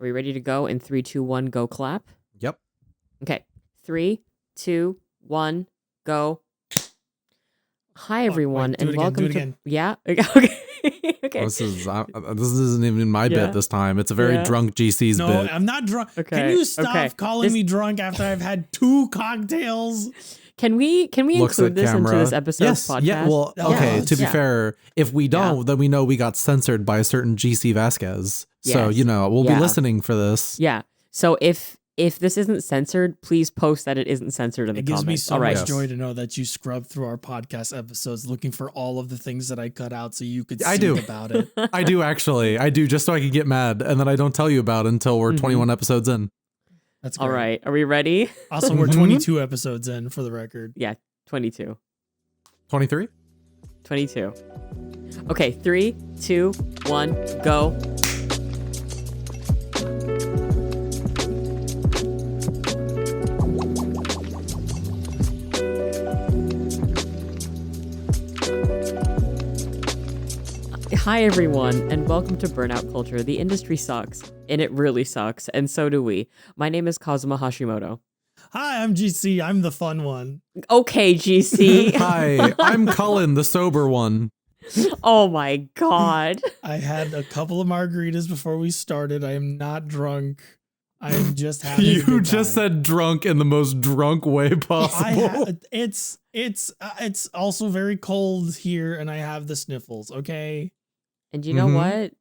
Are we ready to go? In 3, 2, 1, go clap. Yep. Okay. 3, 2, 1, go. Hi everyone, and welcome to. Yeah. Okay. Okay. This isn't even my bit this time. It's a very drunk GC's bit. No, I'm not drunk. Okay. Can you stop calling me drunk after I've had 2 cocktails? Can we include this into this episode's podcast? Yeah. Well, okay. To be fair, if we don't, then we know we got censored by a certain GC Vasquez. Yes. So we'll be listening for this. Yeah. So if this isn't censored, please post that it isn't censored in the comments. It gives me so much joy to know that you scrubbed through our podcast episodes looking for all of the things that I cut out so you could see about it. I do, actually. I do, just so I can get mad, and then I don't tell you about it until we're 21 episodes in. That's great. All right. Are we ready? Also, we're 22 episodes in, for the record. Yeah, 22. 23? 22. Okay, 3, 2, 1, go. Hi everyone, and welcome to Burnout Culture. The industry sucks, and it really sucks, and so do we. My name is Kazuma Hashimoto. Hi, I'm GC. I'm the fun one. Okay, GC. Hi, I'm Cullen, the sober one. Oh my god. I had a couple of margaritas before we started. I am not drunk. I'm just having a good time. You just said drunk in the most drunk way possible. It's also very cold here, and I have the sniffles, okay? And you know what?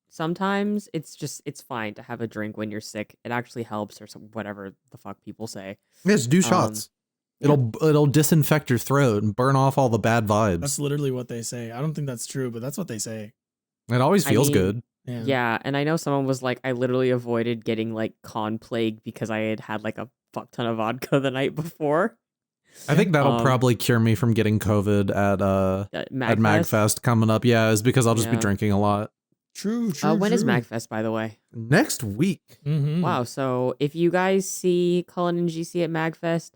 Sometimes it's fine to have a drink when you're sick. It actually helps, or whatever the fuck people say. Yes, do shots. It'll disinfect your throat and burn off all the bad vibes. That's literally what they say. I don't think that's true, but that's what they say. It always feels good. Yeah, and I know someone was like, I literally avoided getting like con plague because I had like a fuck ton of vodka the night before. I think that'll probably cure me from getting COVID at MagFest coming up. Yeah, is because I'll just be drinking a lot. True. When is MagFest, by the way? Next week. Wow. So if you guys see Cullen and GC at MagFest,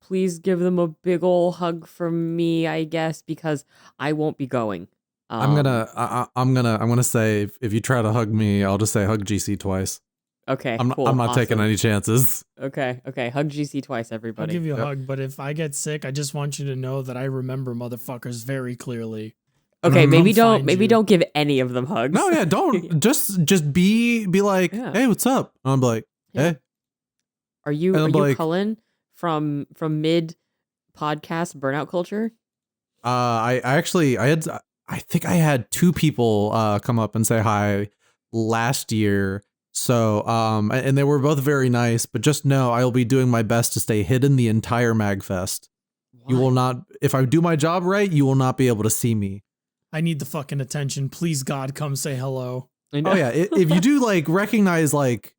please give them a big ol' hug from me, I guess, because I won't be going. I'm gonna say if you try to hug me, I'll just say hug GC twice. Okay, cool. I'm not taking any chances. Okay. Hug GC twice, everybody. I'll give you a hug, but if I get sick, I just want you to know that I remember motherfuckers very clearly. Okay, maybe don't give any of them hugs. No, yeah, don't. just be like, hey, what's up? And I'm like, hey. Are you Cullen from mid podcast Burnout Culture? I think I had 2 people come up and say hi last year. So, and they were both very nice, but just know I will be doing my best to stay hidden the entire MagFest. Why? You will not, if I do my job right, you will not be able to see me. I need the fucking attention. Please, God, come say hello. Oh yeah. If you do like recognize like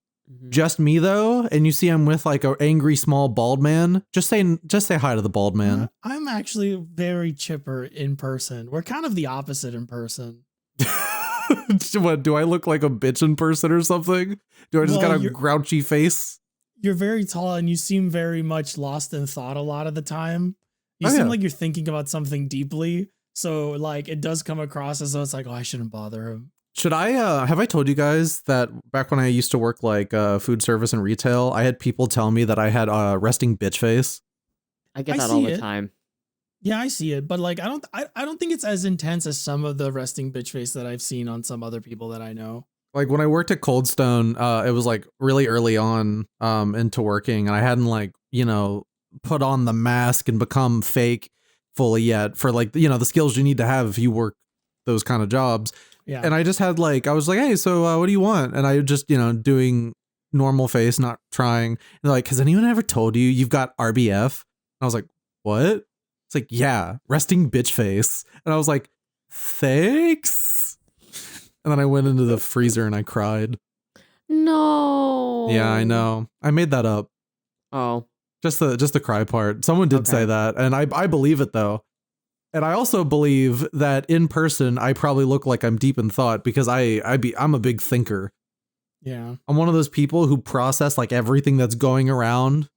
just me though, and you see I'm with like an angry small bald man, just say hi to the bald man. I'm actually very chipper in person. We're kind of the opposite in person. What, do I look like a bitch in person or something? Do I just got a grouchy face? You're very tall and you seem very much lost in thought a lot of the time. You seem like you're thinking about something deeply. So like it does come across as though it's like, oh, I shouldn't bother him. Should I have I told you guys that back when I used to work like food service and retail, I had people tell me that I had resting bitch face. I get that all the time. Yeah, I see it, but like I don't think it's as intense as some of the resting bitch face that I've seen on some other people that I know. Like when I worked at Cold Stone, it was like really early on into working, and I hadn't like, put on the mask and become fake fully yet for like, the skills you need to have if you work those kind of jobs. Yeah. And I just had like, I was like, hey, so what do you want? And I just, doing normal face, not trying. And they're like, has anyone ever told you you've got RBF? And I was like, what? It's like, yeah, resting bitch face. And I was like, thanks. And then I went into the freezer and I cried. No. Yeah, I know. I made that up. Oh. Just the cry part. Someone did say that. And I believe it though. And I also believe that in person, I probably look like I'm deep in thought because I'm a big thinker. Yeah. I'm one of those people who process like everything that's going around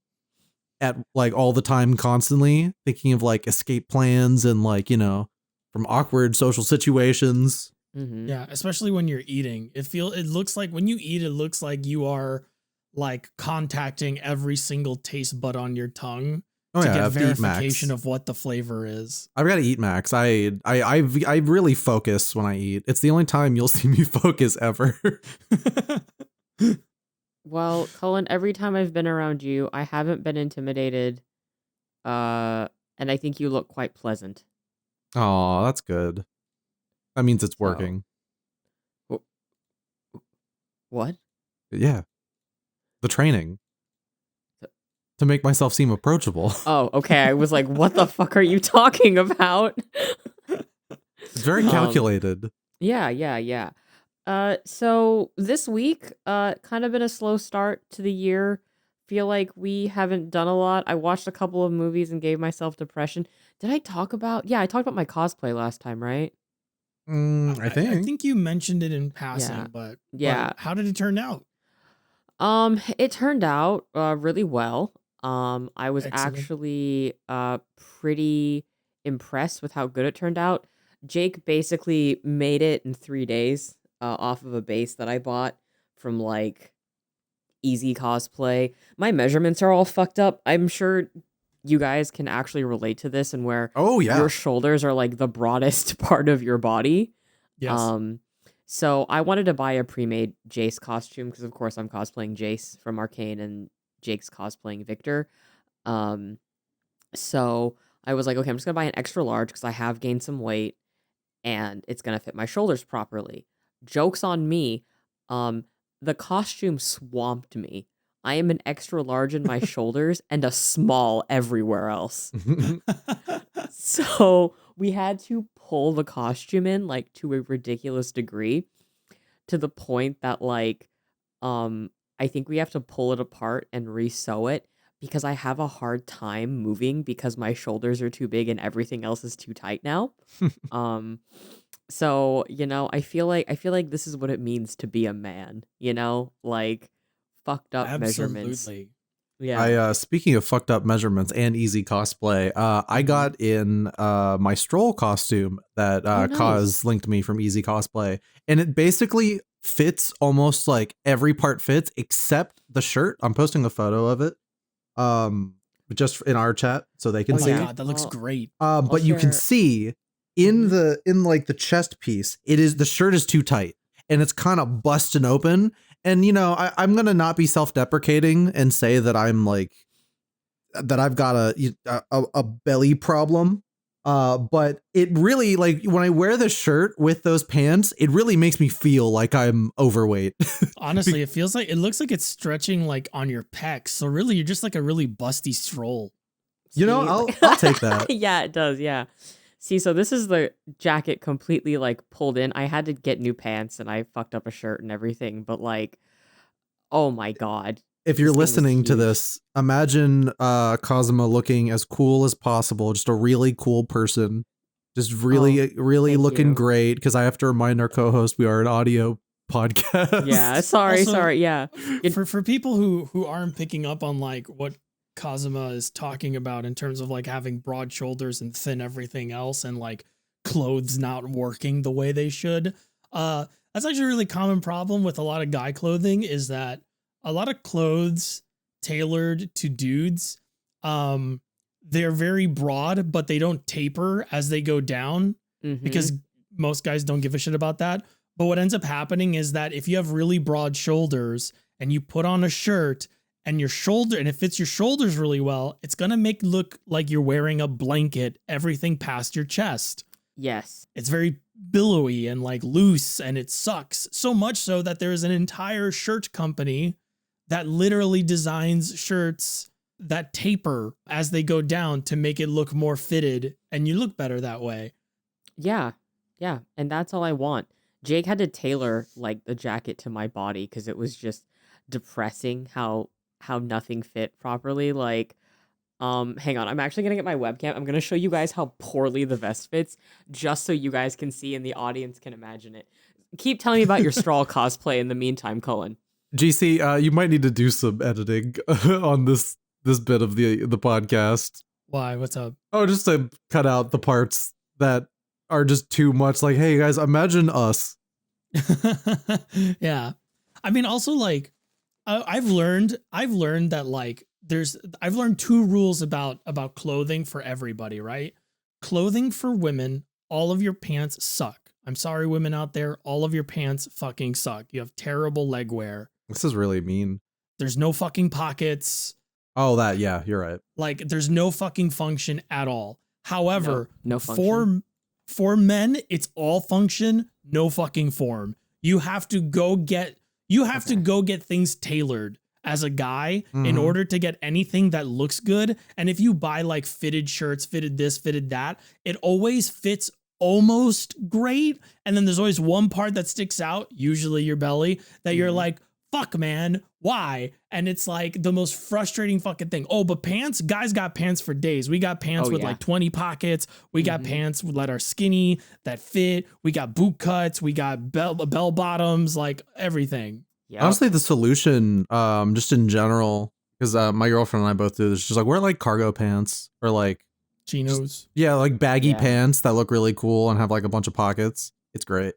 at like all the time, constantly thinking of like escape plans and like, from awkward social situations. Mm-hmm. Yeah, especially when you're eating. It looks like when you eat, it looks like you are like contacting every single taste bud on your tongue Oh to yeah, I get have to eat verification max. of what the flavor is. I've got to eat max. I really focus when I eat. It's the only time you'll see me focus ever. Well, Cullen, every time I've been around you, I haven't been intimidated. And I think you look quite pleasant. Oh, that's good. That means it's So, working. wh- what? Yeah, the training to make myself seem approachable. Oh, okay. I was like, what the fuck are you talking about? It's very calculated. Yeah. So this week, kind of been a slow start to the year. Feel like we haven't done a lot. I watched a couple of movies and gave myself depression. Did I talk about? Yeah, I talked about my cosplay last time, right? I think. I think you mentioned it in Yeah. passing, but Yeah. how did it turn out? It turned out really well. I was Excellent. actually pretty impressed with how good it turned out. Jake basically made it in 3 days off of a base that I bought from like Easy Cosplay. My measurements are all fucked up. I'm sure you guys can actually relate to this and where Oh yeah. your shoulders are like the broadest part of your body. Yes. So I wanted to buy a pre-made Jace costume because of course I'm cosplaying Jace from Arcane and Jake's cosplaying Victor. So I was like, okay, I'm just gonna buy an extra large because I have gained some weight and it's gonna fit my shoulders properly. Joke's on me. The costume swamped me. I am an extra large in my shoulders and a small everywhere else. So we had to pull the costume in like to a ridiculous degree to the point that like I think we have to pull it apart and resew it because I have a hard time moving because my shoulders are too big and everything else is too tight now. So, I feel like this is what it means to be a man, like fucked up measurements. Absolutely. Yeah. Speaking of fucked up measurements and easy cosplay, I got in my stroll costume that Oh, nice. Kaz linked me from Easy Cosplay, and it basically fits almost like every part fits except the shirt. I'm posting a photo of it, just in our chat so they can Oh see. my god, that looks great. But you can share. see in like the chest piece, the shirt is too tight and it's kind of busting open. And I'm gonna not be self-deprecating and say that I'm like that I've got a belly problem. But it really, like, when I wear the shirt with those pants, it really makes me feel like I'm overweight. Honestly, it looks like it's stretching like on your pecs. So really, you're just like a really busty stroll. I'll take that. Yeah, it does. Yeah. See, so this is the jacket completely like pulled in. I had to get new pants and I fucked up a shirt and everything, but like, oh my god. If you're This thing was listening to huge. this, imagine Kazuma looking as cool as possible, just a really cool person, just really thank looking you. great, because I have to remind our co-host we are an audio podcast. Yeah, sorry, Also, yeah. For people who aren't picking up on like what Kazuma is talking about in terms of like having broad shoulders and thin everything else and like clothes not working the way they should, that's actually a really common problem with a lot of guy clothing, is that a lot of clothes tailored to dudes, they're very broad, but they don't taper as they go down because most guys don't give a shit about that. But what ends up happening is that if you have really broad shoulders and you put on a shirt and it fits your shoulders really well, it's going to make it look like you're wearing a blanket, everything past your chest. Yes. It's very billowy and like loose, and it sucks. So much so that there is an entire shirt company that literally designs shirts that taper as they go down to make it look more fitted, and you look better that way. Yeah. Yeah. And that's all I want. Jake had to tailor like the jacket to my body because it was just depressing how nothing fit properly. Like, hang on, I'm actually gonna get my webcam. I'm gonna show you guys how poorly the vest fits, just so you guys can see and the audience can imagine it. Keep telling me about your straw cosplay in the meantime, Cullen. GC, you might need to do some editing on this bit of the podcast. Why? What's up? Oh, just to cut out the parts that are just too much. Like, hey guys, imagine us. Yeah. I mean, also like I've learned that like I've learned two rules about clothing for everybody, right? Clothing for women, all of your pants suck. I'm sorry, women out there, all of your pants fucking suck. You have terrible leg wear. This is really mean. There's no fucking pockets. Oh, that, yeah, you're right. Like there's no fucking function at all. However, no function. For men, it's all function, no fucking form. You have to go get things tailored as a guy in order to get anything that looks good. And if you buy like fitted shirts, fitted this, fitted that, it always fits almost great. And then there's always one part that sticks out, usually your belly, that you're like, fuck man, why? And it's like the most frustrating fucking thing. Oh, but pants, guys got pants for days. We got pants with like 20 pockets. We got pants that are skinny, that fit. We got boot cuts. We got bell bottoms, like everything. Yep. Honestly, the solution, just in general, because my girlfriend and I both do this, she's like, wear like cargo pants or like chinos. Yeah, like baggy pants that look really cool and have like a bunch of pockets. It's great.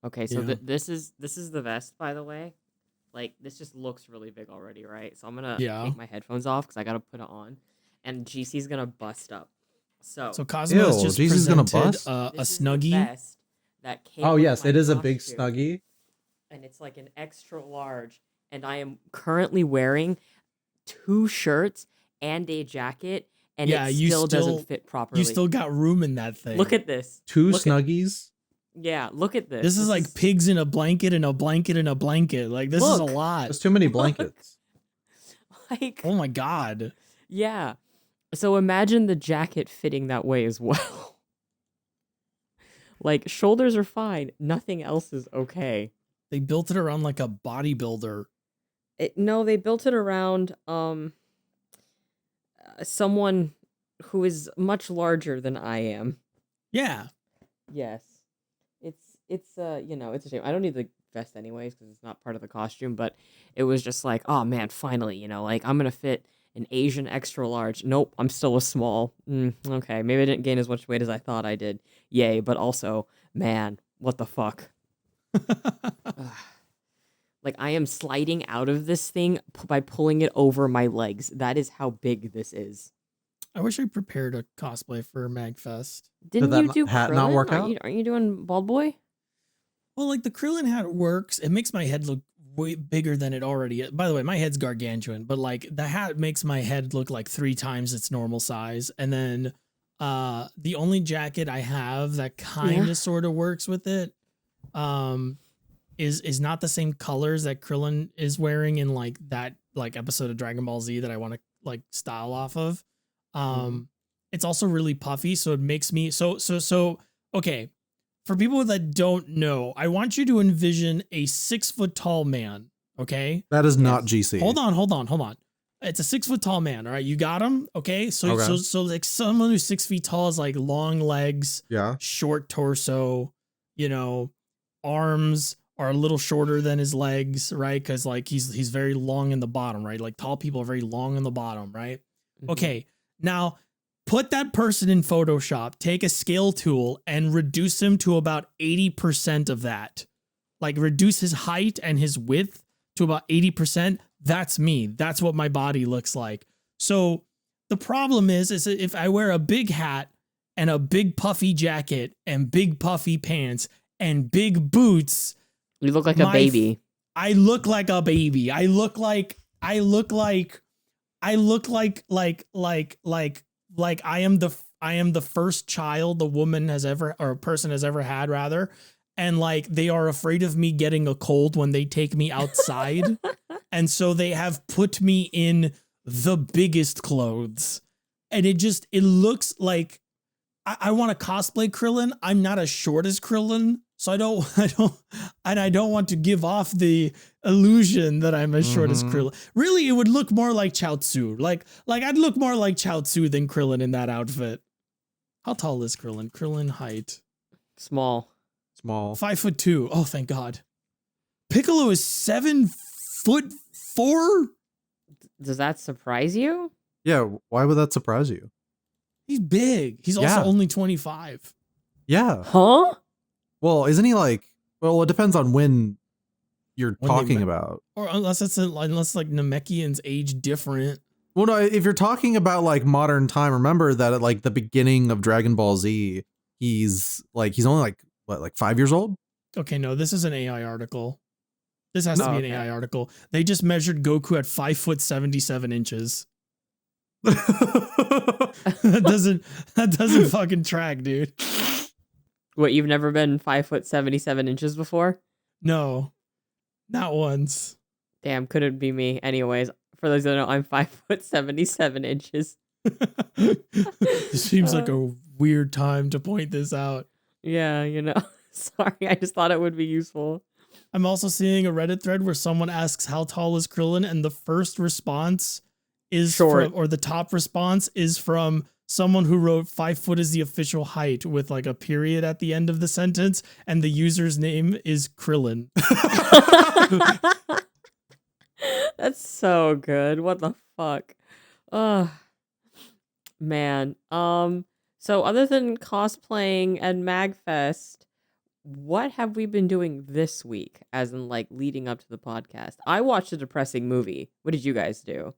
Okay, so this is the vest, by the way. Like, this just looks really big already, right? So I'm gonna take my headphones off because I gotta put it on, and GC's gonna bust up. So Kazuma has just GC's gonna presented bust? a this is the snuggie. vest that came Oh with yes, my it is a big costume, snuggie. and it's like an extra large. And I am currently wearing 2 shirts and a jacket, and it still doesn't fit properly. You still got room in that thing. Look at this. 2 snuggies. Yeah, look at this. This is like pigs in a blanket and a blanket and a blanket. Like this is a lot. There's too many blankets. Like, oh my god. Yeah. So imagine the jacket fitting that way as well. Like, shoulders are fine. Nothing else is okay. They built it around like a bodybuilder. No, they built it around someone who is much larger than I am. Yeah. Yes. It's it's a shame. I don't need the vest anyways because it's not part of the costume, but it was just like, oh man, finally, like I'm gonna fit an Asian extra large. Nope, I'm still a small. Okay, maybe I didn't gain as much weight as I thought I did. Yay, but also, man, what the fuck? Like, I am sliding out of this thing by pulling it over my legs. That is how big this is. I wish I prepared a cosplay for MagFest. Didn't Did you that do hat Krillin? not work out? Aren't you doing Bald Boy? Well, like the Krillin hat works. It makes my head look way bigger than it already is. By the way, my head's gargantuan, but like the hat makes my head look like 3 times its normal size. And then the only jacket I have that kind of sort of works with it is not the same colors that Krillin is wearing in like that like episode of Dragon Ball Z that I want to like style off of. It's also really puffy, so it makes me so okay. For people that don't know, I want you to envision a 6 foot tall man. Okay, that is not GC. Hold on. It's a 6 foot tall man. All right, you got him. Okay, so like someone who's 6 feet tall is like long legs, short torso. Arms are a little shorter than his legs, right? Because like he's very long in the bottom, right? Like tall people are very long in the bottom, right? Okay, now put that person in Photoshop, take a scale tool and reduce him to about 80% of that. Like reduce his height and his width to about 80%. That's me. That's what my body looks like. So the problem is if I wear a big hat and a big puffy jacket and big puffy pants and big boots, you look like a baby. I look like a baby. I look like I am the first child a woman has ever, or a person has ever had rather. And like, they are afraid of me getting a cold when they take me outside. And so they have put me in the biggest clothes. And it looks like I want to cosplay Krillin. I'm not as short as Krillin. So I don't want to give off the illusion that I'm as short as Krillin. Really, it would look more like Chaozu. Like I'd look more like Chaozu than Krillin in that outfit. How tall is Krillin? Krillin height. Small. 5'2". Oh, thank God. Piccolo is 7'4". Does that surprise you? Yeah, why would that surprise you? He's big. He's also only 25. Yeah. Huh? Well, isn't he like? Well, it depends on when you're When they talking met. about. Or unless like Namekian's age different. Well, no, if you're talking about like modern time, remember that at like the beginning of Dragon Ball Z, he's only like what, like 5 years old? Okay, no, this is an AI article. This has to be an Okay. AI article. They just measured Goku at 5'77". That doesn't fucking track, dude. What, you've never been 5'77" before? No, not once. Damn, could it be me? Anyways, for those that don't know, I'm 5'77". This seems like a weird time to point this out. Yeah, sorry, I just thought it would be useful. I'm also seeing a Reddit thread where someone asks how tall is Krillin, and the first response is Short. or the top response is from someone who wrote 5 foot is the official height with like a period at the end of the sentence, and the user's name is Krillin. That's so good. What the fuck? Ugh. Man. So other than cosplaying and MagFest, what have we been doing this week? As in like leading up to the podcast. I watched a depressing movie. What did you guys do?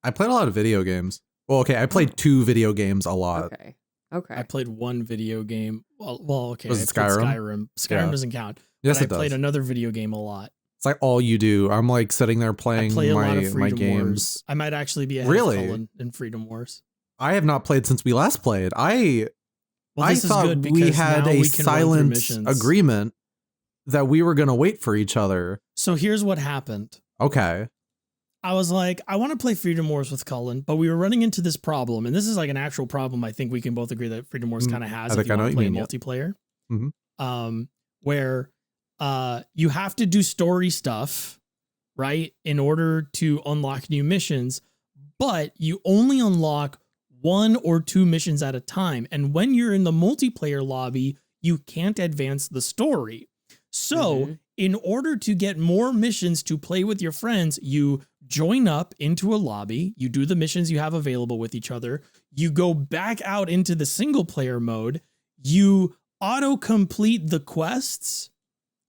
I played a lot of video games. Well, okay, I played 2 video games a lot. Okay. I played one video game. Well, okay. Was it I played Skyrim? Skyrim. Skyrim Yeah. doesn't count. Yes, but it I played does. another video game a lot. It's like all you do. I'm like sitting there I playing play a lot of my Freedom games. Wars. I might actually be ahead Really? of Cullen in Freedom Wars. I have not played since we last played. I Well, this is thought good we because had now a we can run through silent missions. agreement that we were going to wait for each other. So here's what happened. Okay. I was like, I want to play Freedom Wars with Cullen, but we were running into this problem, and this is like an actual problem. I think we can both agree that Freedom Wars kind of has I if think you I know want to what play you mean, multiplayer. Mhm. Where you have to do story stuff, right, in order to unlock new missions, but you only unlock 1 or 2 missions at a time. And when you're in the multiplayer lobby, you can't advance the story. So in order to get more missions to play with your friends, you join up into a lobby, you do the missions you have available with each other, you go back out into the single player mode, you auto complete the quests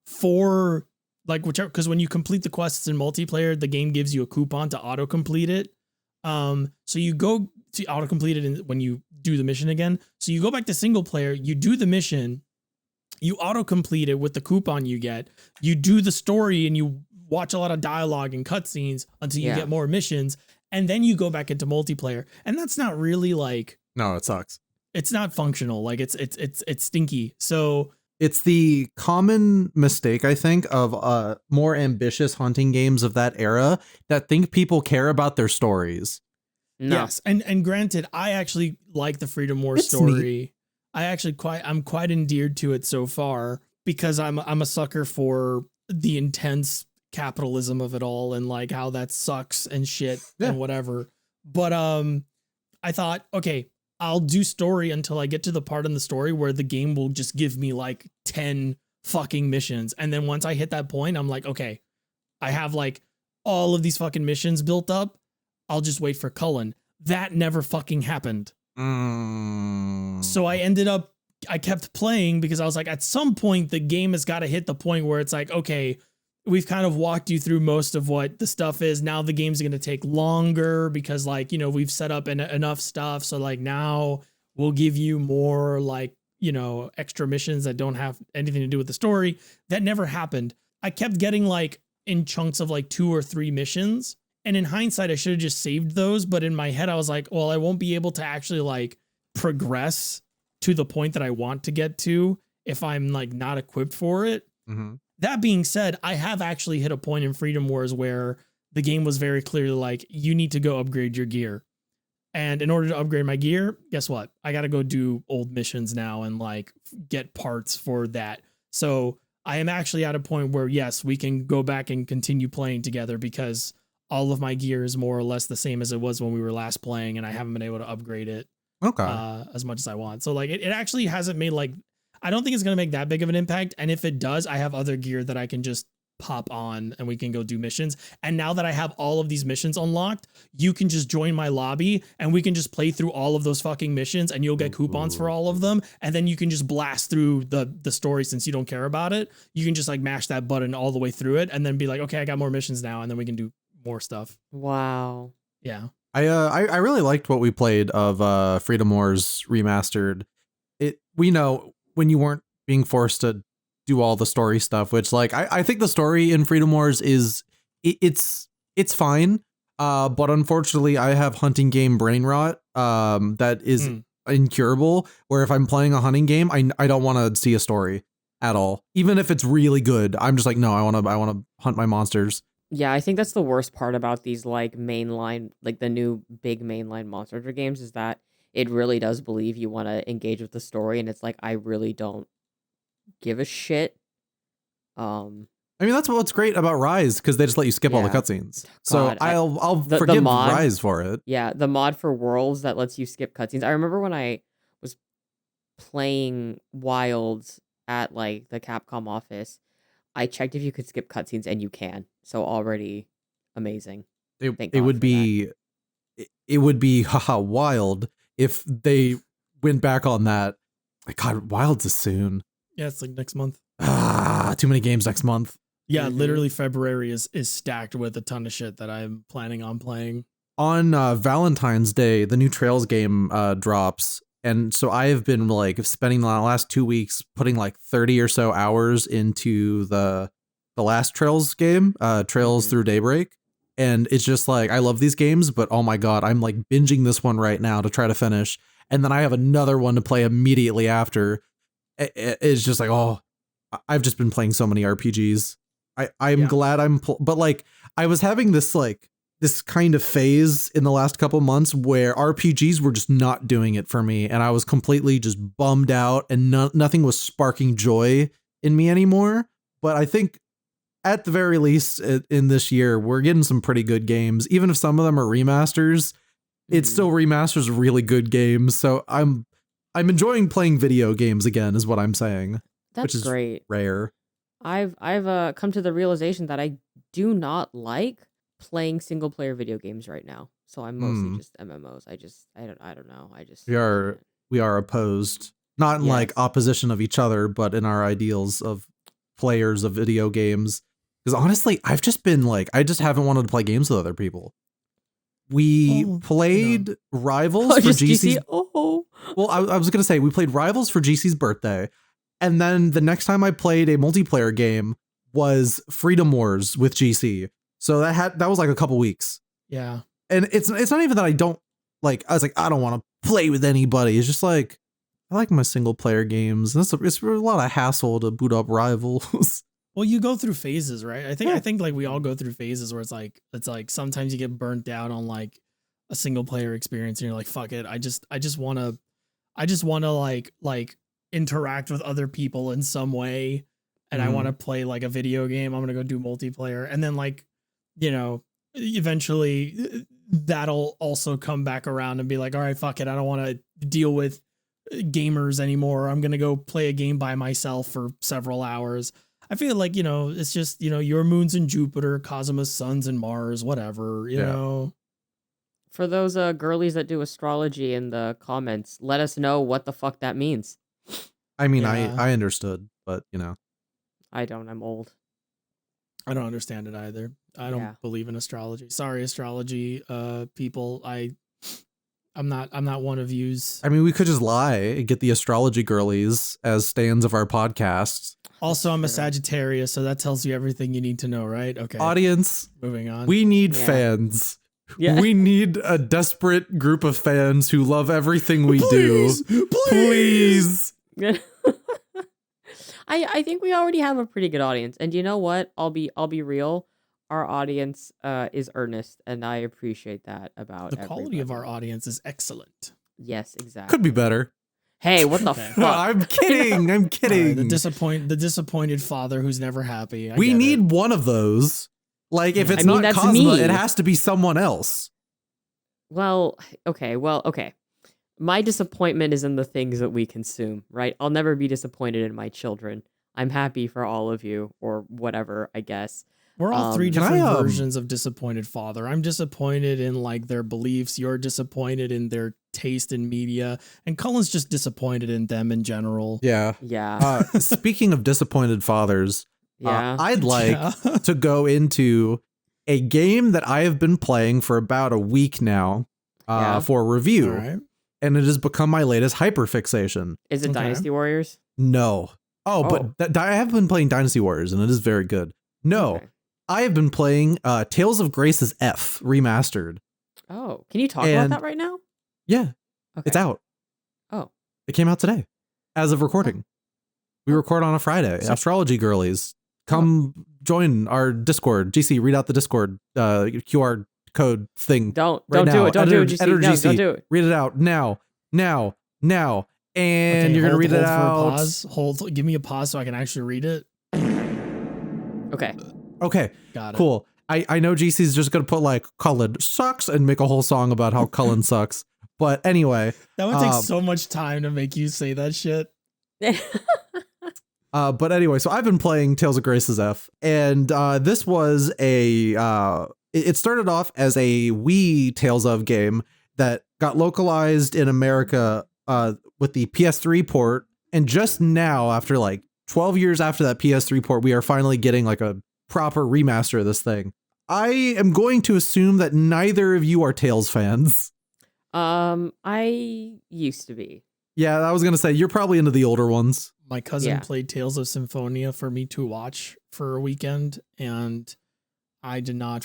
for like whichever, because when you complete the quests in multiplayer, the game gives you a coupon to auto complete it. So you go to auto complete it when you do the mission again. So you go back to single player, you do the mission, you auto complete it with the coupon you get, you do the story and you watch a lot of dialogue and cutscenes until you get more missions, and then you go back into multiplayer. And that's not really like, No, it sucks. it's not functional. Like it's stinky. So It's the common mistake, I think, of more ambitious hunting games of that era that think people care about their stories. No. yes, and granted, I actually like the Freedom Wars It's story. I'm quite endeared to it so far because I'm a sucker for the intense capitalism of it all and like how that sucks and shit and whatever. But I thought, okay, I'll do story until I get to the part in the story where the game will just give me like 10 fucking missions. And then once I hit that point, I'm like, okay, I have like all of these fucking missions built up. I'll just wait for Cullen. That never fucking happened. So I kept playing because I was like, at some point, the game has got to hit the point where it's like, okay, we've kind of walked you through most of what the stuff is. Now the game's going to take longer because like, we've set up enough stuff. So like now we'll give you more like, extra missions that don't have anything to do with the story. That never happened. I kept getting like in chunks of like 2 or 3 missions. And in hindsight, I should have just saved those. But in my head, I was like, well, I won't be able to actually like progress to the point that I want to get to if I'm like not equipped for it. Mm-hmm. That being said, I have actually hit a point in Freedom Wars where the game was very clearly like, you need to go upgrade your gear. And in order to upgrade my gear, guess what? I got to go do old missions now and like get parts for that. So I am actually at a point where, yes, we can go back and continue playing together because all of my gear is more or less the same as it was when we were last playing, and I haven't been able to upgrade it as much as I want. So like it actually hasn't made like, I don't think it's going to make that big of an impact. And if it does, I have other gear that I can just pop on and we can go do missions. And now that I have all of these missions unlocked, you can just join my lobby and we can just play through all of those fucking missions and you'll get coupons for all of them. And then you can just blast through the story since you don't care about it. You can just like mash that button all the way through it and then be like, okay, I got more missions now. And then we can do more stuff. Wow. Yeah. I really liked what we played of Freedom Wars Remastered. We know when you weren't being forced to do all the story stuff, which like I think the story in Freedom Wars is it's fine. But unfortunately I have hunting game brain rot that is incurable, where if I'm playing a hunting game, I don't want to see a story at all. Even if it's really good, I'm just like, no, I want to hunt my monsters. Yeah, I think that's the worst part about these like mainline, like the new big mainline Monster Hunter games, is that it really does believe you want to engage with the story, and it's like I really don't give a shit. I mean, that's what's great about Rise, because they just let you skip all the cutscenes. So I'll forgive Rise for it. Yeah, the mod for Worlds that lets you skip cutscenes. I remember when I was playing Wilds at like the Capcom office, I checked if you could skip cutscenes, and you can. So already amazing. It would be haha wild if they went back on that. Like, God, Wilds is soon. Yeah, it's like next month. Too many games next month. Yeah, literally February is stacked with a ton of shit that I'm planning on playing. On Valentine's Day, the new Trails game drops. And so I have been like spending the last 2 weeks putting like 30 or so hours into the last Trails game, Trails Through Daybreak. And it's just like, I love these games, but oh my God, I'm like binging this one right now to try to finish. And then I have another one to play immediately after. It's just like, oh, I've just been playing so many RPGs. I'm glad but like I was having this like this kind of phase in the last couple months where RPGs were just not doing it for me. And I was completely just bummed out and nothing was sparking joy in me anymore. But I think at the very least in this year, we're getting some pretty good games. Even if some of them are remasters, it's still remasters of really good games. So I'm enjoying playing video games again is what I'm saying. That's which is great. Rare. I've come to the realization that I do not like playing single player video games right now. So I'm mostly just MMOs. I don't know. We are opposed, not in like opposition of each other, but in our ideals of players of video games. Because honestly, I've just been like, I just haven't wanted to play games with other people. We played Rivals for GC's. Well, I was going to say we played Rivals for GC's birthday. And then the next time I played a multiplayer game was Freedom Wars with GC. So that was like a couple weeks. Yeah. And it's not even that I don't like, I was like, I don't want to play with anybody. It's just like, I like my single player games. It's a lot of hassle to boot up Rivals. Well, you go through phases, right? I think like we all go through phases where it's like sometimes you get burnt out on like a single player experience and you're like, fuck it. I just want to like interact with other people in some way. And I want to play like a video game. I'm going to go do multiplayer. And then like, you know, eventually that'll also come back around and be like, all right, fuck it. I don't want to deal with gamers anymore. I'm going to go play a game by myself for several hours. I feel like, you know, it's just, you know, your moon's in Jupiter, Kazuma's sun's in Mars, whatever, you know. For those girlies that do astrology in the comments, let us know what the fuck that means. I mean, I understood, but you know. I don't, I'm old. I don't understand it either. I don't believe in astrology. Sorry, astrology people. I'm not one of yous. I mean, we could just lie and get the astrology girlies as stans of our podcast. Also, I'm a Sagittarius, so that tells you everything you need to know, right? Okay. Audience, moving on. We need fans. Yeah. We need a desperate group of fans who love everything we do. Please. I think we already have a pretty good audience. And you know what? I'll be real. Our audience is earnest, and I appreciate that about the quality of our audience is excellent. Yes, exactly. Could be better. Hey, what the fuck? I'm kidding. I'm kidding. The disappointed father who's never happy. We need one of those. Like, if it's not Kazuma, it has to be someone else. Well, okay. My disappointment is in the things that we consume, right? I'll never be disappointed in my children. I'm happy for all of you, or whatever, I guess. We're all three Can I, different versions of disappointed father. I'm disappointed in like their beliefs. You're disappointed in their taste in media, and Cullen's just disappointed in them in general. Yeah. Yeah. Speaking of disappointed fathers, Yeah. I'd like to go into a game that I have been playing for about a week now Yeah. for review, All right. and it has become my latest hyperfixation. Is it Okay. Dynasty Warriors? No. Oh, but I have been playing Dynasty Warriors, and it is very good. No, Okay. I have been playing Tales of Grace's F remastered. Oh, can you talk about that right now? Yeah, Okay. it's out. Oh. It came out today, as of recording. We record on a Friday. So- Astrology girlies, come join our Discord. GC, read out the Discord QR code thing. Don't right do now. it. Don't do it. GC. Editor No, GC, don't do it. read it out now. And Okay, you're gonna read it for a out. pause. Give me a pause so I can actually read it. Okay. Okay, Got it. cool. I know GC's just gonna put like Cullen sucks and make a whole song about how Cullen sucks. But anyway, That would take so much time to make you say that shit. but anyway, so I've been playing Tales of Grace's F, and this was it started off as a Wii Tales of game that got localized in America with the PS3 port, and just now, after like 12 years after that PS3 port, we are finally getting like a proper remaster of this thing. I am going to assume that neither of you are Tales fans. I used to be. Yeah, I was gonna say you're probably into the older ones. My cousin Yeah. played Tales of Symphonia for me to watch for a weekend, and I did not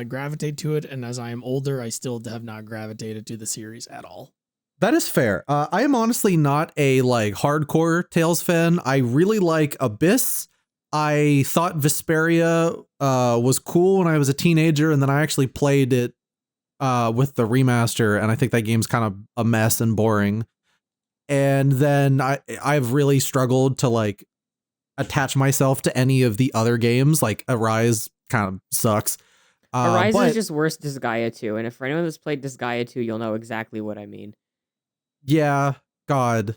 gravitate to it. And as I am older, I still have not gravitated to the series at all. That is fair. I am honestly not a like hardcore Tales fan. I really like Abyss. I thought Vesperia was cool when I was a teenager, and then I actually played it with the remaster, and I think that game's kind of a mess and boring. And then I've really struggled to like attach myself to any of the other games. Like Arise kind of sucks. Arise but is just worse Disgaea 2, and if for anyone that's played Disgaea 2, you'll know exactly what I mean. yeah, God,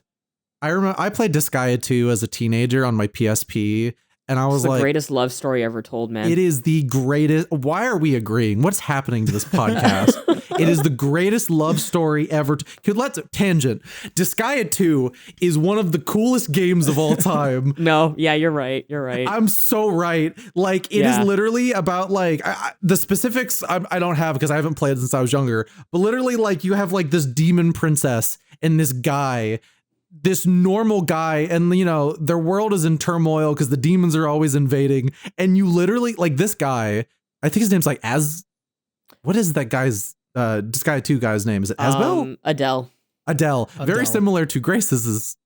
I remember I played Disgaea 2 as a teenager on my PSP, and I It's was the like, greatest love story ever told, man. it is the greatest. Why are we agreeing? What's happening to this podcast? It is the greatest love story ever. Let's tangent. Disgaea 2 is one of the coolest games of all time. No, yeah, you're right. You're right. I'm so right. Like it is Yeah. literally about like the specifics I don't have because I haven't played since I was younger. But literally, like you have like this demon princess and this guy, this normal guy, and you know their world is in turmoil because the demons are always invading. And you literally like this guy. I think his name's like what is that guy's Disgaea 2 guy's name? Is it Asbel? Adele. Adele. Very Adele. similar to Grace's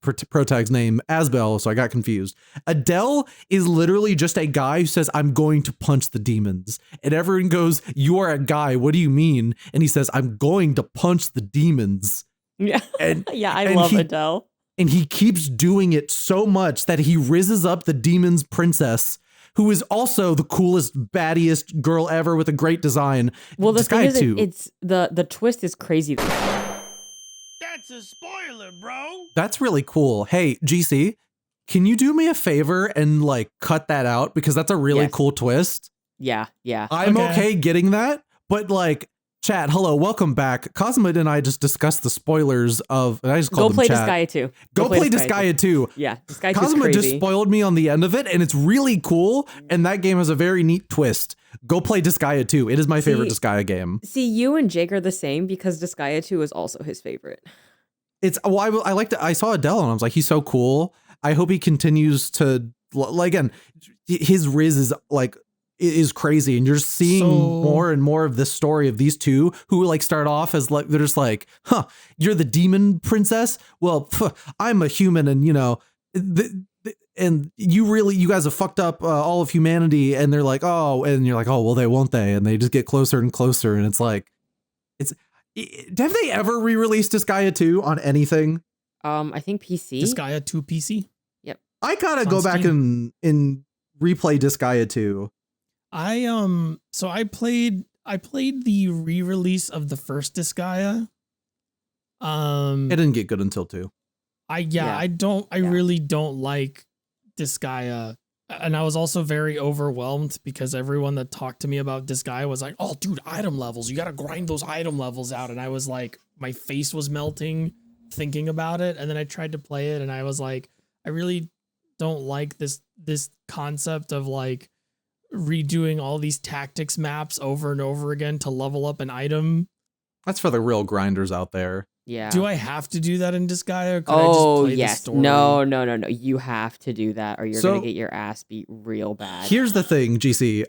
protag's name, Asbel, so I got confused. Adele is literally just a guy who says, I'm going to punch the demons. And everyone goes, you are a guy. What do you mean? And he says, I'm going to punch the demons. Yeah. And Yeah, I and love he- Adele. And he keeps doing it so much that he rizzes up the demon's princess, who is also the coolest, battiest girl ever with a great design. Well, the thing Disgaea is, 2. it's the twist is crazy. That's a spoiler, bro. That's really cool. Hey, GC, can you do me a favor and like cut that out? Because that's a really Yes. cool twist. Yeah, yeah. I'm Okay. okay getting that, but like, chat, hello, welcome back. Kazuma and I just discussed the spoilers of, and I just Go called them play chat. Disgaea 2. Go play Disgaea 2. Yeah, Disgaea 2 is Kazuma crazy. just spoiled me on the end of it, and it's really cool, and that game has a very neat twist. Go play Disgaea 2. It is my favorite See- Disgaea game. See, you and Jake are the same because Disgaea 2 is also his favorite. It's, well, I liked it. I saw Adele, and I was like, he's so cool. I hope he continues to, like, again, his riz is like, is crazy, and you're just seeing So- more and more of this story of these two who like start off as like they're just like, huh, you're the demon princess, well I'm a human, and you know and you guys have fucked up all of humanity, and they're like, oh, and you're like, oh well, they won't they, and they just get closer and closer, and it's like, have they ever re-released Disgaea 2 on anything? I think PC. Disgaea 2 PC. I gotta It's go on back Steam. and replay Disgaea 2. So I played the re-release of the first Disgaea. It didn't get good until 2. I Yeah. I Yeah. really don't like Disgaea. And I was also very overwhelmed because everyone that talked to me about Disgaea was like, oh, dude, item levels. You got to grind those item levels out. And I was like, my face was melting thinking about it. And then I tried to play it and I was like, I really don't like this concept of like redoing all these tactics maps over and over again to level up an item. That's for the real grinders out there. Yeah. Do I have to do that in Disgaea? Or could I just play the story? No. You have to do that or you're So- going to get your ass beat real bad. Here's the thing, GC.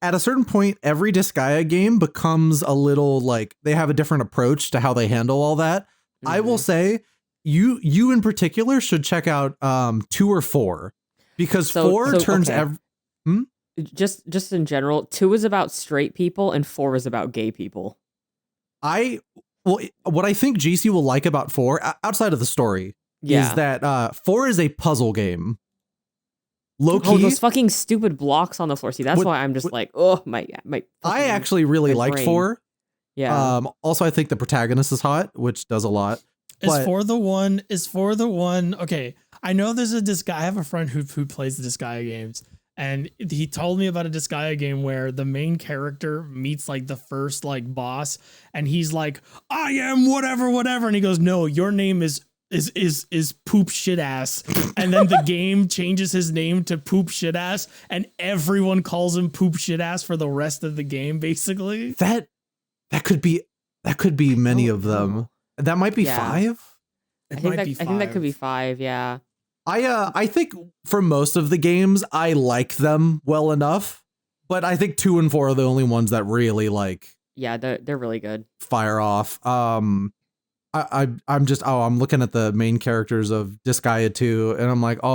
At a certain point, every Disgaea game becomes a little like they have a different approach to how they handle all that. I will say you in particular should check out 2 or 4 because 4 turns okay. Just in general, 2 is about straight people and 4 is about gay people. What I think GC will like about 4 outside of the story is that 4 is a puzzle game. Low-key, oh, those fucking stupid blocks on the floor. See, that's why I'm just like, oh my. I actually really liked brain. 4. Yeah. Also, I think the protagonist is hot, which does a lot. Is for the one. Okay, I know there's a Disgaea. I have a friend who plays the Disgaea games, and he told me about a Disgaea game where the main character meets like the first like boss, and he's like, "I am whatever," and he goes, "No, your name is poop shit ass," and then the game changes his name to poop shit ass, and everyone calls him poop shit ass for the rest of the game, basically. That could be many of them. That might be 5. I think that could be 5. Yeah. I think for most of the games, I like them well enough, but I think 2 and 4 are the only ones that really like. Yeah, they're really good. Fire off. I'm looking at the main characters of Disgaea 2, and I'm like, I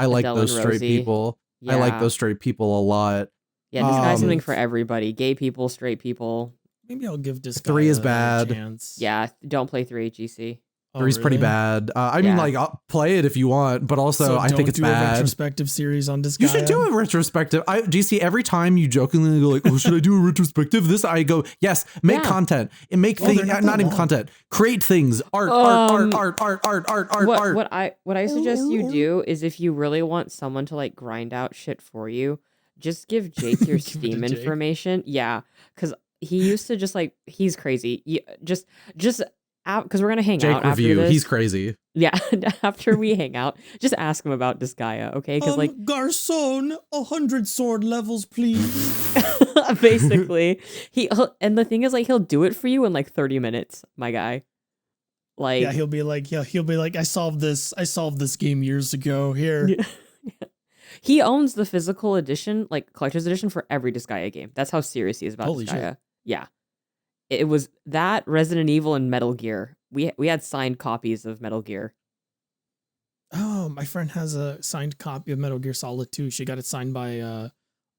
like Adele those and straight Rosie. people. Yeah. I like those straight people a lot. Yeah, this guy's something for everybody. Gay people, straight people. Maybe I'll give Disgaea 3 is a bad. chance. Yeah, don't play 3 GC. Oh, 3's pretty really? bad. I mean, like, I'll play it if you want, but also So I think it's don't do a bad. retrospective series on Disgaea. You should do a retrospective. GC, every time you jokingly go like, "Oh, should I do a retrospective?" I go, "Yes, make content and make things. they're not Not even long. content. Create things. Art. What I suggest you do is if you really want someone to like grind out shit for you, just give Jake your Give it to Steam Jake. information. Yeah, because he used to just like he's crazy. Just out because we're gonna hang Jake out after review. this. He's crazy. Yeah, after we hang out, just ask him about Disgaea, okay? Because like Garçon, 100 sword levels, please. basically and the thing is like he'll do it for you in like 30 minutes, my guy. Like Yeah, he'll be like, I solved this game years ago. Here. Yeah. He owns the physical edition, like collector's edition for every Disgaea game. That's how serious he is about Holy Disgaea. shit. Yeah. It was that, Resident Evil, and Metal Gear. We had signed copies of Metal Gear. Oh, my friend has a signed copy of Metal Gear Solid 2. She got it signed by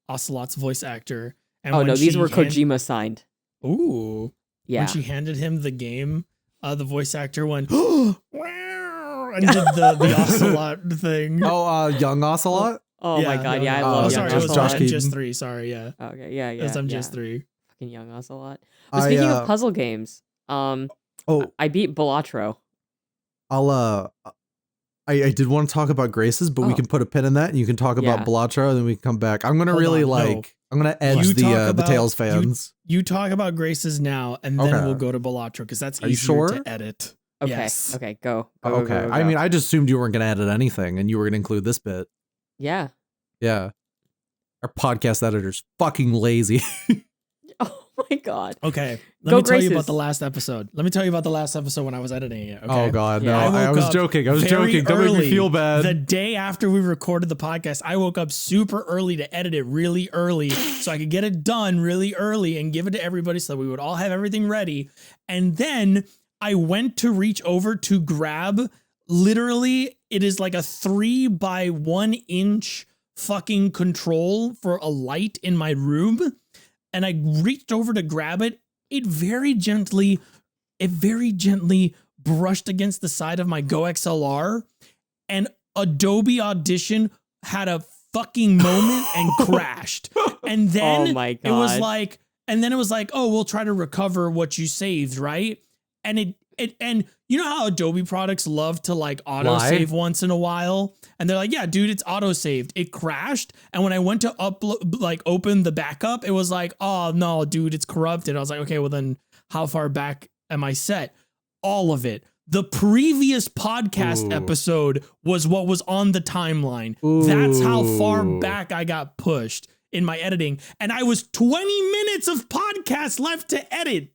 Ocelot's voice actor. And Oh when no, these she were Kojima signed. Ooh. Yeah. When she handed him the game, the voice actor went, "Wow," and did the Ocelot thing. Oh, young Ocelot. Oh my god, yeah, I no. love Oh, Young sorry, it was Josh Ocelot. Keaton. MGS3. Sorry, yeah. Okay, yeah. It was MGS3. Fucking Young Ocelot. But speaking of puzzle games, I beat Balatro. I did want to talk about Graces, but we can put a pin in that, and you can talk about Balatro, and then we can come back. I'm gonna I'm gonna edge the Tails fans. You talk about Graces now, and then we'll go to Balatro because that's Are you easier sure? to edit. Okay. Yes. Okay. Go. Okay. Go. I mean, I just assumed you weren't gonna edit anything, and you were gonna include this bit. Yeah. Yeah. Our podcast editor's fucking lazy. Oh my god. Okay. Let Go me tell you Graces. about the last episode. Let me tell you about the last episode when I was editing it. Okay? Oh god, no! Yeah. I woke was up joking. very Don't make me early. feel bad. The day after we recorded the podcast, I woke up super early to edit it really early so I could get it done really early and give it to everybody so that we would all have everything ready. And then I went to reach over to grab, literally, it is like a 3x1 inch fucking control for a light in my room. And I reached over to grab it. It very gently brushed against the side of my Go XLR, and Adobe Audition had a fucking moment and crashed. And then Oh my it was God. like, oh, we'll try to recover what you saved, right? And You know how Adobe products love to like autosave once in a while? And they're like, yeah, dude, it's autosaved. It crashed. And when I went to upload, like open the backup, it was like, oh no, dude, it's corrupted. I was like, okay, well then how far back am I set? All of it. The previous podcast episode was what was on the timeline. That's how far back I got pushed in my editing. And I was 20 minutes of podcast left to edit.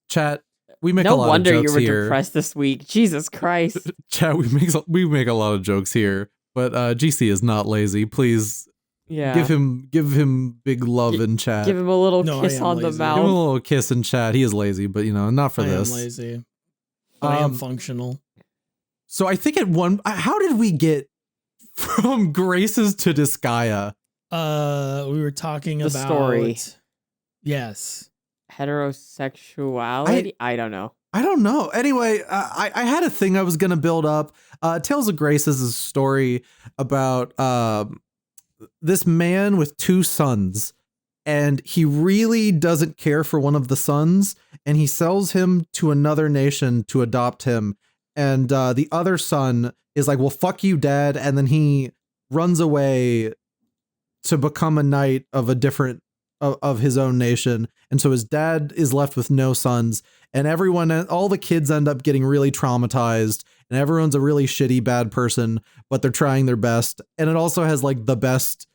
Chat. We make no a lot wonder of jokes you were here. depressed this week. Jesus Christ. Chat, we make a lot of jokes here, but GC is not lazy. Please give him big love in chat. Give him a little kiss on the mouth. Give him a little kiss in chat. He is lazy, but not for this. I am lazy. But I am functional. So I think how did we get from Graces to Disgaea? We were talking about story. Yes. Heterosexuality? I don't know. I don't know. Anyway, I had a thing I was going to build up. Tales of Graces is a story about this man with two sons, and he really doesn't care for one of the sons, and he sells him to another nation to adopt him. And the other son is like, well, fuck you, dad. And then he runs away to become a knight of a different of his own nation. And so his dad is left with no sons, and all the kids end up getting really traumatized, and everyone's a really shitty, bad person, but they're trying their best. And it also has like the best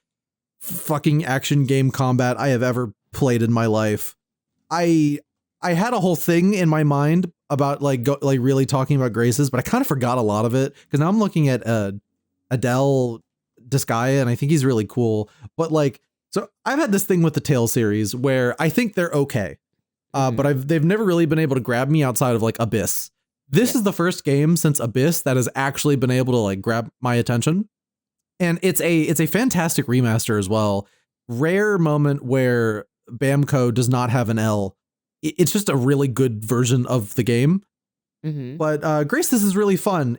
fucking action game combat I have ever played in my life. I had a whole thing in my mind about really talking about Graces, but I kind of forgot a lot of it because now I'm looking at Adele Disgaea, and I think he's really cool. But so I've had this thing with the Tales series where I think they're okay, but they've never really been able to grab me outside of like Abyss. This is the first game since Abyss that has actually been able to like grab my attention, and it's a fantastic remaster as well. Rare moment where Bamco does not have an L. It's just a really good version of the game. But Graces is really fun.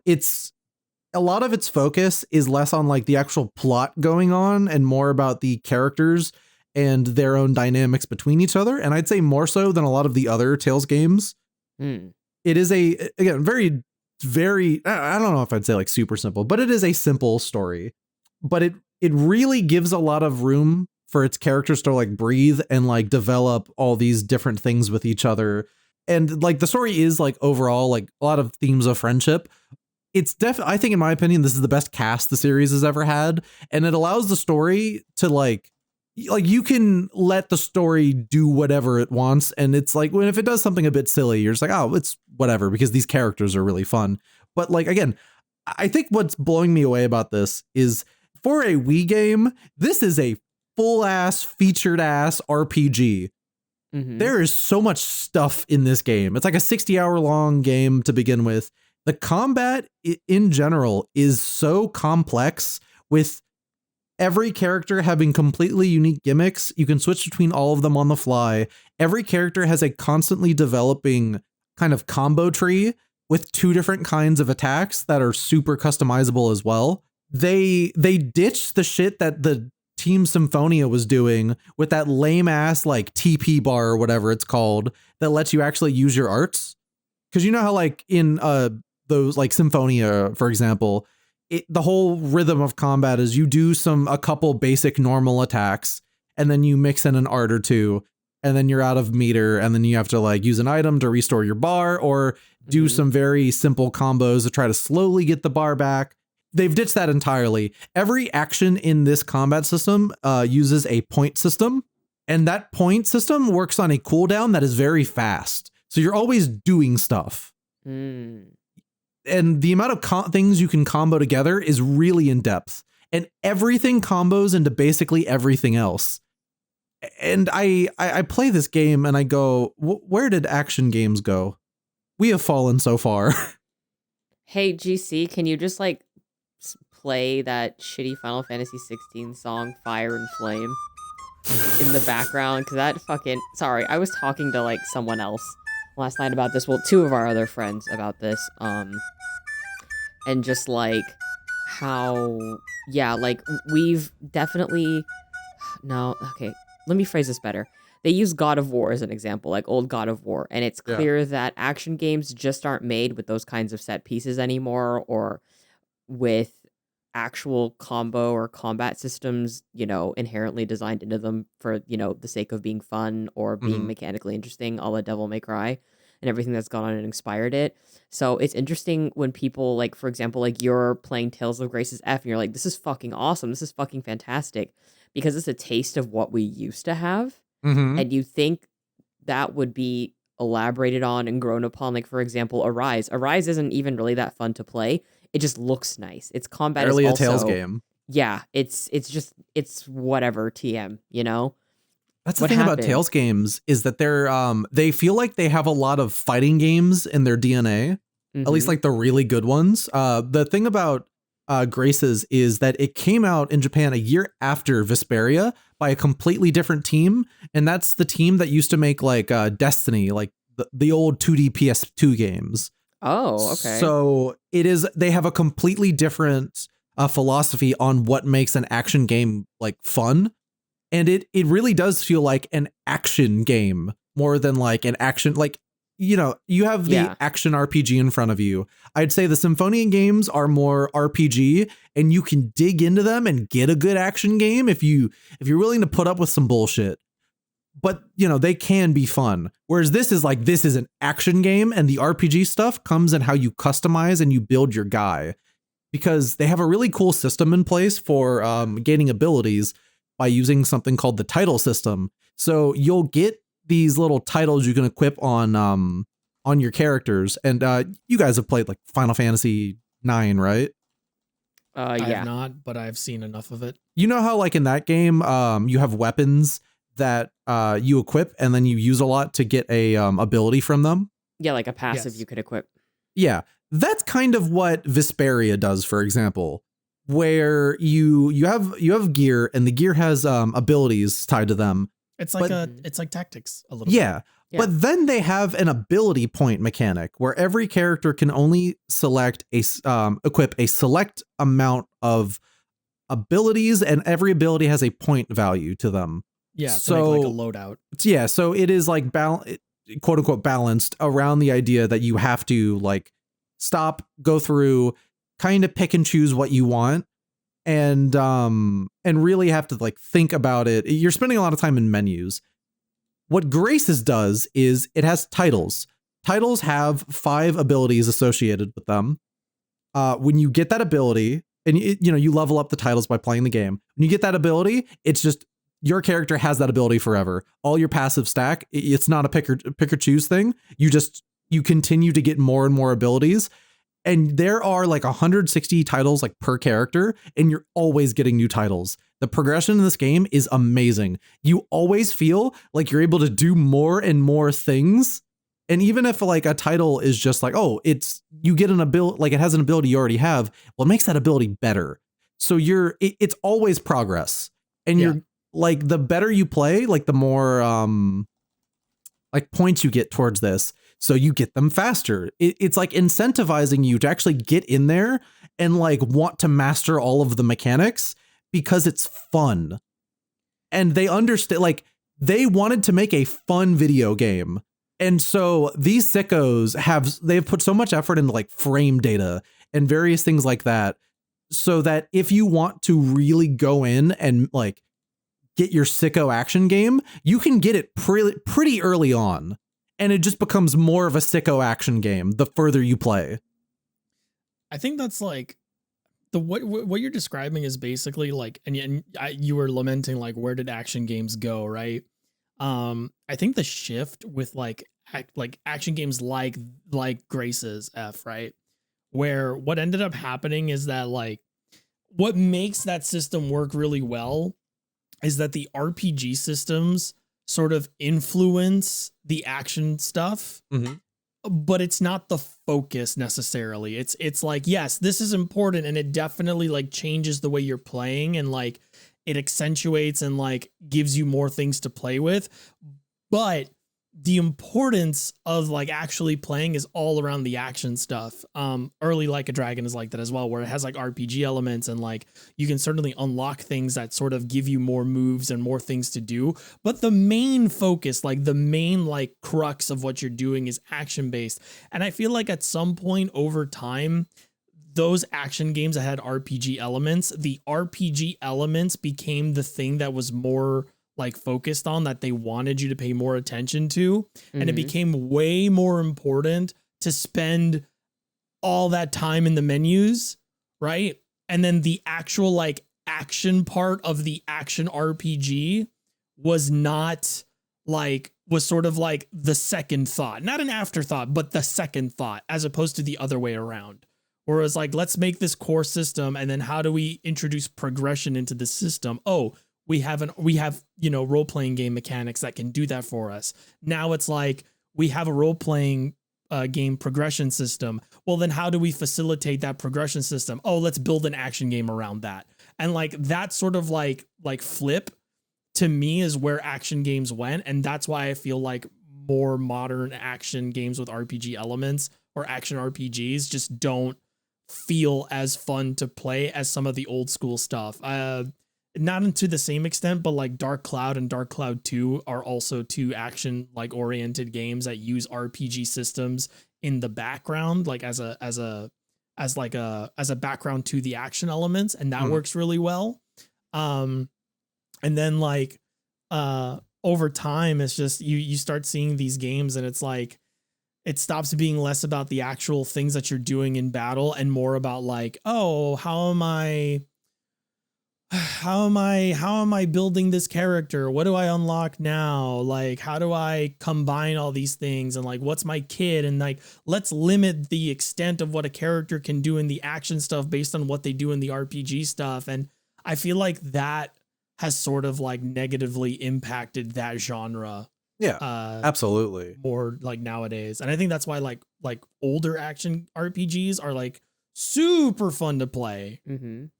A lot of its focus is less on like the actual plot going on and more about the characters and their own dynamics between each other. And I'd say more so than a lot of the other Tales games. It is again, very, very, I don't know if I'd say like super simple, but it is a simple story, but it really gives a lot of room for its characters to like breathe and like develop all these different things with each other. And like the story is like overall, like a lot of themes of friendship. It's definitely, I think in my opinion, this is the best cast the series has ever had. And it allows the story to like you can let the story do whatever it wants. And it's like, if it does something a bit silly, you're just like, oh, it's whatever, because these characters are really fun. But like, again, I think what's blowing me away about this is for a Wii game, this is a full ass featured ass RPG. There is so much stuff in this game. It's like a 60-hour long game to begin with. The combat in general is so complex, with every character having completely unique gimmicks. You can switch between all of them on the fly. Every character has a constantly developing kind of combo tree with two different kinds of attacks that are super customizable as well. They ditched the shit that the Team Symphonia was doing with that lame ass like TP bar or whatever it's called that lets you actually use your arts. Because you know how like in those like Symphonia, for example, the whole rhythm of combat is you do a couple basic normal attacks, and then you mix in an art or two, and then you're out of meter, and then you have to like use an item to restore your bar or do some very simple combos to try to slowly get the bar back. They've ditched that entirely. Every action in this combat system uses a point system, and that point system works on a cooldown that is very fast. So you're always doing stuff. And the amount of things you can combo together is really in depth, and everything combos into basically everything else. And I play this game and I go, where did action games go? We have fallen so far. Hey, GC, can you just like play that shitty Final Fantasy 16 song, Fire and Flame, in the background? Because that fucking... Sorry, I was talking to like someone else last night about this. Well, two of our other friends about this. And just like how, yeah, like we've definitely, no, okay, let me phrase this better. they use God of War as an example, like old God of War, and it's Yeah. clear that action games just aren't made with those kinds of set pieces anymore, or with actual combo or combat systems, inherently designed into them for, the sake of being fun or being Mhm. mechanically interesting, a la Devil May Cry, and everything that's gone on and inspired it. So it's interesting when people, like, for example, like you're playing Tales of Grace's F and you're like, this is fucking awesome. This is fucking fantastic, because it's a taste of what we used to have. Mhm. And you think that would be elaborated on and grown upon. Like, for example, Arise. Arise isn't even really that fun to play. It just looks nice. Its combat Barely is a Tales also, game. yeah, it's whatever TM, That's the What thing about happened? Tales games is that they feel like they have a lot of fighting games in their DNA. At least Mhm. like the really good ones. The thing about Graces is that it came out in Japan a year after Vesperia by a completely different team, and that's the team that used to make like Destiny, like the old 2D PS2 games. Oh, okay. So they have a completely different philosophy on what makes an action game like fun. And it really does feel like an action game more than like an action, like, you have the Yeah. action RPG in front of you. I'd say the Symphonian games are more RPG, and you can dig into them and get a good action game if you're willing to put up with some bullshit. But they can be fun. Whereas this is an action game, and the RPG stuff comes in how you customize and you build your guy, because they have a really cool system in place for gaining abilities by using something called the title system. So you'll get these little titles you can equip on your characters. And you guys have played like Final Fantasy 9, right? I have Yeah. not, but I've seen enough of it. You know how like in that game, you have weapons that you equip and then you use a lot to get a ability from them? Yeah, like a passive Yes. you could equip. Yeah, that's kind of what Vesperia does, for example, where you have gear, and the gear has abilities tied to them. It's like But- it's like tactics a little Yeah. Yeah. But then they have an ability point mechanic where every character can only equip a select amount of abilities, and every ability has a point value to them. bit. Yeah, to make like a So- loadout. Yeah, so it is like quote unquote balanced around the idea that you have to like stop, go through, kind of pick and choose what you want, and really have to like think about it. You're spending a lot of time in menus. What Graces does is it has titles. Titles have 5 abilities associated with them. When you get that ability, and you level up the titles by playing the game. When you get that ability, it's just your character has that ability forever. All your passive stack, it's not a pick or choose thing. You continue to get more and more abilities. And there are like 160 titles like per character, and you're always getting new titles. The progression in this game is amazing. You always feel like you're able to do more and more things. And even if like a title is just like, oh, you get an ability, like it has an ability you already have, well, it makes that ability better. So it's always progress. And Yeah. you're like, the better you play, like the more like points you get towards this. So you get them faster. It's like incentivizing you to actually get in there and like want to master all of the mechanics because it's fun. And they understand, like they wanted to make a fun video game. And so these sickos they've put so much effort into like frame data and various things like that, so that if you want to really go in and like get your sicko action game, you can get it pretty early on. And it just becomes more of a sicko action game the further you play. I think that's like what you're describing is basically like, you were lamenting like, where did action games go, right? I think the shift with like action games like Grace's F, right, where what ended up happening is that like what makes that system work really well is that the RPG systems sort of influence the action stuff, but it's not the focus necessarily. It's like, yes, this is important, and it definitely like changes the way you're playing, and like it accentuates and like gives you more things to play with. But the importance of like actually playing is all around the action stuff. Early Like a Dragon is like that as well, where it has like RPG elements and like you can certainly unlock things that sort of give you more moves and more things to do. But the main focus, like the main like crux of what you're doing is action based. And I feel like at some point over time, those action games that had RPG elements, the RPG elements became the thing that was more like focused on, that they wanted you to pay more attention to. And it became way more important to spend all that time in the menus, right? And then the actual like action part of the action RPG was not like, was sort of like the second thought, not an afterthought, but the second thought, as opposed to the other way around. Whereas like, let's make this core system, and then how do we introduce progression into the system? Oh, we have, you know, role-playing game mechanics that can do that for us. Now it's like, we have a role-playing game progression system. Well, then how do we facilitate that progression system? Oh, let's build an action game around that. And like, that sort of like flip to me is where action games went. And that's why I feel like more modern action games with RPG elements or action RPGs just don't feel as fun to play as some of the old school stuff. Not to the same extent, but like Dark Cloud and Dark Cloud 2 are also two action like oriented games that use RPG systems in the background, like as a background to the action elements, and that works really well. And then like over time, it's just you start seeing these games, and it's like it stops being less about the actual things that you're doing in battle and more about like, oh, how am I building this character? What do I unlock now? Like, how do I combine all these things? And like, what's my kit? And like, let's limit the extent of what a character can do in the action stuff based on what they do in the RPG stuff. And I feel like that has sort of like negatively impacted that genre. Yeah, absolutely. More like nowadays. And I think that's why like older action RPGs are like super fun to play. And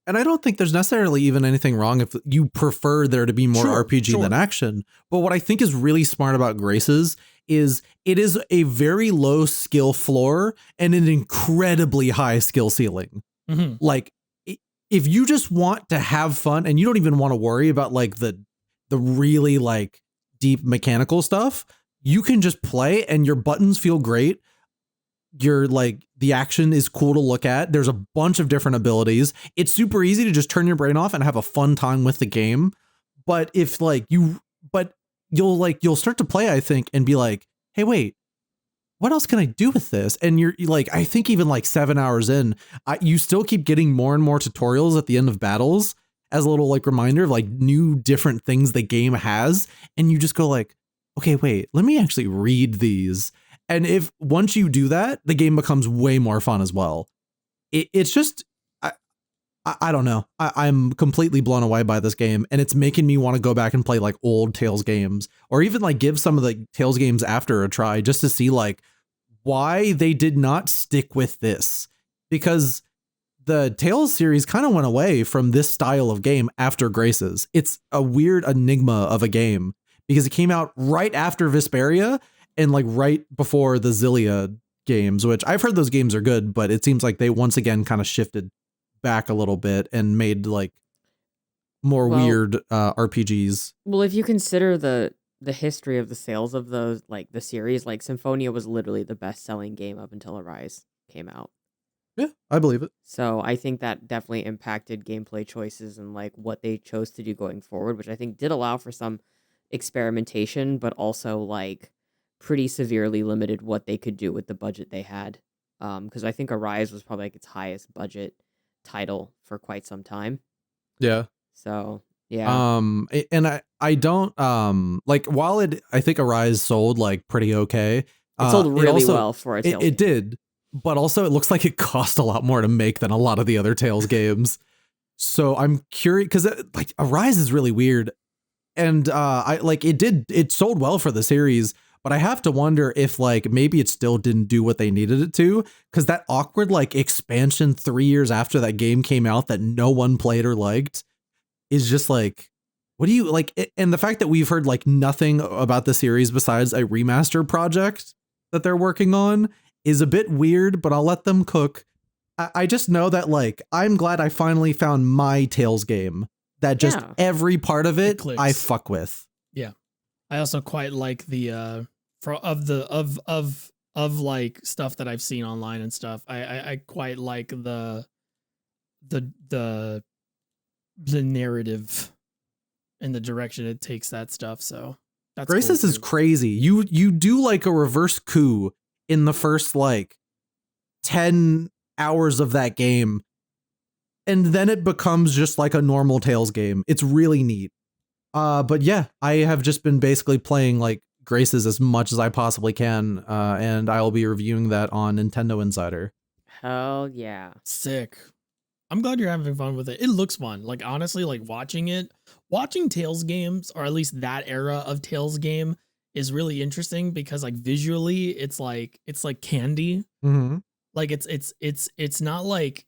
I don't think there's necessarily even anything wrong if you prefer there to be more RPG than action. But what I think is really smart about Graces is it is a very low skill floor and an incredibly high skill ceiling. Like, if you just want to have fun and you don't even want to worry about like the really like deep mechanical stuff, you can just play and your buttons feel great. You're like, the action is cool to look at. There's a bunch of different abilities. It's super easy to just turn your brain off and have a fun time with the game. But if like you'll start to play, I think, and be like, hey, wait, what else can I do with this? And you're like, I think even like 7 hours in, you still keep getting more and more tutorials at the end of battles as a little like reminder of like new different things the game has. And you just go like, okay, wait, let me actually read these. And if once you do that, the game becomes way more fun as well. It's just, I don't know. I'm completely blown away by this game, and it's making me want to go back and play like old Tales games, or even like give some of the Tales games after a try, just to see like why they did not stick with this. Because the Tales series kind of went away from this style of game after Graces. It's a weird enigma of a game because it came out right after Vesperia and like right before the Xillia games, which I've heard those games are good, but it seems like they once again kind of shifted back a little bit and made like more weird RPGs. Well, if you consider the history of the sales of those, like the series, like Symphonia was literally the best selling game up until Arise came out. Yeah, I believe it. So I think that definitely impacted gameplay choices and like what they chose to do going forward, which I think did allow for some experimentation, but also like pretty severely limited what they could do with the budget they had. Because I think Arise was probably like its highest budget title for quite some time. Yeah. So yeah. And I don't like, while I think Arise sold like pretty okay. It sold really well for a Tales game. It did, but also it looks like it cost a lot more to make than a lot of the other Tales games. So I'm curious because like Arise is really weird, and it sold well for the series. But I have to wonder if like maybe it still didn't do what they needed it to, because that awkward like expansion 3 years after that game came out that no one played or liked is just like, what do you like? And the fact that we've heard like nothing about the series besides a remaster project that they're working on is a bit weird, but I'll let them cook. I just know that like I'm glad I finally found my Tales game that just every part of it I fuck with. Yeah. I also quite like the of like stuff that I've seen online and stuff. I quite like the narrative and the direction it takes that stuff. So that's Graces cool is crazy. You do like a reverse coup in the first like 10 hours of that game, and then it becomes just like a normal Tales game. It's really neat. But yeah, I have just been basically playing like Graces as much as I possibly can, and I will be reviewing that on Nintendo Insider. Hell yeah. Sick. I'm glad you're having fun with it. It looks fun. Like honestly, like watching Tales games, or at least that era of Tales game, is really interesting because like visually it's like candy. Mm-hmm. Like it's not like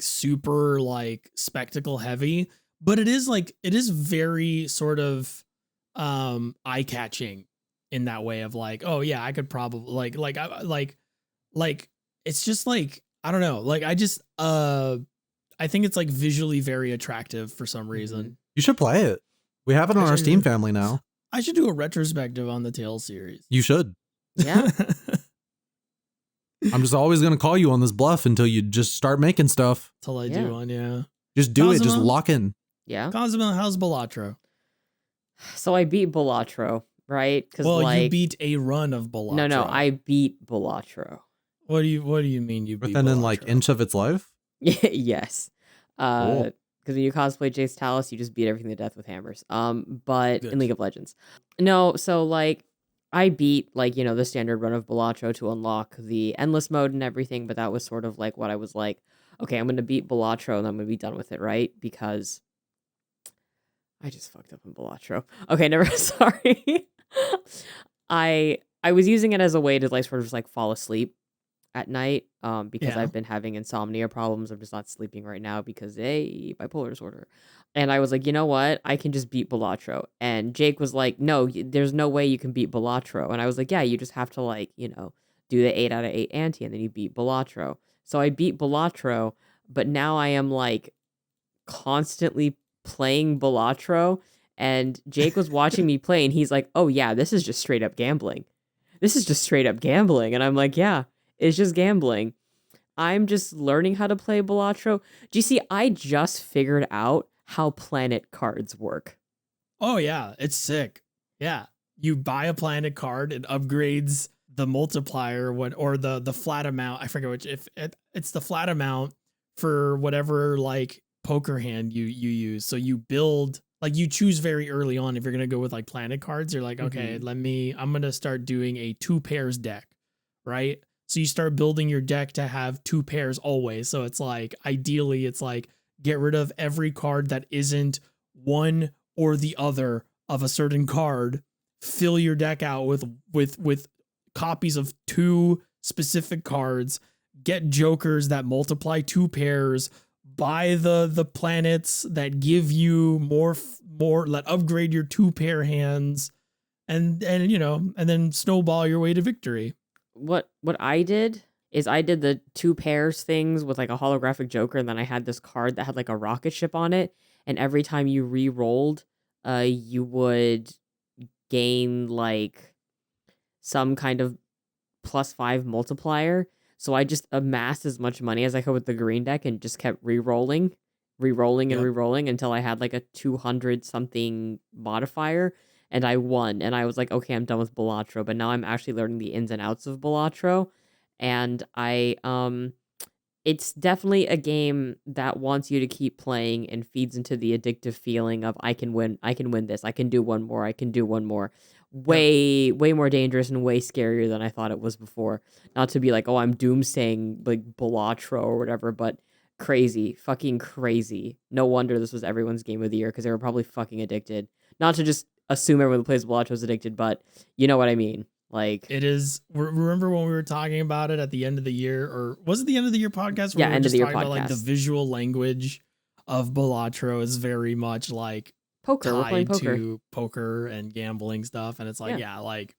super like spectacle heavy, but it is very sort of eye-catching in that way of like, oh yeah, I could probably like it's just like, I don't know, like I think it's like visually very attractive for some reason. You should play it. We have it on our Steam family now. I should do a retrospective on the Tales series. You should. Yeah. I'm just always going to call you on this bluff until you just start making stuff. Until I do one, yeah. Just do it. Just lock in. Yeah. Kazuma, how's Balatro? So I beat Balatro, right? Well, like, you beat a run of Balatro. No, I beat Balatro. What do you mean you beat Within Balatro? an like inch of its life? Yes. Cool. Because when you cosplay Jace Talus, you just beat everything to death with hammers. But Good. in League of Legends. No, so like I beat like, you know, the standard run of Balatro to unlock the endless mode and everything, but that was sort of like what I was like, okay, I'm gonna beat Balatro and I'm gonna be done with it, right? Because I just fucked up in Balatro. Okay, never sorry. I was using it as a way to like sort of just like fall asleep at night, because I've been having insomnia problems. I'm just not sleeping right now because bipolar disorder. And I was like, you know what? I can just beat Balatro. And Jake was like, no, there's no way you can beat Balatro. And I was like, yeah, you just have to like, you know, do the 8 out of 8 ante and then you beat Balatro. So I beat Balatro, but now I am like constantly playing Balatro. And Jake was watching me play and he's like, oh yeah, this is just straight up gambling. This is just straight up gambling. And I'm like, yeah, it's just gambling. I'm just learning how to play Balatro. GC, I just figured out how planet cards work. Oh yeah, it's sick. Yeah, you buy a planet card, it upgrades the multiplier, or the flat amount. I forget which. If it's the flat amount for whatever like poker hand you use. So you build, like, you choose very early on if you're gonna go with like planet cards. You're like, okay, I'm gonna start doing a 2 pairs deck, right? So you start building your deck to have 2 pairs always. So it's like, ideally, it's like, get rid of every card that isn't one or the other of a certain card. Fill your deck out with copies of 2 specific cards. Get jokers that multiply 2 pairs. Buy the planets that give you more that upgrade your 2 pair hands, and you know, and then snowball your way to victory. What I did is I did the 2 pairs things with like a holographic joker, and then I had this card that had like a rocket ship on it, and every time you re-rolled, you would gain like some kind of +5 multiplier. So I just amassed as much money as I could with the green deck and just kept re-rolling until I had like a 200 something modifier. And I won, and I was like, okay, I'm done with Balatro, but now I'm actually learning the ins and outs of Balatro, and it's definitely a game that wants you to keep playing and feeds into the addictive feeling of I can win this, I can do one more. Way more dangerous and way scarier than I thought it was before. Not to be like, oh, I'm doomsaying like Balatro or whatever, but crazy, fucking crazy. No wonder this was everyone's game of the year, because they were probably fucking addicted. Not to just assume everyone who plays Balatro is addicted, but you know what I mean. Like, it is. Remember when we were talking about it at the end of the year, or was it the end of the year podcast? Yeah, we were end of just the year talking podcast. about like the visual language of Balatro is very much like Poker. We're playing tied poker. to poker and gambling stuff, and it's like, Yeah. like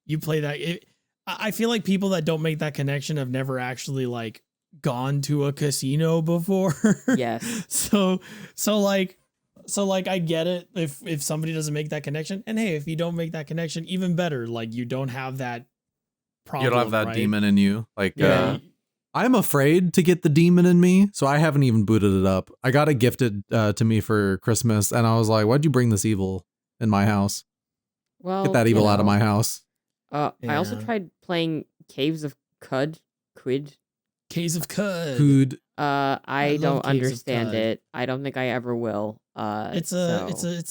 you play that. I feel like people that don't make that connection have never actually like gone to a casino before. Yes. So like I get it if somebody doesn't make that connection, and hey, if you don't make that connection, even better. Like you don't have that problem. You don't have that right? demon in you. Like, Yeah. I'm afraid to get the demon in me, so I haven't even booted it up. I got it gifted to me for Christmas, and I was like, why'd you bring this evil in my house? Well, Get that evil out of my house. I also Yeah. tried playing Caves of Quid. Caves of Cud. Food. I love don't Caves of understand Cud. it. I don't think I ever will. It's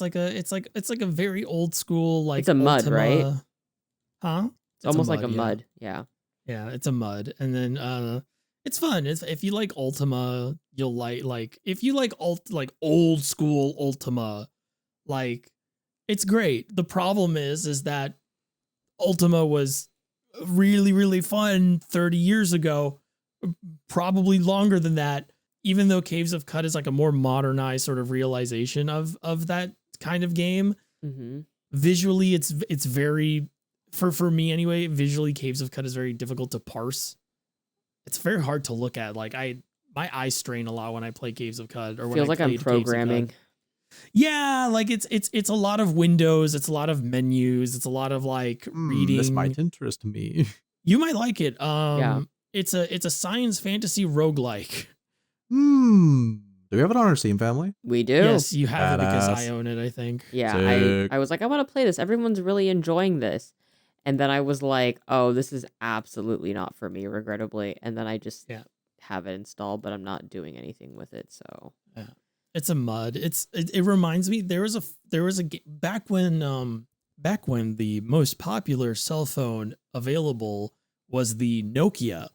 like a very old school like It's a mud, Ultima. right? Huh? It's almost like a yeah. mud. Yeah. Yeah, it's a mud, and then it's fun. If you like Ultima, you'll like if you like old school Ultima, like it's great. The problem is that Ultima was really fun 30 years ago, probably longer than that. Even though Caves of Cut is like a more modernized sort of realization of that kind of game, Mm-hmm. visually it's very for me anyway, visually Caves of Cut is very difficult to parse. It's very hard to look at. Like my eyes strain a lot when I play Caves of Cut, or when Feels I like I'm played Caves of Cud. programming. Yeah, like it's a lot of windows, it's a lot of menus, it's a lot of like reading. This might interest me. You might like it. Yeah. It's a science fantasy roguelike. Do we have it on our Steam family? We do. Yes, you have it because Badass. I own it, I think. Yeah. Sick. I was like, I want to play this. Everyone's really enjoying this. And then I was like, oh, this is absolutely not for me, regrettably. And then I just have it installed, but I'm not doing anything with it. So Yeah. It's a mud. It reminds me there was a back when the most popular cell phone available was the Nokia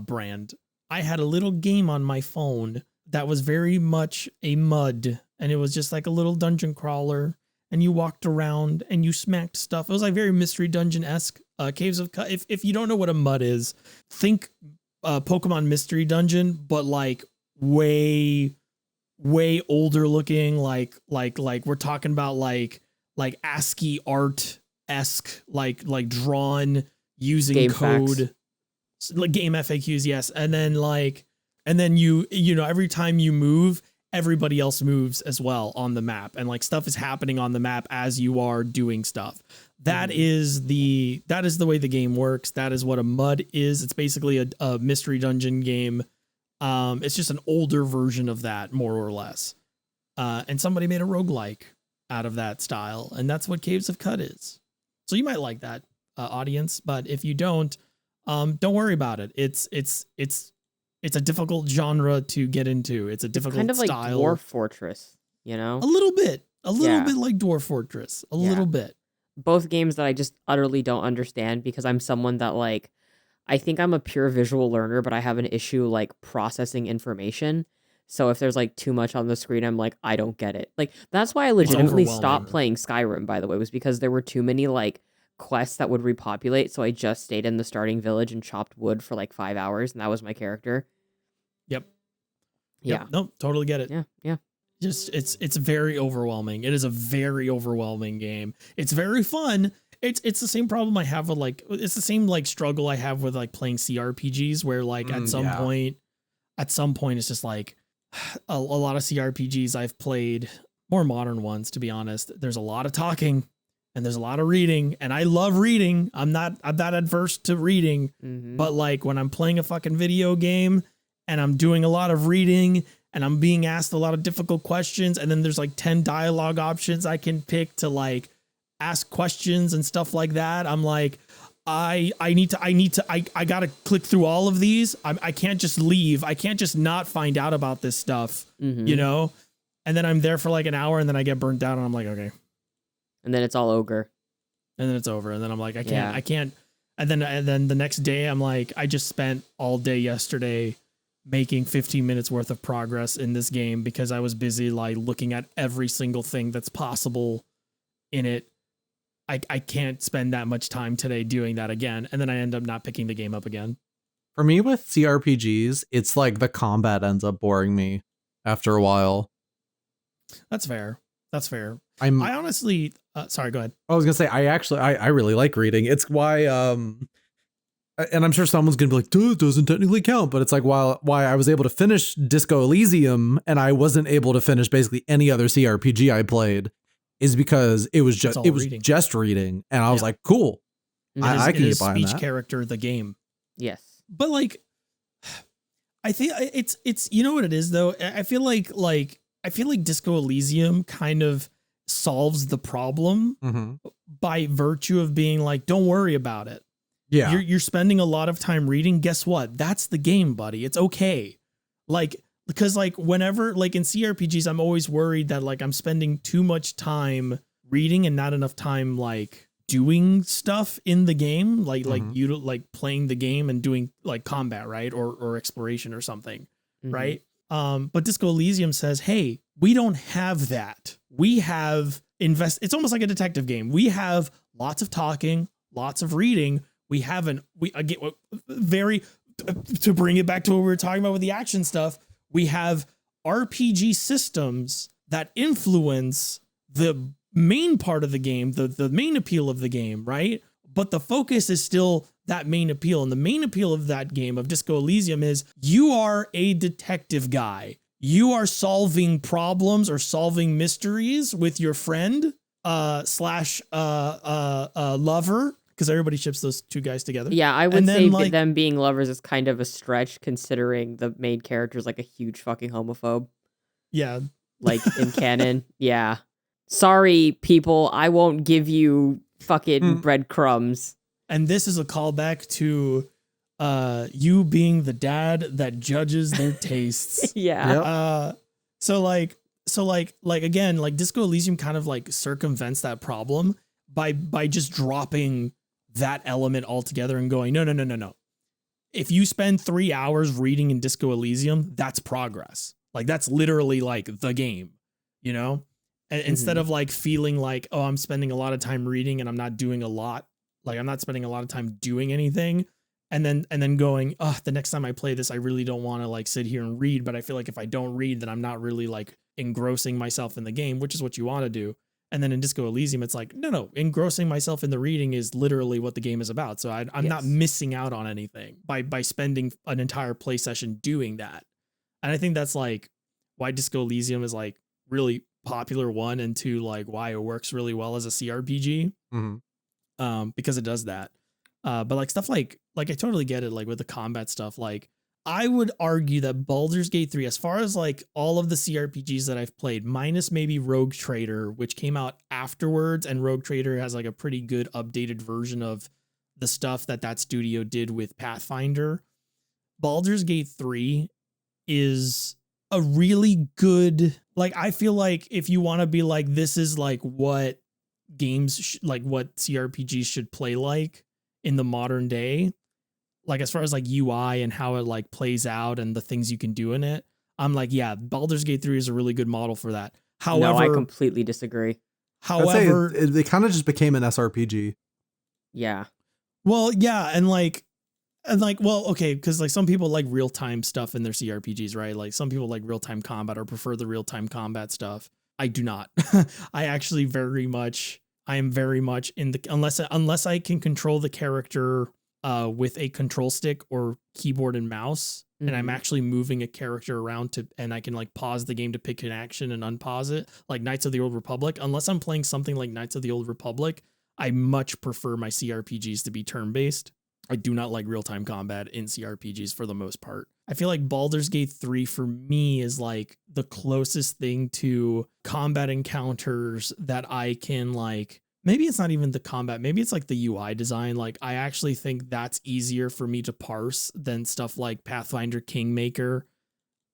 brand. I had a little game on my phone that was very much a mud, and it was just like a little dungeon crawler, and you walked around and you smacked stuff. It was like very Mystery Dungeon-esque. Caves of Cut. If you don't know what a mud is, think Pokemon Mystery Dungeon, but like way older looking, like we're talking about like ASCII art-esque, like drawn using Game code. facts. Like game FAQs, yes. And then you know, every time you move, everybody else moves as well on the map, and like stuff is happening on the map as you are doing stuff. That is the way the game works. That is what a mud is. It's basically a mystery dungeon game. It's just an older version of that, more or less. And somebody made a roguelike out of that style, and that's what Caves of Cut is. So you might like that, audience, but if you don't worry about it. It's a difficult genre to get into. It's a difficult kind of like style. Dwarf Fortress, you know? A little bit Yeah. like Dwarf Fortress. A little bit. Both games that I just utterly don't understand because I'm someone that like, I think I'm a pure visual learner, but I have an issue like processing information. So if there's like too much on the screen, I'm like, I don't get it. Like that's why I legitimately stopped overwhelming. playing Skyrim, by the way, was because there were too many like quests that would repopulate. So I just stayed in the starting village and chopped wood for like 5 hours, and that was my character. Yep. Yeah. Yep. No, totally get it. Yeah. Just it's very overwhelming. It is a very overwhelming game. It's very fun. It's the same problem I have with like, it's the same like struggle I have with like playing CRPGs, where like at some point it's just like a lot of CRPGs I've played, more modern ones, to be honest. There's a lot of talking and there's a lot of reading, and I love reading. I'm not adverse to reading, but like when I'm playing a fucking video game and I'm doing a lot of reading and I'm being asked a lot of difficult questions, and then there's like 10 dialogue options I can pick to like ask questions and stuff like that, I'm like, I gotta click through all of these. I can't just leave. I can't just not find out about this stuff, you know? And then I'm there for like an hour, and then I get burnt out, and I'm like, okay. And then it's all ogre. And then it's over. And then I'm like, I can't. And then the next day I'm like, I just spent all day yesterday making 15 minutes worth of progress in this game because I was busy like looking at every single thing that's possible in it. I can't spend that much time today doing that again. And then I end up not picking the game up again. For me with CRPGs, it's like the combat ends up boring me after a while. That's fair. That's fair. I I'm honestly, sorry, go ahead. I was gonna say I really like reading. It's why and I'm sure someone's gonna be like, dude, it doesn't technically count, but it's like why I was able to finish Disco Elysium and I wasn't able to finish basically any other CRPG I played is because it was just reading, and I was like, cool. I can get behind that. Speech character, the game. Yes. But like, I think it's you know what it is though. I feel like Disco Elysium kind of solves the problem by virtue of being like, don't worry about it. Yeah, you're spending a lot of time reading. Guess what? That's the game, buddy. It's okay. Like, because like whenever like in CRPGs, I'm always worried that like I'm spending too much time reading and not enough time like doing stuff in the game, like playing the game and doing like combat, right, or exploration or something, right? But Disco Elysium says, hey, we don't have that. We have it's almost like a detective game. We have lots of talking, lots of reading. We haven't, to bring it back to what we were talking about with the action stuff, we have RPG systems that influence the main part of the game, the main appeal of the game, right? But the focus is still that main appeal. And the main appeal of that game, of Disco Elysium, is you are a detective guy. You are solving problems or solving mysteries with your friend slash lover, because everybody ships those two guys together. Yeah, I would say like, them being lovers is kind of a stretch, considering the main character is like a huge fucking homophobe. Yeah. Like in canon. Yeah. Sorry, people, I won't give you fucking breadcrumbs. And this is a callback to you being the dad that judges their tastes. Yeah. Yep. So again, like Disco Elysium kind of like circumvents that problem by just dropping that element altogether and going, no. If you spend 3 hours reading in Disco Elysium, that's progress. Like that's literally like the game, you know? And instead of like feeling like, oh, I'm spending a lot of time reading and I'm not doing a lot, like I'm not spending a lot of time doing anything. And then going, oh, the next time I play this, I really don't want to like sit here and read. But I feel like if I don't read, then I'm not really like engrossing myself in the game, which is what you want to do. And then in Disco Elysium, it's like, no, engrossing myself in the reading is literally what the game is about. So I'm not missing out on anything by spending an entire play session doing that. And I think that's like why Disco Elysium is like really popular, one, and two, like why it works really well as a CRPG. Because it does that. But like stuff like I totally get it. Like with the combat stuff, like I would argue that Baldur's Gate 3, as far as like all of the CRPGs that I've played, minus maybe Rogue Trader, which came out afterwards, and Rogue Trader has like a pretty good updated version of the stuff that studio did with Pathfinder. Baldur's Gate 3 is a really good, like, I feel like if you want to be like, this is like what games, like what CRPGs should play like in the modern day, like as far as like UI and how it like plays out and the things you can do in it, I'm like, yeah, Baldur's Gate 3 is a really good model for that. However, no, I completely disagree. However, they kind of just became an SRPG. Yeah. Well, yeah, and well, okay, because like some people like real time stuff in their CRPGs, right? Like some people like real time combat or prefer the real time combat stuff. I do not. I actually I am very much in the unless I can control the character with a control stick or keyboard and mouse, and I'm actually moving a character around and I can like pause the game to pick an action and unpause it, like Knights of the Old Republic. Unless I'm playing something like Knights of the Old Republic, I much prefer my CRPGs to be turn-based. I do not like real-time combat in CRPGs for the most part. I feel like Baldur's Gate 3 for me is like the closest thing to combat encounters that I can like. Maybe it's not even the combat. Maybe it's like the UI design. Like I actually think that's easier for me to parse than stuff like Pathfinder Kingmaker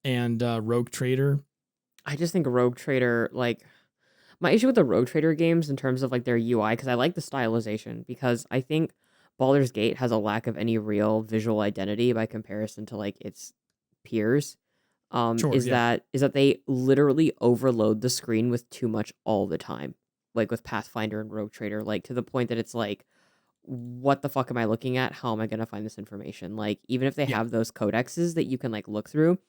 and Rogue Trader. I just think Rogue Trader, like my issue with the Rogue Trader games in terms of like their UI, because I like the stylization, because I think Baldur's Gate has a lack of any real visual identity by comparison to like its peers. That they literally overload the screen with too much all the time. Like with Pathfinder and Rogue Trader, like to the point that it's like, what the fuck am I looking at? How am I going to find this information? Like, even if they have those codexes that you can like look through,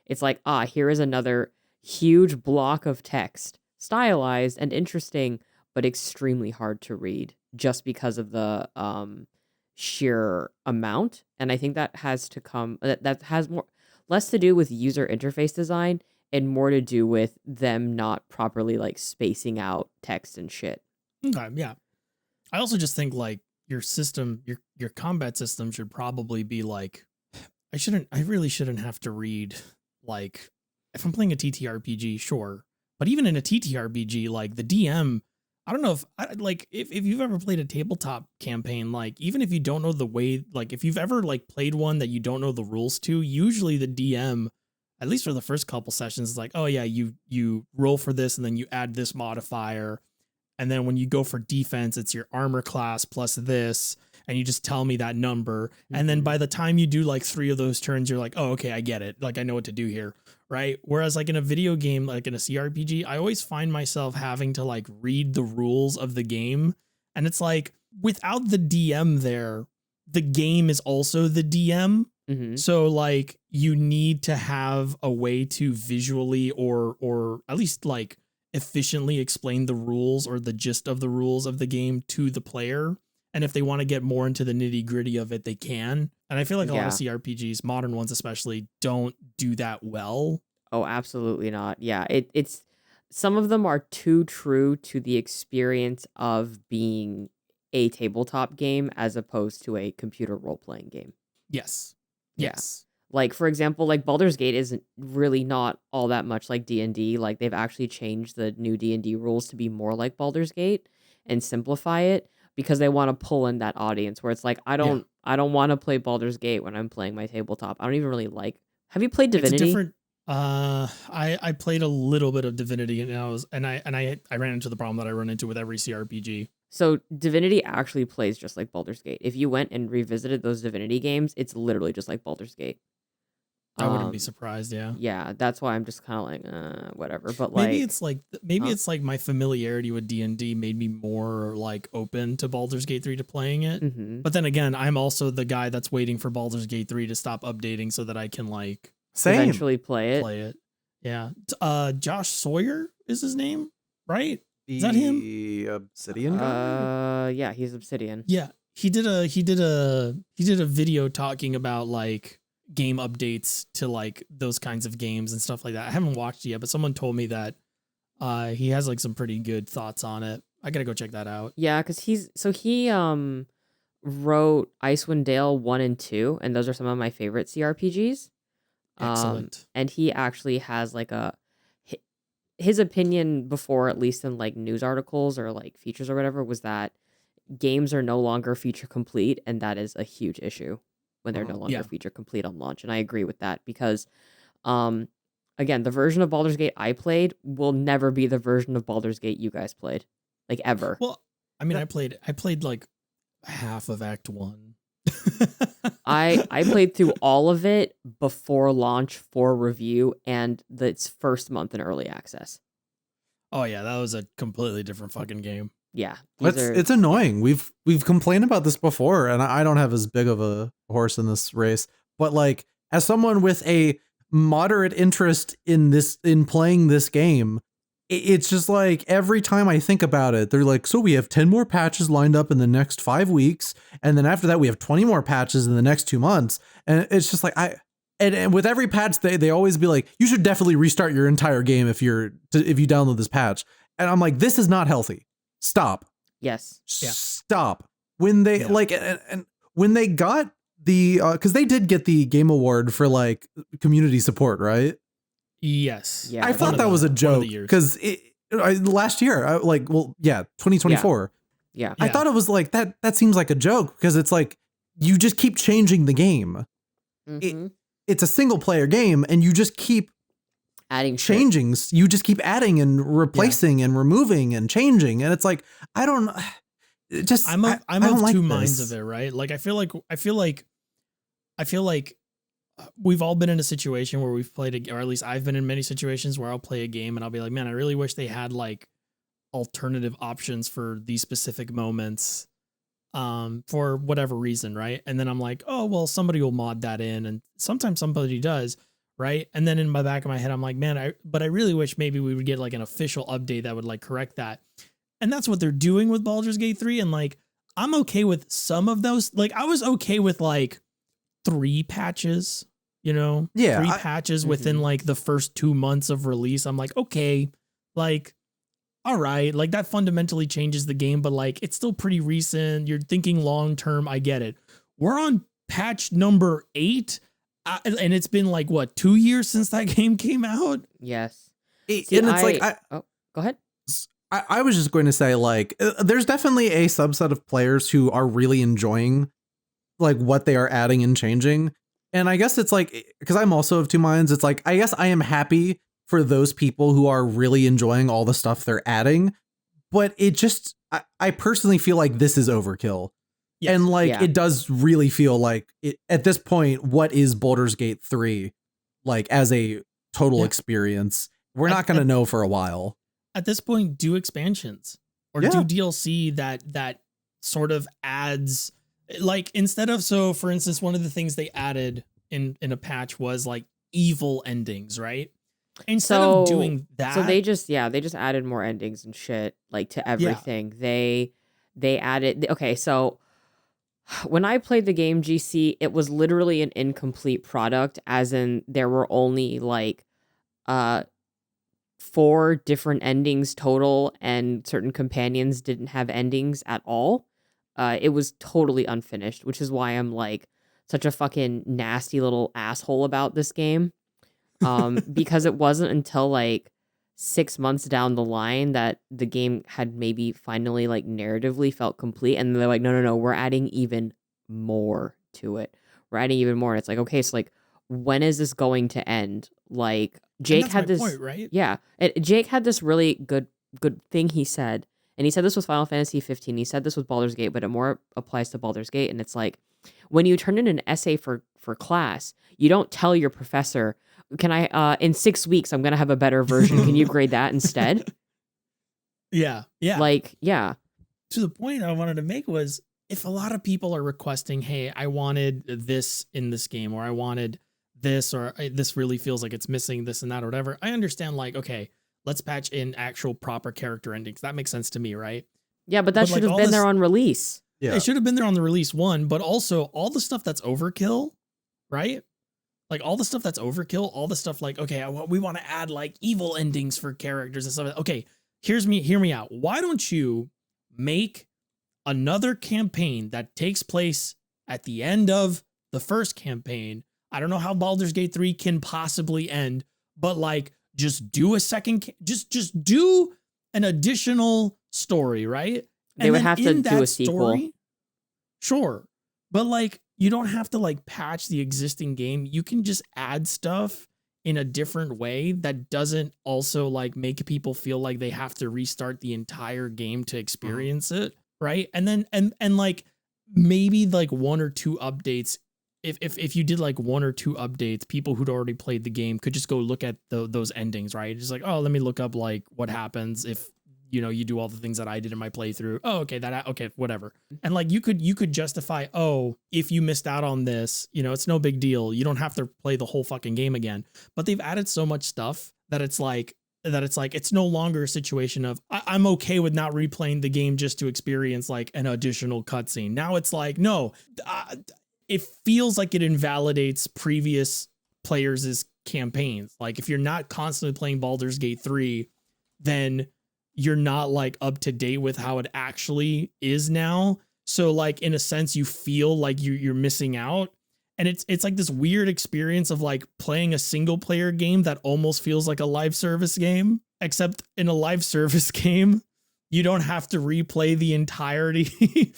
it's like, here is another huge block of text stylized and interesting, but extremely hard to read just because of the sheer amount. And I think that has to come that has more less to do with user interface design and more to do with them not properly like spacing out text and shit. Okay, yeah. I also just think like your system, your combat system should probably be like, I really shouldn't have to read, like, if I'm playing a TTRPG, sure. But even in a TTRPG, like the DM, I don't know if you've ever played a tabletop campaign, like even if you don't know the way, like if you've ever like played one that you don't know the rules to, usually the DM, at least for the first couple sessions, is like, oh yeah, you roll for this and then you add this modifier. And then when you go for defense, it's your armor class plus this, and you just tell me that number. Mm-hmm. And then by the time you do like 3 of those turns, you're like, oh, okay, I get it. Like I know what to do here. Right. Whereas like in a video game, like in a CRPG, I always find myself having to like read the rules of the game. And it's like without the DM there, the game is also the DM. Mm-hmm. So like you need to have a way to visually or at least like efficiently explain the rules or the gist of the rules of the game to the player. And if they want to get more into the nitty gritty of it, they can. And I feel like a lot of CRPGs, modern ones especially, don't do that well. Oh, absolutely not. Yeah, it's some of them are too true to the experience of being a tabletop game as opposed to a computer role-playing game. Yes. Yeah. Yes. Like, for example, like Baldur's Gate isn't really not all that much like D&D. Like, they've actually changed the new D&D rules to be more like Baldur's Gate and simplify it because they want to pull in that audience where it's like, I don't want to play Baldur's Gate when I'm playing my tabletop. I don't even really like. Have you played Divinity? It's a different. I played a little bit of Divinity and I ran into the problem that I run into with every CRPG. So Divinity actually plays just like Baldur's Gate. If you went and revisited those Divinity games, it's literally just like Baldur's Gate. I wouldn't be surprised. Yeah. Yeah. That's why I'm just kind of like, whatever. But like, maybe it's like my familiarity with D&D made me more like open to Baldur's Gate 3 to playing it. Mm-hmm. But then again, I'm also the guy that's waiting for Baldur's Gate 3 to stop updating so that I can like eventually play it. Yeah. Josh Sawyer is his name, right? Is that him? The Obsidian guy? Yeah, he's Obsidian. Yeah. He did a video talking about like game updates to like those kinds of games and stuff like that. I haven't watched it yet, but someone told me that he has like some pretty good thoughts on it. I gotta go check that out. Yeah, because he wrote Icewind Dale 1 and 2, and those are some of my favorite CRPGs. Excellent. And he actually has like his opinion before, at least in like news articles or like features or whatever, was that games are no longer feature complete, and that is a huge issue when they're no longer feature complete on launch. And I agree with that because, again, the version of Baldur's Gate I played will never be the version of Baldur's Gate you guys played, like ever. Well, I mean, I played like half of Act 1. I played through all of it before launch for review and its first month in early access. Oh yeah, that was a completely different fucking game. Yeah, it's annoying. We've complained about this before, and I don't have as big of a horse in this race. But like, as someone with a moderate interest in playing this game, it's just like every time I think about it, they're like, so we have 10 more patches lined up in the next 5 weeks, and then after that we have 20 more patches in the next 2 months, and it's just like and with every patch they always be like, you should definitely restart your entire game if you download this patch, and I'm like, this is not healthy. Stop. Yes. Yeah. Stop. When they like, and when they got the, cause they did get the game award for like community support, right? Yes. Yeah. I thought that was a joke cause last year, 2024. Yeah. I thought it was like that seems like a joke because it's like, you just keep changing the game. Mm-hmm. It's a single player game and you just keep adding changing shit. You just keep adding and replacing and removing and changing, and it's like I'm of two minds of it, right? Like I feel like we've all been in a situation where we've played or at least I've been in many situations where I'll play a game and I'll be like, man, I really wish they had like alternative options for these specific moments for whatever reason, right? And then I'm like, oh well, somebody will mod that in, and sometimes somebody does. right? And then in my back of my head, I'm like, man, I really wish maybe we would get like an official update that would like correct that. And that's what they're doing with Baldur's Gate 3. And like, I'm okay with some of those. Like, I was okay with like 3 patches, you know, 3 patches within like the first 2 months of release. I'm like, okay, like, all right, like that fundamentally changes the game, but like it's still pretty recent. You're thinking long term. I get it. We're on patch number 8, and it's been like what, 2 years since that game came out. Yes. And it's go ahead. I was just going to say, like, there's definitely a subset of players who are really enjoying like what they are adding and changing. And I guess it's like, because I'm also of two minds. It's like, I guess I am happy for those people who are really enjoying all the stuff they're adding, but it just, I personally feel like this is overkill. Yes. And like, it does really feel like it, at this point, what is Baldur's Gate 3 like as a total experience? We're not going to know for a while. At this point, do expansions or do DLC that sort of adds, like, instead of, so for instance, one of the things they added in a patch was like evil endings, right? Instead of doing that, so they just added more endings and shit like to everything. They added, okay, so when I played the game GC, it was literally an incomplete product, as in there were only like 4 different endings total, and certain companions didn't have endings at all. It was totally unfinished, which is why I'm like such a fucking nasty little asshole about this game. Because it wasn't until like 6 months down the line that the game had maybe finally like narratively felt complete, and they're like, no, we're adding even more to it. We're adding even more. And it's like, okay, so like, when is this going to end? Like, Jake had this point, right? Yeah, Jake had this really good thing he said, and he said this with Final Fantasy 15. He said this with Baldur's Gate, but it more applies to Baldur's Gate. And it's like, when you turn in an essay for class, you don't tell your professor, can I in 6 weeks I'm gonna have a better version. Can you grade that instead? Yeah. Like, yeah. To the point I wanted to make was, if a lot of people are requesting, hey, I wanted this in this game, or I wanted this, or this really feels like it's missing this and that or whatever, I understand, like, okay, let's patch in actual proper character endings. That makes sense to me, right? Yeah, but that should have been there on release. Yeah, it should have been there on the release one, but also all the stuff that's overkill, right? Like all the stuff that's overkill, all the stuff like, okay, we want to add like evil endings for characters and stuff. Okay, hear me out. Why don't you make another campaign that takes place at the end of the first campaign? I don't know how Baldur's Gate 3 can possibly end, but like, just do a second, just do an additional story, right? They would have to do a sequel. Sure. But like, you don't have to like patch the existing game. You can just add stuff in a different way that doesn't also like make people feel like they have to restart the entire game to experience it. Right. And then, and like maybe like 1 or 2 updates. If you did like 1 or 2 updates, people who'd already played the game could just go look at those endings, right? Just like, oh, let me look up like what happens if, you know, you do all the things that I did in my playthrough. Oh, okay, whatever. And like, you could justify, oh, if you missed out on this, you know, it's no big deal. You don't have to play the whole fucking game again. But they've added so much stuff that it's like, it's no longer a situation of I'm okay with not replaying the game just to experience like an additional cutscene. Now it's like, no, it feels like it invalidates previous players' campaigns. Like if you're not constantly playing Baldur's Gate 3, then you're not like up to date with how it actually is now. So like, in a sense, you feel like you're missing out. And it's like this weird experience of like playing a single player game that almost feels like a live service game, except in a live service game, you don't have to replay the entirety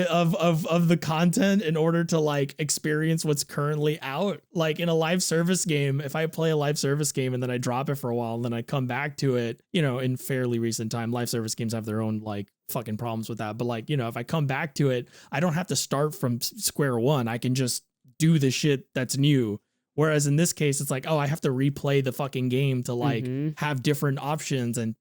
of the content in order to like experience what's currently out. Like in a live service game, if I play a live service game and then I drop it for a while and then I come back to it, you know, in fairly recent time, live service games have their own like fucking problems with that. But like, you know, if I come back to it, I don't have to start from square one. I can just do the shit that's new. Whereas in this case, it's like, oh, I have to replay the fucking game to like have different options and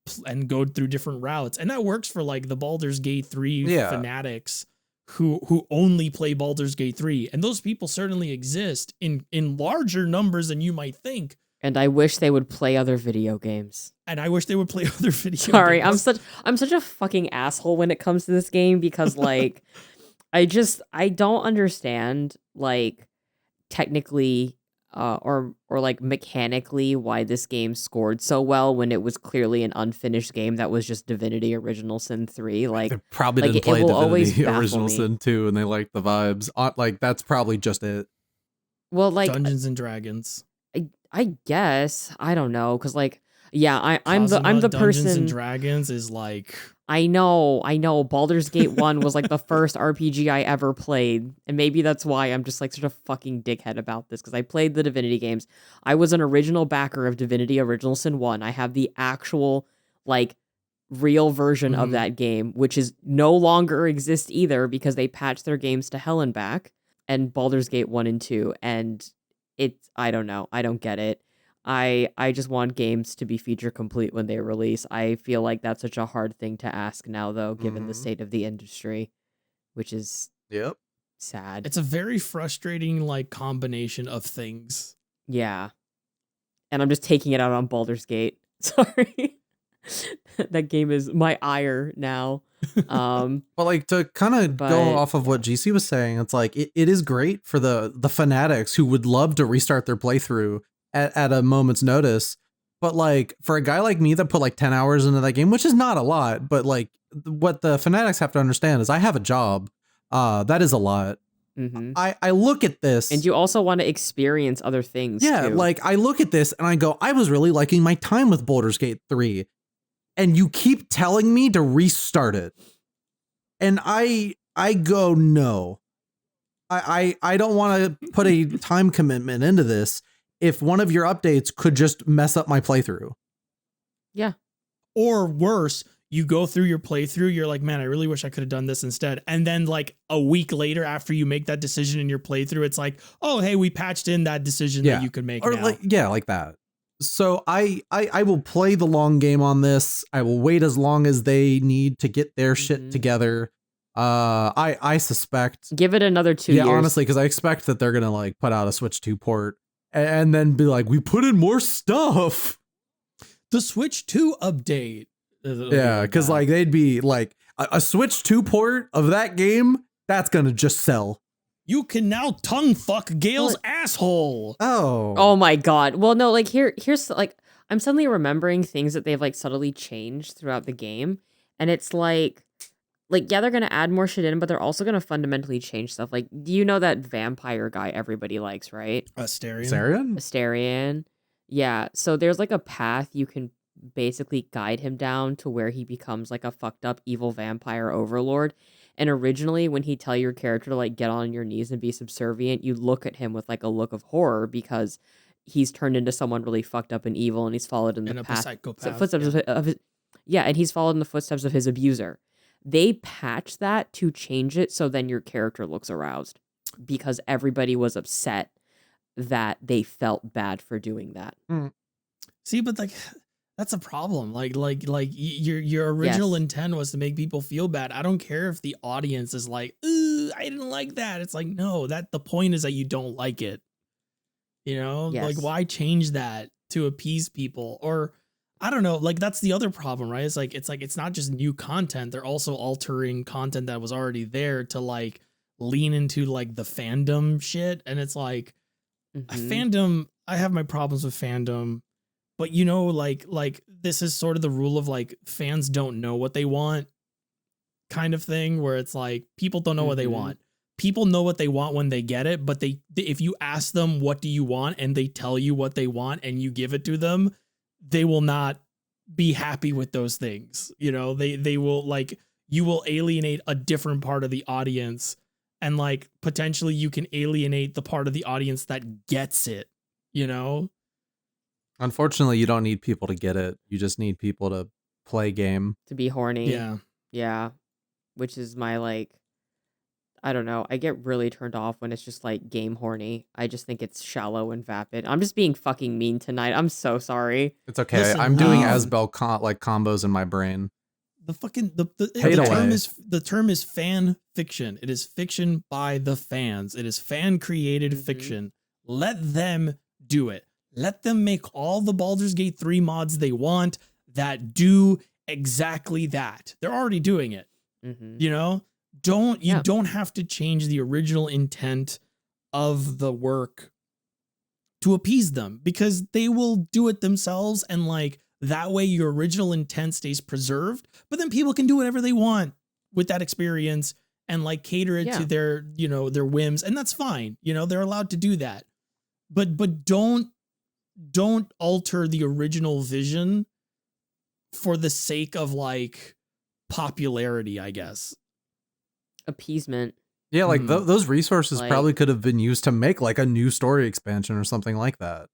go through different routes. And that works for like the Baldur's Gate 3 fanatics who only play Baldur's Gate 3, and those people certainly exist in larger numbers than you might think. And I wish they would play other video games. And I wish they would play other video Sorry, games. I'm such a fucking asshole when it comes to this game because like I don't understand like technically or like mechanically why this game scored so well when it was clearly an unfinished game that was just Divinity Original Sin 3. Like They probably like, didn't it play will always Divinity baffle Original me. Sin 2 and they liked the vibes. Like that's probably just it. Well, like Dungeons and Dragons. I guess I don't know because like yeah I'm the Kazuma, person. Dungeons and Dragons is like I know Baldur's Gate 1 was like the first RPG I ever played, and maybe that's why I'm just like such a fucking dickhead about this because I played the Divinity games. I was an original backer of Divinity Original Sin 1. I have the actual like real version of that game, which is no longer exists either because they patched their games to hell and back, and Baldur's Gate 1 and 2, and I don't know. I don't get it. I just want games to be feature complete when they release. I feel like that's such a hard thing to ask now, though, given the state of the industry, which is sad. it's a very frustrating like combination of things. Yeah. And I'm just taking it out on Baldur's Gate. Sorry. That game is my ire now. But like to kind of go off of what GC was saying, it's like it is great for the fanatics who would love to restart their playthrough at a moment's notice. But like for a guy like me that put like 10 hours into that game, which is not a lot, but like what the fanatics have to understand is I have a job. That is a lot. Mm-hmm. I look at this. And you also want to experience other things. Yeah, too. like I look at this and I go, I was really liking my time with Baldur's Gate 3. And you keep telling me to restart it. And I go, no. I don't want to put a time commitment into this if one of your updates could just mess up my playthrough. Yeah. Or worse, you go through your playthrough, you're like, man, I really wish I could have done this instead. And then like a week later after you make that decision in your playthrough, it's like, oh, hey, we patched in that decision that you could make or now. like that. So I will play the long game on this. I will wait as long as they need to get their shit together. I suspect. Give it another 2 years. Yeah, honestly, because I expect that they're gonna like put out a Switch 2 port and then be like, we put in more stuff. The Switch 2 update. Yeah, because like they'd be like a Switch 2 port of that game. That's gonna just sell. You can now tongue fuck Gale's asshole. Oh my god. Well, no, like here's like I'm suddenly remembering things that they've like subtly changed throughout the game, and it's like yeah, they're gonna add more shit in, but they're also gonna fundamentally change stuff. Like, do you know that vampire guy everybody likes, right? Asterion? Yeah. So there's like a path you can basically guide him down to where he becomes like a fucked up evil vampire overlord. And originally, when he'd tell your character to like get on your knees and be subservient, you look at him with like a look of horror because he's turned into someone really fucked up and evil, and he's followed in the footsteps of his, and he's followed in the footsteps of his abuser. They patched that to change it so then your character looks aroused because everybody was upset that they felt bad for doing that. See, but like that's a problem. Like your original intent was to make people feel bad. I don't care if the audience is like, "Ooh, I didn't like that." It's like, no, that the point is that you don't like it. You know, like why change that to appease people? Or I don't know. Like that's the other problem, right? It's not just new content. They're also altering content that was already there to like lean into like the fandom shit. And it's like fandom. I have my problems with fandom. But you know, like this is sort of the rule of like fans don't know what they want kind of thing, where it's like people don't know what they want. People know what they want when they get it, but if you ask them what do you want and they tell you what they want and you give it to them, they will not be happy with those things. You know, they will like you will alienate a different part of the audience, and like potentially you can alienate the part of the audience that gets it, you know? Unfortunately, you don't need people to get it. You just need people to play game. To be horny. Yeah. Yeah. Which is my like, I don't know. I get really turned off when it's just like game horny. I just think it's shallow and vapid. I'm just being fucking mean tonight. I'm so sorry. It's okay. Listen, I'm doing Asbel like combos in my brain. The fucking the Hate away. the term is fan fiction. It is fiction by the fans. It is fan created fiction. Let them do it. Let them make all the Baldur's Gate 3 mods they want that do exactly that. They're already doing it. You know? You don't have to change the original intent of the work to appease them, because they will do it themselves, and like that way your original intent stays preserved, but then people can do whatever they want with that experience and like cater it to their, you know, their whims, and that's fine. You know, they're allowed to do that. But don't alter the original vision for the sake of like popularity, I guess. Appeasement. Yeah, like those resources probably could have been used to make like a new story expansion or something like that.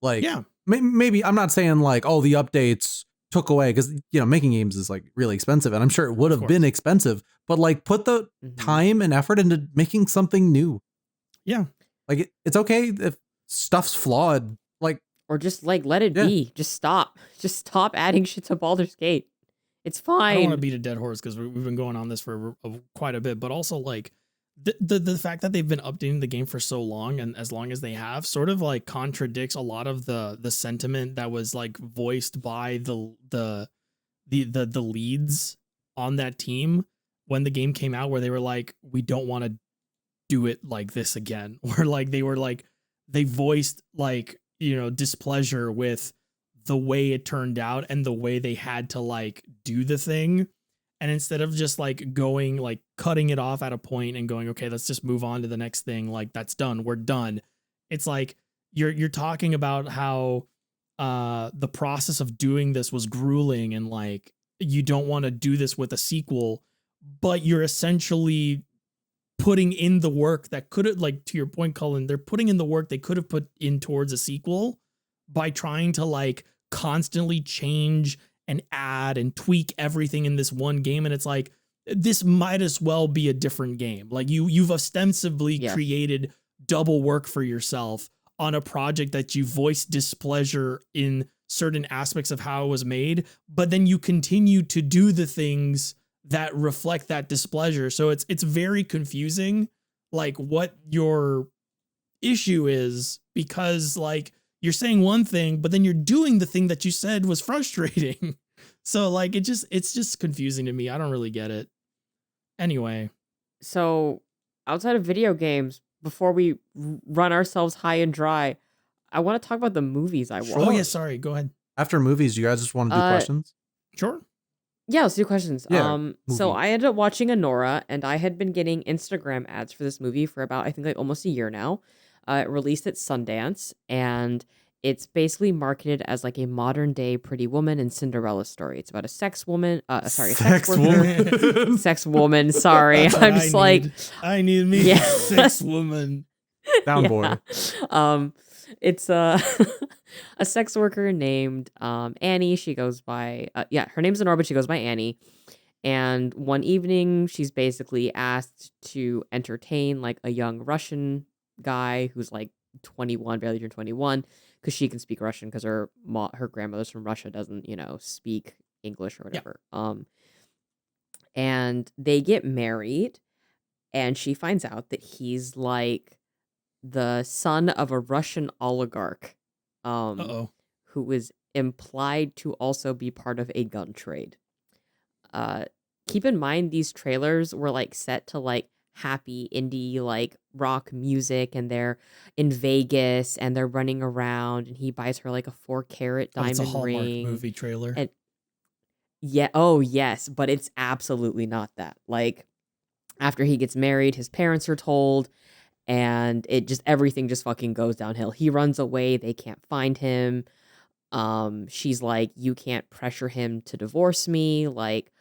Like, maybe I'm not saying like, oh, the updates took away, because, you know, making games is like really expensive, and I'm sure it would have been expensive, but like put the time and effort into making something new. Yeah. Like it's okay if stuff's flawed, like, or just like let it be. Just stop adding shit to Baldur's Gate. It's fine. I don't want to beat a dead horse because we've been going on this for quite a bit, but also like the fact that they've been updating the game for so long, and as long as they have, sort of like contradicts a lot of the sentiment that was like voiced by the leads on that team when the game came out, where they were like, we don't want to do it like this again, or like they voiced like, you know, displeasure with the way it turned out and the way they had to like do the thing. And instead of just like going, like cutting it off at a point and going, okay, let's just move on to the next thing. Like that's done. We're done. It's like you're talking about how the process of doing this was grueling, and like you don't want to do this with a sequel, but you're essentially putting in the work that could have, like, to your point, Cullen, they're putting in the work they could have put in towards a sequel by trying to like constantly change and add and tweak everything in this one game. And it's like, this might as well be a different game. Like you've ostensibly created double work for yourself on a project that you voiced displeasure in certain aspects of how it was made, but then you continue to do the things that reflect that displeasure. So it's very confusing, like what your issue is, because like you're saying one thing, but then you're doing the thing that you said was frustrating. So like it's just confusing to me. I don't really get it. Anyway. So outside of video games, before we run ourselves high and dry, I want to talk about the movies I watched. Oh yeah, sorry. Go ahead. After movies, you guys just want to do questions? Sure. Yeah, let's do questions. Yeah, so I ended up watching Anora, and I had been getting Instagram ads for this movie for about, I think, like almost a year now. It released at Sundance, and it's basically marketed as like a modern day Pretty Woman and Cinderella story. It's about a sex woman, sex worker, sex woman. Sorry, I'm just I need me a sex woman. Down boy. It's a sex worker named Annie. She goes by her name's Anora, but she goes by Annie. And one evening, she's basically asked to entertain like a young Russian guy who's like 21, barely turned 21, because she can speak Russian because her grandmother's from Russia, doesn't speak English or whatever. And they get married, and she finds out that he's like the son of a Russian oligarch, who is implied to also be part of a gun trade. Keep in mind, these trailers were like set to like happy indie like rock music, and they're in Vegas and they're running around, and he buys her like a 4-carat diamond it's a Hallmark ring movie trailer. And oh yes, but it's absolutely not that. Like after he gets married, his parents are told, and everything just fucking goes downhill. He runs away, they can't find him. She's like, you can't pressure him to divorce me, like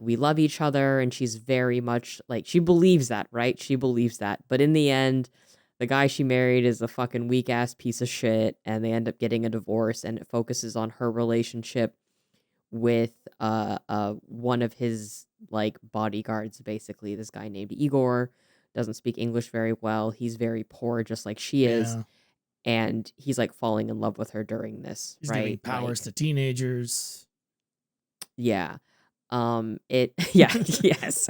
we love each other. And she's very much like, she believes that, right? She believes that. But in the end, the guy she married is a fucking weak ass piece of shit, and they end up getting a divorce, and it focuses on her relationship with one of his like bodyguards, basically. This guy named Igor doesn't speak English very well. He's very poor, just like she is. And he's like falling in love with her during this. He's right? giving powers to teenagers. Yeah. It yeah, yes.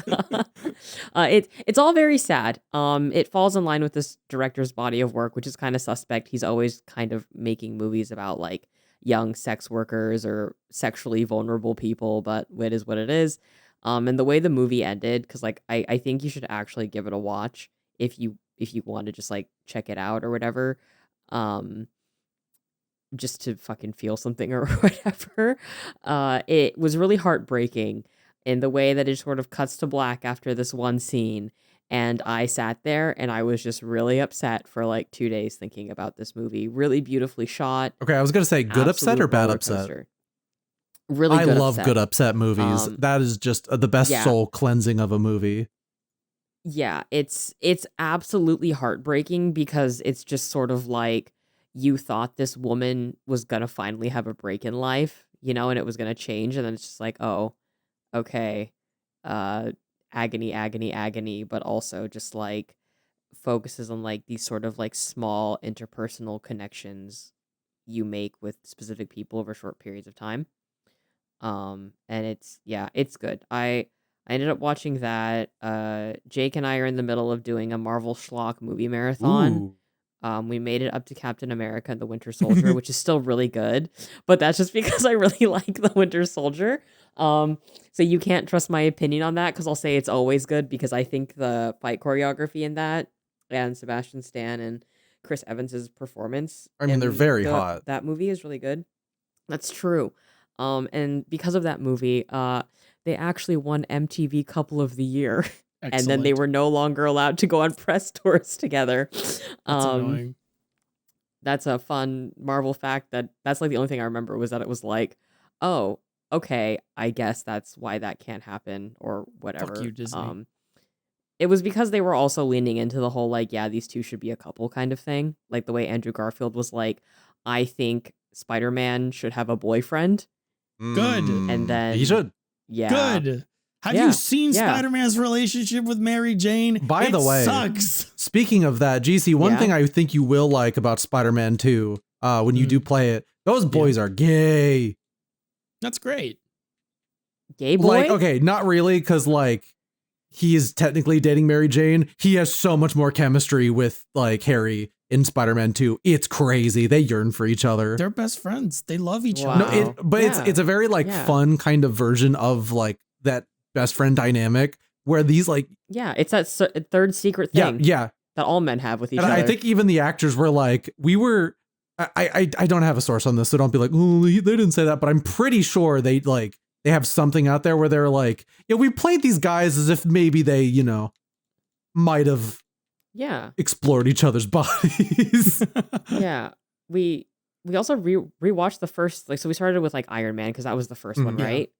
It's all very sad. It falls in line with this director's body of work, which is kind of suspect. He's always kind of making movies about like young sex workers or sexually vulnerable people, but it is what it is. And the way the movie ended, because like I think you should actually give it a watch if you want to just like check it out or whatever. Um, just to fucking feel something or whatever. It was really heartbreaking in the way that it sort of cuts to black after this one scene. And I sat there and I was just really upset for like 2 days thinking about this movie. Really beautifully shot. Okay, I was gonna say good upset Absolute or bad roller upset. coaster. Really I good love upset. good upset movies. That is just the best yeah. soul cleansing of a movie. Yeah, it's absolutely heartbreaking because it's just sort of like you thought this woman was gonna finally have a break in life, and it was gonna change, and then it's just like, oh, okay, agony, agony, agony, but also just like focuses on like these sort of like small interpersonal connections you make with specific people over short periods of time. And it's good. I ended up watching that. Jake and I are in the middle of doing a Marvel schlock movie marathon. Ooh. We made it up to Captain America and the Winter Soldier, which is still really good, but that's just because I really like the Winter Soldier. So you can't trust my opinion on that because I'll say it's always good because I think the fight choreography in that and Sebastian Stan and Chris Evans's performance. I mean, they're very hot. That movie is really good. That's true. And because of that movie, they actually won MTV Couple of the Year. And then they were no longer allowed to go on press tours together. That's annoying. That's a fun Marvel fact that's like the only thing I remember was that it was like, oh, okay, I guess that's why that can't happen or whatever. Fuck you, Disney. It was because they were also leaning into the whole like, yeah, these two should be a couple kind of thing. Like the way Andrew Garfield was like, I think Spider-Man should have a boyfriend. Good. And then he should. Yeah. Good. Have you seen Yeah. Spider-Man's relationship with Mary Jane? By the way, sucks. Speaking of that, GC, one thing I think you will like about Spider-Man 2, when you do play it, those boys are gay. That's great. Gay boy? Like, okay, not really, because like he is technically dating Mary Jane. He has so much more chemistry with like Harry in Spider-Man 2. It's crazy. They yearn for each other. They're best friends. They love each Wow. other. No, but it's a very like fun kind of version of like that best friend dynamic where these like it's that third secret thing that all men have with each and other. I think even the actors were like, I don't have a source on this, so don't be like, oh, they didn't say that, but I'm pretty sure they have something out there where they're like, yeah, we played these guys as if maybe they, might have explored each other's bodies. Yeah. We also rewatched the first, like, so we started with like Iron Man because that was the first one, right?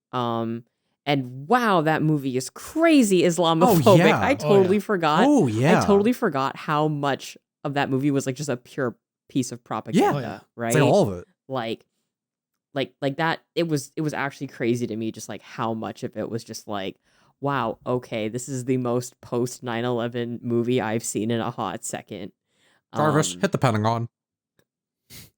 And wow, that movie is crazy Islamophobic. Oh, yeah. I totally forgot. Oh, yeah. I totally forgot how much of that movie was like just a pure piece of propaganda, right? It's like all of it. Like that. It was actually crazy to me, just like how much of it was just like, wow, okay, this is the most post 9/11 movie I've seen in a hot second. Jarvis, hit the Pentagon.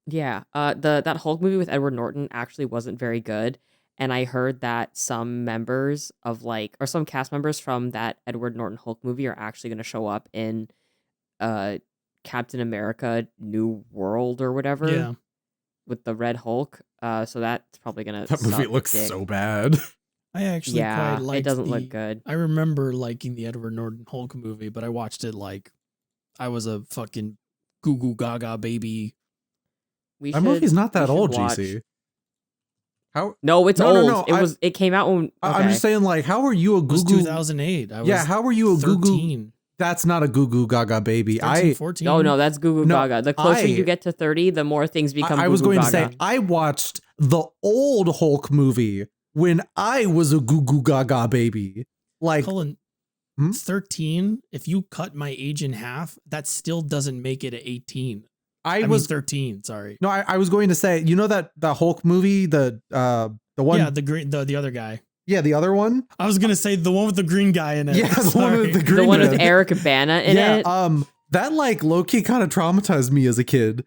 Yeah, that Hulk movie with Edward Norton actually wasn't very good, and I heard that some members of some cast members from that Edward Norton Hulk movie are actually going to show up in Captain America New World or whatever. With the Red Hulk. So that's probably going to That movie looks so bad. I actually quite liked it doesn't look good. I remember liking the Edward Norton Hulk movie, but I watched it like I was a fucking goo goo gaga baby. That movie's not that old, GC. How? No, it's old. No, It came out when. Okay. I'm just saying, like, how are you a goo It goo? was 2008. How are you a 13. goo goo? That's not a goo goo gaga baby. 13, 14. No, that's goo goo gaga. The closer you get to 30, the more things become. I was going to gaga. say I watched the old Hulk movie when I was a goo goo gaga baby. Like, Cullen, 13. If you cut my age in half, that still doesn't make it 18. I was 13. Sorry. No, I was going to say, you know that the Hulk movie, the one, yeah, the other guy. Yeah, the other one. I was gonna say the one with the green guy in it. Yeah, the one with the green. The one with Eric Bana in it. That like low key kind of traumatized me as a kid.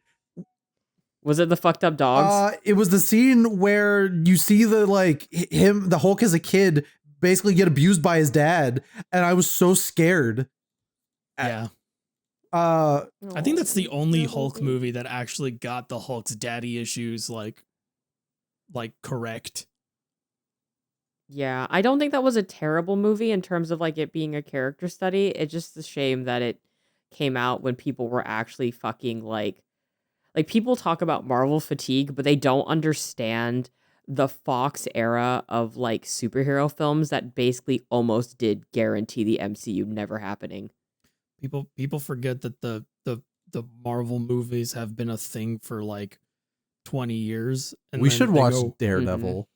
Was it the fucked up dogs? It was the scene where you see the Hulk as a kid basically get abused by his dad, and I was so scared. Yeah. Uh, I think that's the only Hulk movie that actually got the Hulk's daddy issues like correct. Yeah, I don't think that was a terrible movie in terms of like it being a character study. It's just a shame that it came out when people were actually fucking like people talk about Marvel fatigue, but they don't understand the Fox era of like superhero films that basically almost did guarantee the MCU never happening. People forget that the Marvel movies have been a thing for like 20 years. And we then should they watch go, Daredevil.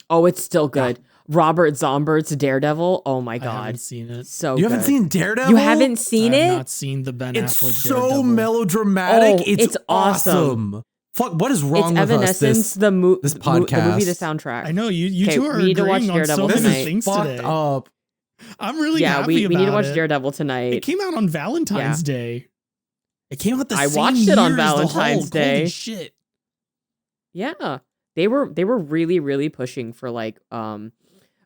Oh, it's still good. Robert Zombert's Daredevil. Oh my I god, haven't seen it. so You haven't good. seen Daredevil? You haven't seen I have it? not seen the Ben It's Affleck so Daredevil. melodramatic. Oh, it's it's awesome. awesome. Fuck, what is wrong It's with us? Evanescence, This the movie, the podcast. soundtrack. I know you Okay, two are we need to watch agreeing on so Daredevil many tonight. things fucked today. up. I'm really Yeah, happy we about need to watch it. Daredevil It tonight. came out on Valentine's Day. It came out the I same watched it year on as the Valentine's Hulk. Day. Holy shit. Yeah, they were really really pushing for like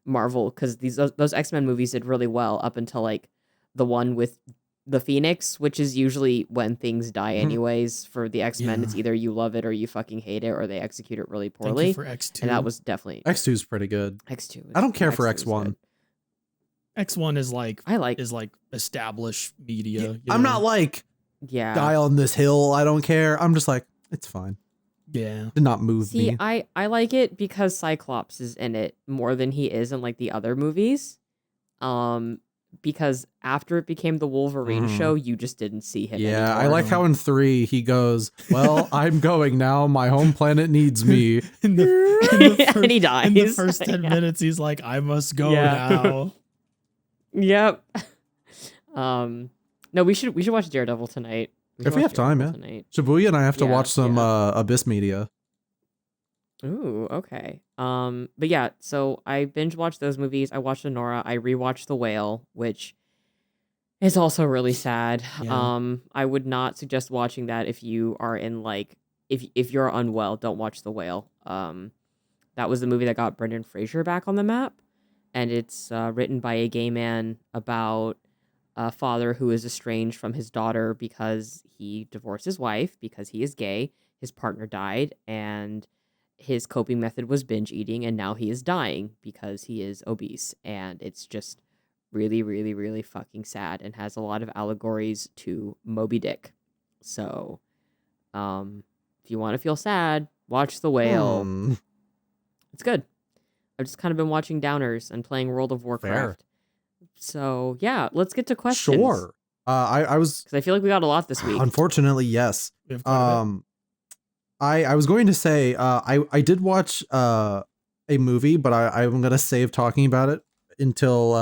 Marvel because those X-Men movies did really well up until like the one with the Phoenix, which is usually when things die anyways for the X-Men. Yeah. It's either you love it or you fucking hate it or they execute it really Thank you poorly. for X2. And that was definitely X2 is pretty good. X2. I don't care for X2 is X1. good. X1 is like I like established media. you I'm know? not like yeah. die on this hill. I don't care. I'm just like, it's fine. Yeah. Did not move See, me. I like it because Cyclops is in it more than he is in like the other movies. Because after it became the Wolverine Mhm. show, you just didn't see him Yeah, I anymore. like how in 3 he goes, well, I'm going now. My home planet needs me. In the And he dies. In the first 10 Yeah. minutes, he's like, I must go Yeah. now. Yep. No, we should watch Daredevil tonight. If should we watch have time, Daredevil yeah. Tonight. Shibuya and I have to Yeah, watch some Abyss Media. Ooh, okay. But yeah, so I binge watched those movies. I watched Anora. I rewatched The Whale, which is also really sad. Yeah. I would not suggest watching that if you are in like if you're unwell, don't watch The Whale. That was the movie that got Brendan Fraser back on the map, and it's written by a gay man about a father who is estranged from his daughter because he divorced his wife because he is gay. His partner died, and his coping method was binge eating, and now he is dying because he is obese. And it's just really, really, really fucking sad and has a lot of allegories to Moby Dick. So, if you want to feel sad, watch The Whale. It's good. I've just kind of been watching downers and playing World of Warcraft. So, yeah, let's get to questions. Sure. I was Because I feel like we got a lot this week. unfortunately, yes. We have quite a bit. I was going to say I did watch a movie, but I'm gonna save talking about it until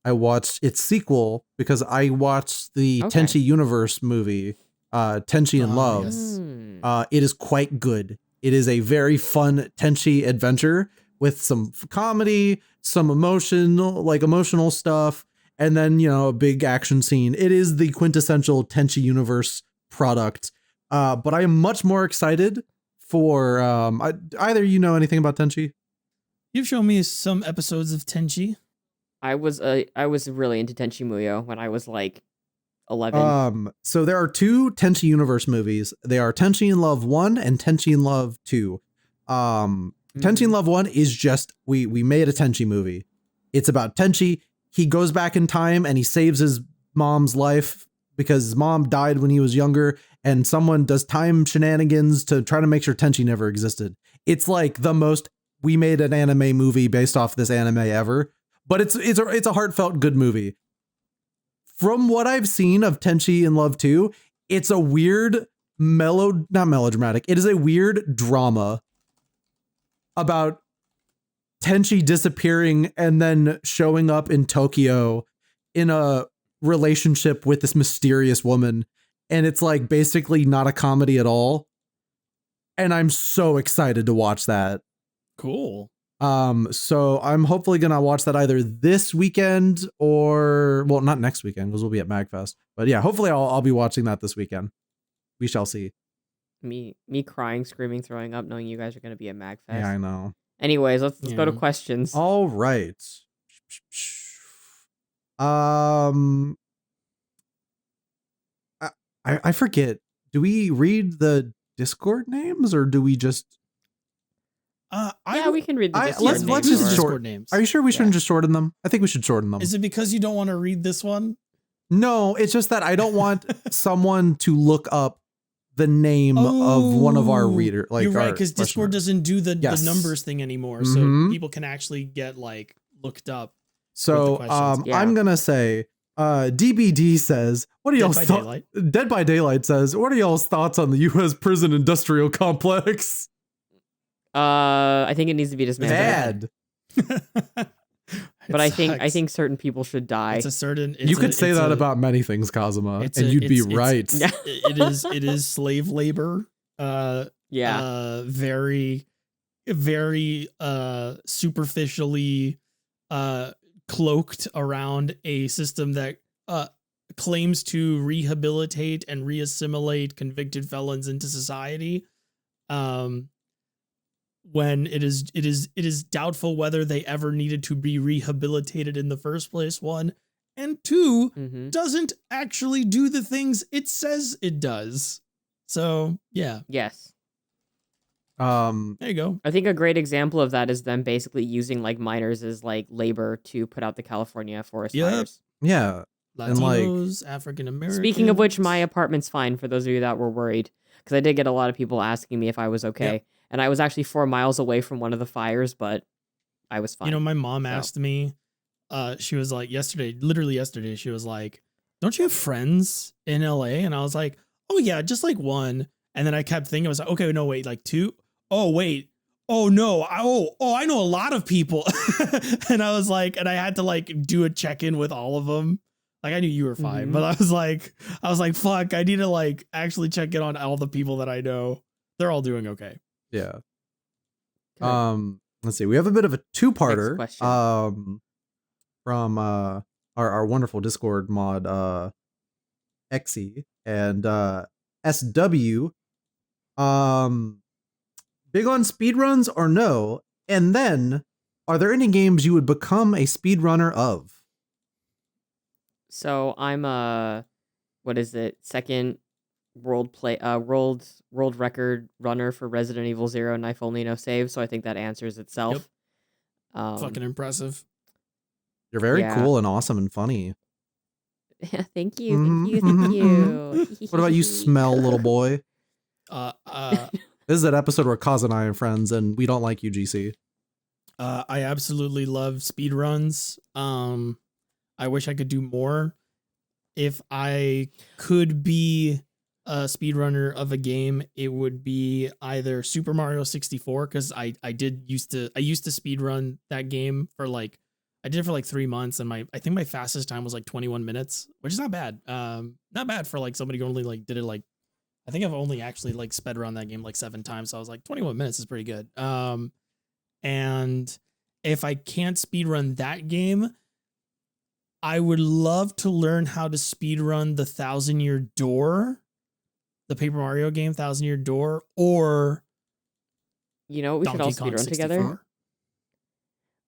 I watched its sequel because I watched the Okay. Tenchi Universe movie, Tenchi in Ah, Love. yes. It is quite good. It is a very fun Tenchi adventure with some comedy, some emotional stuff, and then a big action scene. It is the quintessential Tenchi Universe product. But I am much more excited for either anything about Tenchi? You've shown me some episodes of Tenchi. I was really into Tenchi Muyo when I was like 11. So there are two Tenchi Universe movies. They are Tenchi in Love 1 and Tenchi in Love 2. Tenchi in Love 1 is just we made a Tenchi movie. It's about Tenchi. He goes back in time and he saves his mom's life because his mom died when he was younger, and someone does time shenanigans to try to make sure Tenchi never existed. It's like the most we made an anime movie based off this anime ever, but it's a heartfelt good movie. From what I've seen of Tenchi in Love 2, it's a weird not melodramatic. It is a weird drama about Tenchi disappearing and then showing up in Tokyo in a relationship with this mysterious woman. And it's like basically not a comedy at all. And I'm so excited to watch that. Cool. So I'm hopefully gonna watch that either this weekend or not next weekend because we'll be at MagFest. But yeah, hopefully I'll be watching that this weekend. We shall see. Me crying, screaming, throwing up, knowing you guys are gonna be at MagFest. Yeah, I know. Anyways, let's go to Yeah. questions. All right. Um, I forget. Do we read the Discord names or do we just? Yeah, we can read the Discord let's names. just or- short- names. Are you sure we shouldn't Yeah. just shorten them? I think we should shorten them. Is it because you don't want to read this one? No, it's just that I don't want someone to look up the name of one of our reader. Like you're right, our because Discord listeners. doesn't do the Yes. numbers thing anymore, Mhm. so people can actually get like looked up. So questions. Yeah. I'm gonna say DBD says, what are Dead y'all's by thoughts? Daylight. Dead by Daylight says, what are y'all's thoughts on the US prison industrial complex? I think it needs to be dismantled. Bad. But I think certain people should die. it's a certain. You could say that about many things, Kazuma, it's and a- you'd be it's- right. It is slave labor. Yeah. Very, very superficially cloaked around a system that claims to rehabilitate and reassimilate convicted felons into society. When it is doubtful whether they ever needed to be rehabilitated in the first place, one, and two, Mhm. doesn't actually do the things it says it does. So yeah, Yes. there you go. I think a great example of that is them basically using like miners as like labor to put out the California forest Yep. fires. Yeah. And, like- Latinos, African Americans. Speaking of which, my apartment's fine for those of you that were worried, because I did get a lot of people asking me if I was okay. Yep. And I was actually 4 miles away from one of the fires, but I was fine. You know, my mom So- asked me, she was like, literally yesterday, she was like, don't you have friends in LA? And I was like, oh yeah, just like one. And then I kept thinking, I was like, okay, no, wait, like two? Oh, wait. Oh no. I know a lot of people. And I was like, and I had to like do a check-in with all of them. Like I knew you were fine, Mhm. but I was like, fuck, I need to like actually check in on all the people that I know. They're all doing okay. Yeah. Good. Let's see. We have a bit of a two-parter. question. From our wonderful Discord mod Exy and SW. Big on speedruns or no? And then, are there any games you would become a speedrunner of? So I'm what is it? Second world record runner for Resident Evil 0 knife only no save, so I think that answers itself. Fucking impressive. You're very Yeah. cool and awesome and funny. Thank you, Mhm, thank you, thank mhm, you. What about you, smell little boy? This is an episode where Kaz and I are friends, and we don't like you, GC. I absolutely love speedruns. I wish I could do more. If I could be a speedrunner of a game, it would be either Super Mario 64, because I used to speedrun that game for like, I did it for like 3 months, and I think my fastest time was like 21 minutes, which is not bad. Not bad for like somebody who only like did it like, I think I've only actually like sped around that game like 7 times. So I was like, 21 minutes is pretty good. And if I can't speedrun that game, I would love to learn how to speedrun the 1,000-Year Door, the Paper Mario game, 1,000-Year Door, or You know what we should all Donkey Kong speedrun 64. together?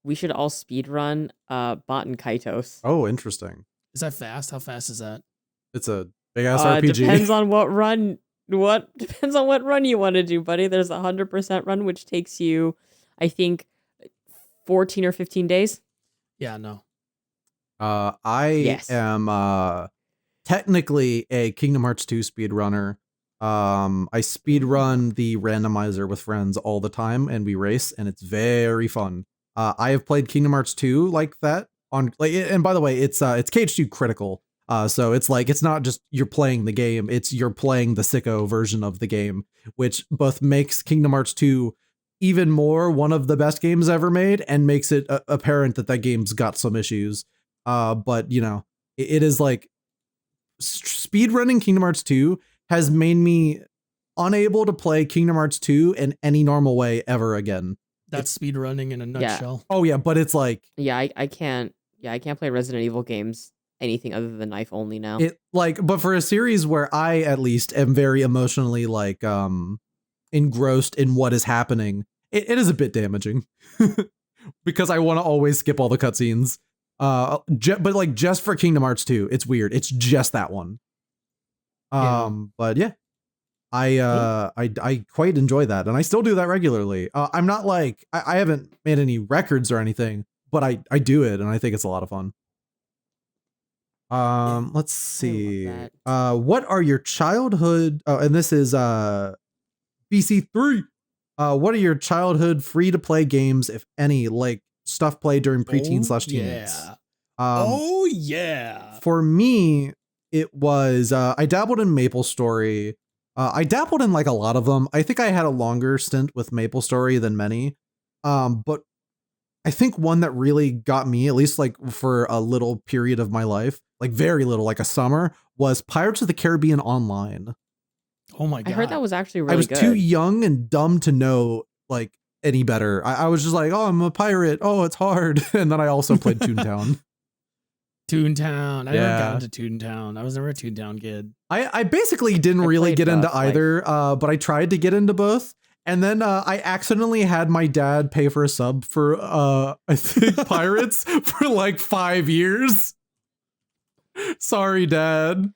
We should all speedrun Bot and Kaitos. Oh, interesting. Is that fast? How fast is that? It's a big ass RPG. Depends on what run you want to do, buddy. There's a 100% run, which takes you, I think, 14 or 15 days. Yeah, no. I Yes. am technically a Kingdom Hearts 2 speedrunner. I speedrun the randomizer with friends all the time, and we race, and it's very fun. I have played Kingdom Hearts 2 like that on like, and by the way, it's KH2 critical. So it's like, it's not just you're playing the game, it's you're playing the sicko version of the game, which both makes Kingdom Hearts 2 even more one of the best games ever made, and makes it apparent that game's got some issues. But you know, it is like speedrunning Kingdom Hearts 2 has made me unable to play Kingdom Hearts 2 in any normal way ever again. That's speedrunning in a nutshell. Oh yeah, but it's like, Yeah, I can't play Resident Evil games anything other than knife only now. It like, but for a series where I at least am very emotionally like engrossed in what is happening, it is a bit damaging because I want to always skip all the cutscenes. But like just for Kingdom Hearts 2, it's weird. It's just that one. But yeah, I quite enjoy that, and I still do that regularly. I'm not like I haven't made any records or anything, but I do it, and I think it's a lot of fun. Let's see. What are your childhood? Oh, and this is BC3. What are your childhood free to play games, if any, like stuff played during preteen/teens? Oh yeah. For me, it was I dabbled in MapleStory. I dabbled in like a lot of them. I think I had a longer stint with MapleStory than many. But I think one that really got me, at least like for a little period of my life, like very little, like a summer, was Pirates of the Caribbean Online. Oh my god. I heard that was actually really I was good. too young and dumb to know like any better. I was just like, oh, I'm a pirate. Oh, it's hard. And then I also played Toontown. Toontown. I never got into Toontown. I was never a Toontown kid. I basically didn't really get into either, but I tried to get into both. And then I accidentally had my dad pay for a sub for I think Pirates for like 5 years. Sorry, Dad.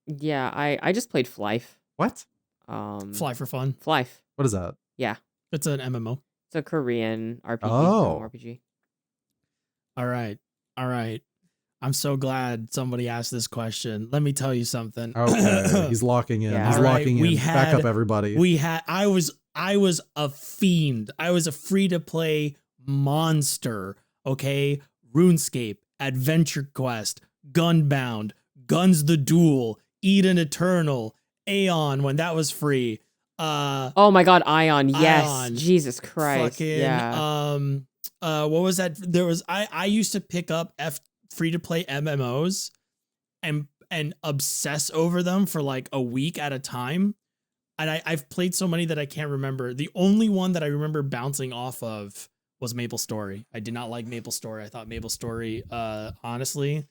Yeah, I just played Flife. What? Fly for fun. Flife. What is that? Yeah. It's an MMO. It's a Korean RPG. Oh. RPG. All right. I'm so glad somebody asked this question. Let me tell you something. Okay, he's locking in. Yeah. He's locking in. Back up, everybody. I was a fiend. I was a free to play monster. Okay, RuneScape, Adventure Quest, Gunbound, Guns the Duel, Eden Eternal, Aeon when that was free. Oh my god, Ion. Yes. Ion. Jesus Christ. Fucking, yeah. What was that? There was I used to pick up free to play MMOs and obsess over them for like a week at a time. And I've played so many that I can't remember. The only one that I remember bouncing off of was MapleStory. I did not like MapleStory. I thought MapleStory, honestly,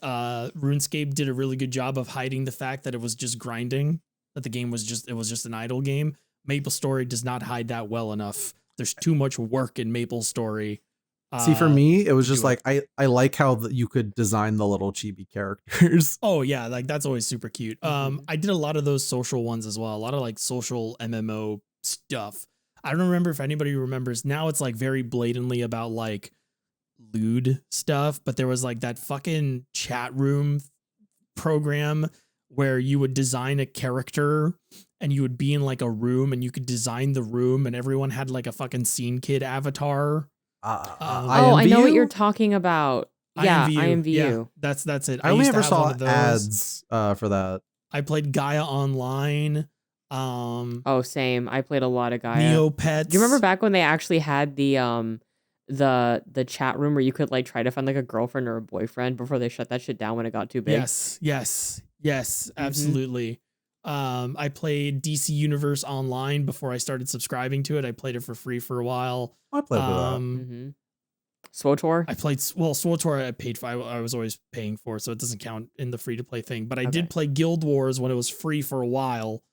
RuneScape did a really good job of hiding the fact that it was just grinding, that the game was just an idle game. MapleStory does not hide that well enough. There's too much work in MapleStory. See, for me, it was just like I like how you could design the little chibi characters. Oh yeah, like that's always super cute. Mm-hmm. I did a lot of those social ones as well. A lot of like social MMO stuff. I don't remember if anybody remembers. Now it's like very blatantly about like lewd stuff, but there was like that fucking chat room program where you would design a character and you would be in like a room and you could design the room and everyone had like a fucking Scene Kid avatar. I know what you're talking about. Yeah, IMVU. Yeah, that's it. I only used to ever have saw one of those. ads for that. I played Gaia Online. Oh, same. I played a lot of Gaia. Neopets. Do you remember back when they actually had the chat room where you could like try to find like a girlfriend or a boyfriend before they shut that shit down when it got too big? Yes, absolutely. I played DC Universe Online before I started subscribing to it. I played it for free for a while. I played with that. Mm-hmm. SWOTOR? I played, SWOTOR I paid for. I was always paying for, so it doesn't count in the free to play thing. But I did play Guild Wars when it was free for a while.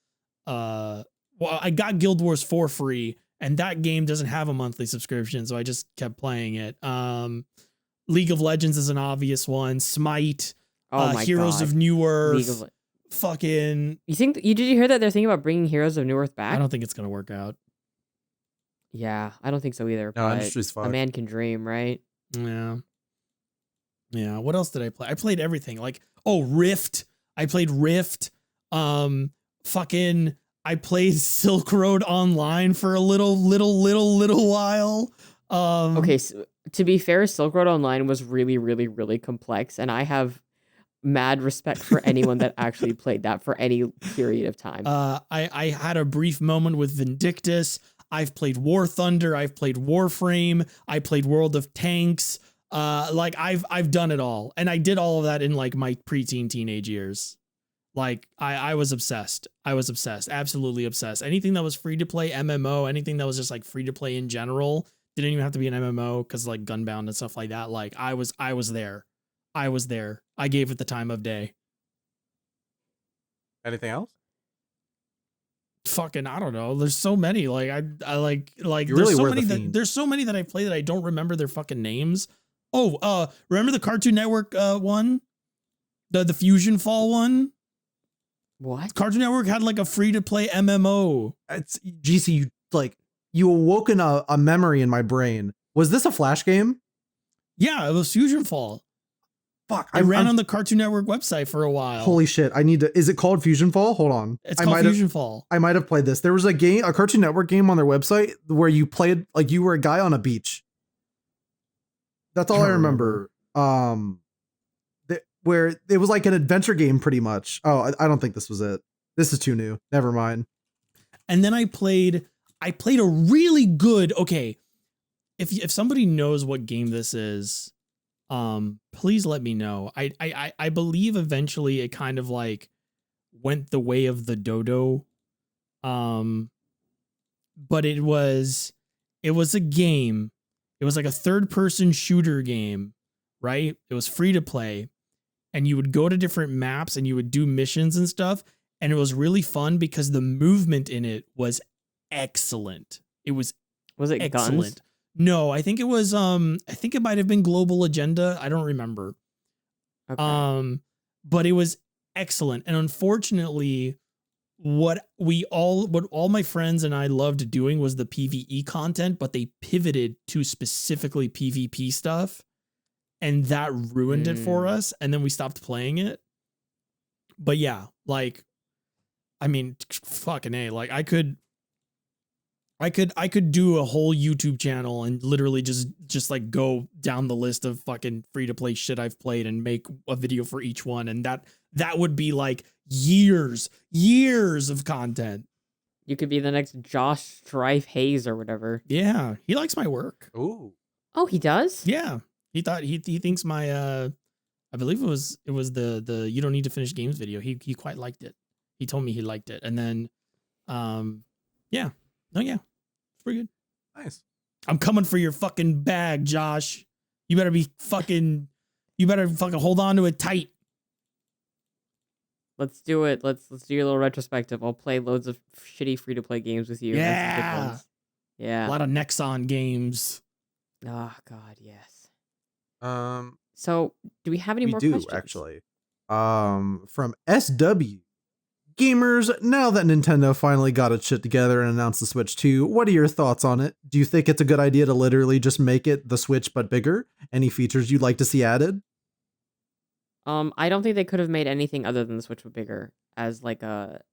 Well, I got Guild Wars for free, and that game doesn't have a monthly subscription, so I just kept playing it. League of Legends is an obvious one. Smite, Heroes of New Earth. Fucking. Did you hear that they're thinking about bringing Heroes of New Earth back? I don't think it's gonna work out. Yeah, I don't think so either. No, industry's fucked. A man can dream, right? Yeah. What else did I play? I played everything. Like, Rift. I played Rift. I played Silk Road Online for a little while. Okay, so, to be fair, Silk Road Online was really, really, really complex, and I have mad respect for anyone that actually played that for any period of time. I had a brief moment with Vindictus. I've played War Thunder. I've played Warframe. I played World of Tanks. I've done it all, and I did all of that in like my preteen teenage years. Like I was obsessed. Absolutely obsessed. Anything that was free to play MMO, anything that was just like free to play in general, didn't even have to be an MMO because like Gunbound and stuff like that. Like I was there. I was there. I gave it the time of day. Anything else? Fucking, I don't know. There's so many. Like I like You there's really so were many the that fiend. there's so many that I play that I don't remember their fucking names. Oh, remember the Cartoon Network one? The Fusion Fall one? What? Cartoon Network had like a free to play MMO. It's GC. You awoken a memory in my brain. Was this a Flash game? Yeah, it was Fusion Fall. Fuck, I ran on the Cartoon Network website for a while. Holy shit! I need to. Is it called Fusion Fall? Hold on. It's called Fusion Fall. I might have played this. There was a game, a Cartoon Network game on their website where you played like you were a guy on a beach. That's all I remember. Where it was like an adventure game, pretty much. Oh, I don't think this was it. This is too new. Never mind. And then I played a really good. Okay, if somebody knows what game this is, please let me know. I believe eventually it kind of like went the way of the dodo. But it was a game. It was like a third person shooter game, right? It was free to play, and you would go to different maps and you would do missions and stuff. And it was really fun because the movement in it was excellent. It was it excellent. Guns? No, I think it was I think it might have been Global Agenda. I don't remember. Okay. But it was excellent. And unfortunately, what all my friends and I loved doing was the PvE content, but they pivoted to specifically PvP stuff, and that ruined it for us. And then we stopped playing it. But yeah, like, I mean, fucking A, like I could do a whole YouTube channel and literally just like go down the list of fucking free to play shit I've played and make a video for each one. And that would be like years of content. You could be the next Josh Strife Hayes or whatever. Yeah. He likes my work. Ooh. Oh, he does? Yeah. He thinks my, I believe it was the You Don't Need to Finish Games video. He quite liked it. He told me he liked it. And then, yeah. Oh yeah. It's pretty good. Nice. I'm coming for your fucking bag, Josh. You better fucking hold on to it tight. Let's do it. Let's do your little retrospective. I'll play loads of shitty free to play games with you. There's some good ones. Yeah. A lot of Nexon games. Oh God, yes. Um, So, do we have any we more do questions? actually. From SW. Gamers, now that Nintendo finally got its shit together and announced the Switch 2, what are your thoughts on it? Do you think it's a good idea to literally just make it the Switch but bigger? Any features you'd like to see added? I don't think they could have made anything other than the Switch but bigger as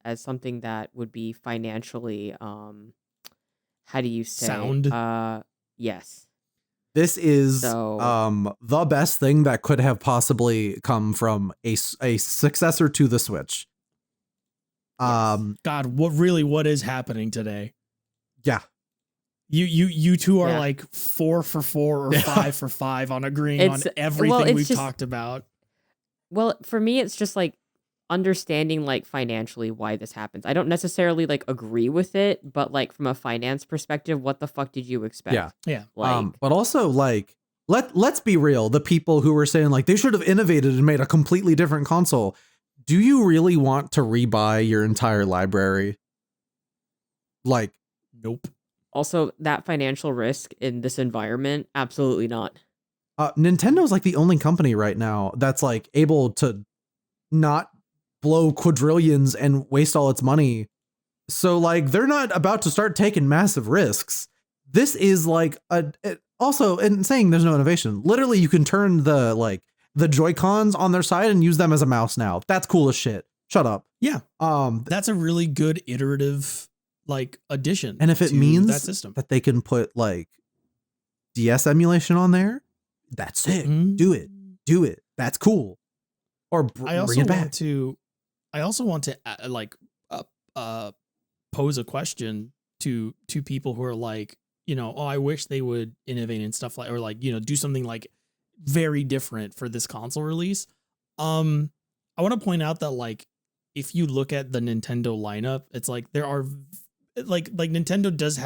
as something that would be financially how do you say Sound? Yes. This is So- the best thing that could have possibly come from a successor to the Switch. God, what is happening today? Yeah. You two are Yeah. like 4 for 4 or 5 for 5 on agreeing on everything it's we've just- talked about. Well, for me, it's just like understanding like financially why this happens. I don't necessarily like agree with it, but like from a finance perspective, what the fuck did you expect? Yeah. Yeah. Like, But also like let's be real, the people who were saying like they should have innovated and made a completely different console. Do you really want to rebuy your entire library? Like, Nope. also that financial risk in this environment, absolutely not. Nintendo's like the only company right now that's like able to not blow quadrillions and waste all its money. So like they're not about to start taking massive risks. This is like also, and saying there's no innovation. Literally, you can turn the Joy-Cons on their side and use them as a mouse now. That's cool as shit. Shut up. Yeah. That's a really good iterative like addition. And if it to means that system, that they can put like DS emulation on there, that's sick. Do it. That's cool. Or I also bring it back. want to pose a question to people who are like, I wish they would innovate and stuff like, or like, do something like very different for this console release. I want to point out that like, if you look at the Nintendo lineup, it's like there are like Nintendo does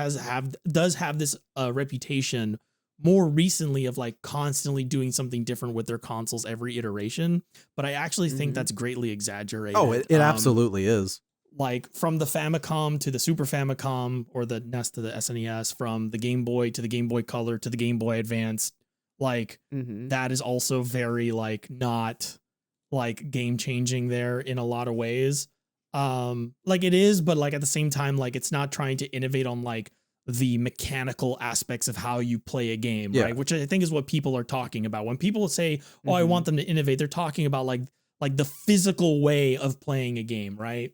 have this reputation more recently of like constantly doing something different with their consoles every iteration. But I actually think that's greatly exaggerated. Oh, it absolutely is. Like from the Famicom to the Super Famicom, or the NES to the SNES, from the Game Boy to the Game Boy Color to the Game Boy Advance, like that is also very like not like game changing there in a lot of ways. Like it is, but like at the same time, like it's not trying to innovate on like the mechanical aspects of how you play a game, right? Which I think is what people are talking about. When people say, "Oh, I want them to innovate," they're talking about like the physical way of playing a game, right?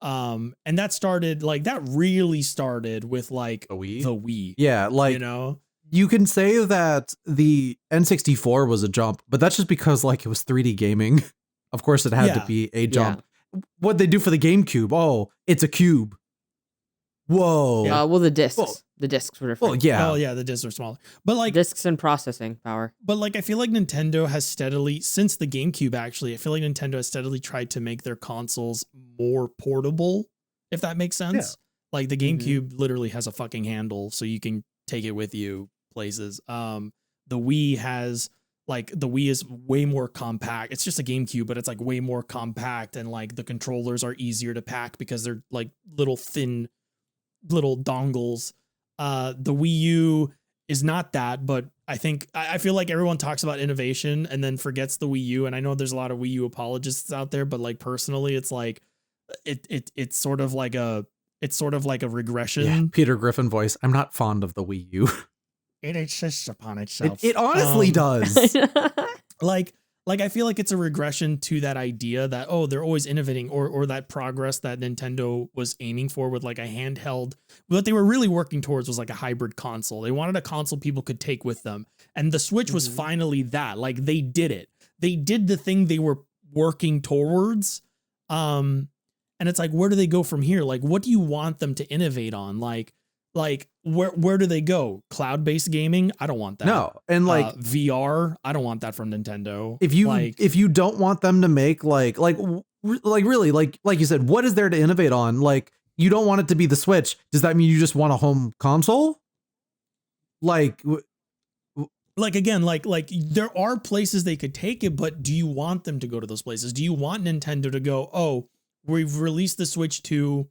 And that really started with like the Wii. Yeah, like, you know, you can say that the N64 was a jump, but that's just because like it was 3D gaming. Of course, it had to be a jump. What'd they do for the GameCube? Oh, it's a cube. Whoa. Well, the discs. The discs were different. Well, yeah. Oh, yeah, the discs are smaller. But like discs and processing power. But like I feel like Nintendo has steadily, since the GameCube actually, I feel like Nintendo has steadily tried to make their consoles more portable, if that makes sense. Like the GameCube literally has a fucking handle so you can take it with you places. The Wii has the Wii is way more compact. It's just a GameCube, but it's like way more compact, and like the controllers are easier to pack because they're like little thin little dongles. The Wii U is not that, but I feel like everyone talks about innovation and then forgets the Wii U. And I know there's a lot of Wii U apologists out there, but like personally, it's like it's sort of like a regression. Yeah, Peter Griffin voice. I'm not fond of the Wii U. It insists upon itself. It honestly does. Like I feel like it's a regression to that idea that, oh, they're always innovating, or that progress that Nintendo was aiming for with like a handheld. What they were really working towards was like a hybrid console. They wanted a console people could take with them. And the Switch was finally that. Like they did it. They did the thing they were working towards. And it's like, where do they go from here? Like, what do you want them to innovate on? Like where do they go? Cloud-based gaming? I don't want that. No. And like VR, I don't want that from Nintendo. If you don't want them to make like really like you said, what is there to innovate on? Like, you don't want it to be the Switch. Does that mean you just want a home console? Again, there are places they could take it, but do you want them to go to those places? Do you want Nintendo to go, oh, we've released the Switch 2,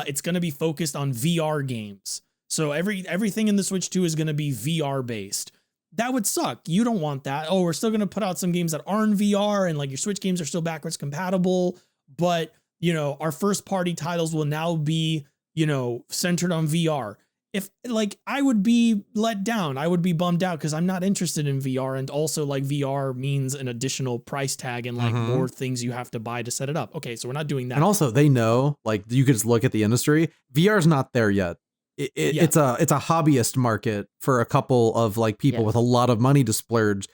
it's going to be focused on VR games. So everything in the Switch 2 is going to be VR based. That would suck. You don't want that. Oh, we're still going to put out some games that aren't VR, and like your Switch games are still backwards compatible, but you know, our first party titles will now be, you know, centered on VR. If like, I would be let down. I would be bummed out because I'm not interested in VR. And also like VR means an additional price tag and like more things you have to buy to set it up. Okay. So we're not doing that. And also they know, like, you could just look at the industry. VR is not there yet. It's a hobbyist market for a couple of like people with a lot of money to splurge.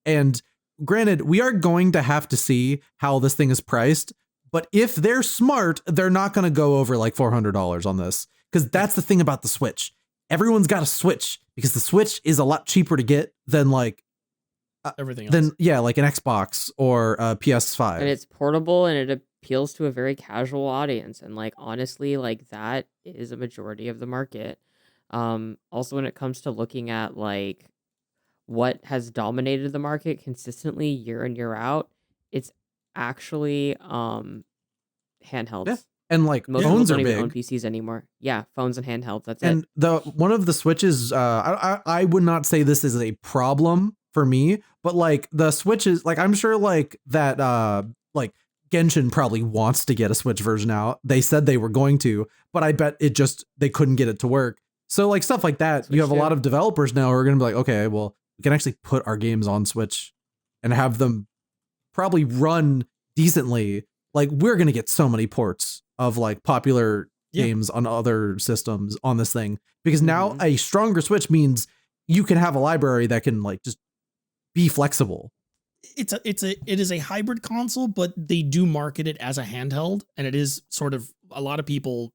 And granted, we are going to have to see how this thing is priced, but if they're smart, they're not going to go over like $400 on this. Because that's the thing about the Switch. Everyone's got a Switch because the Switch is a lot cheaper to get than like everything else. Like an Xbox or a PS5. And it's portable and it appeals to a very casual audience. And like, honestly, like that is a majority of the market. Also, when it comes to looking at like what has dominated the market consistently year in, year out, it's actually handhelds. Yeah. And like most phones people are don't even big. own PCs anymore. Yeah, phones and handhelds. That's it. And one of the Switches, I would not say this is a problem for me, but like the Switch is like, I'm sure like that like Genshin probably wants to get a Switch version out. They said they were going to, but I bet they couldn't get it to work. So like stuff like that, you have a lot of developers now who are going to be like, okay, well, we can actually put our games on Switch and have them probably run decently. Like, we're going to get so many ports of like popular games on other systems on this thing, because now a stronger Switch means you can have a library that can like just be flexible. It is a hybrid console, but they do market it as a handheld, and it is sort of, a lot of people,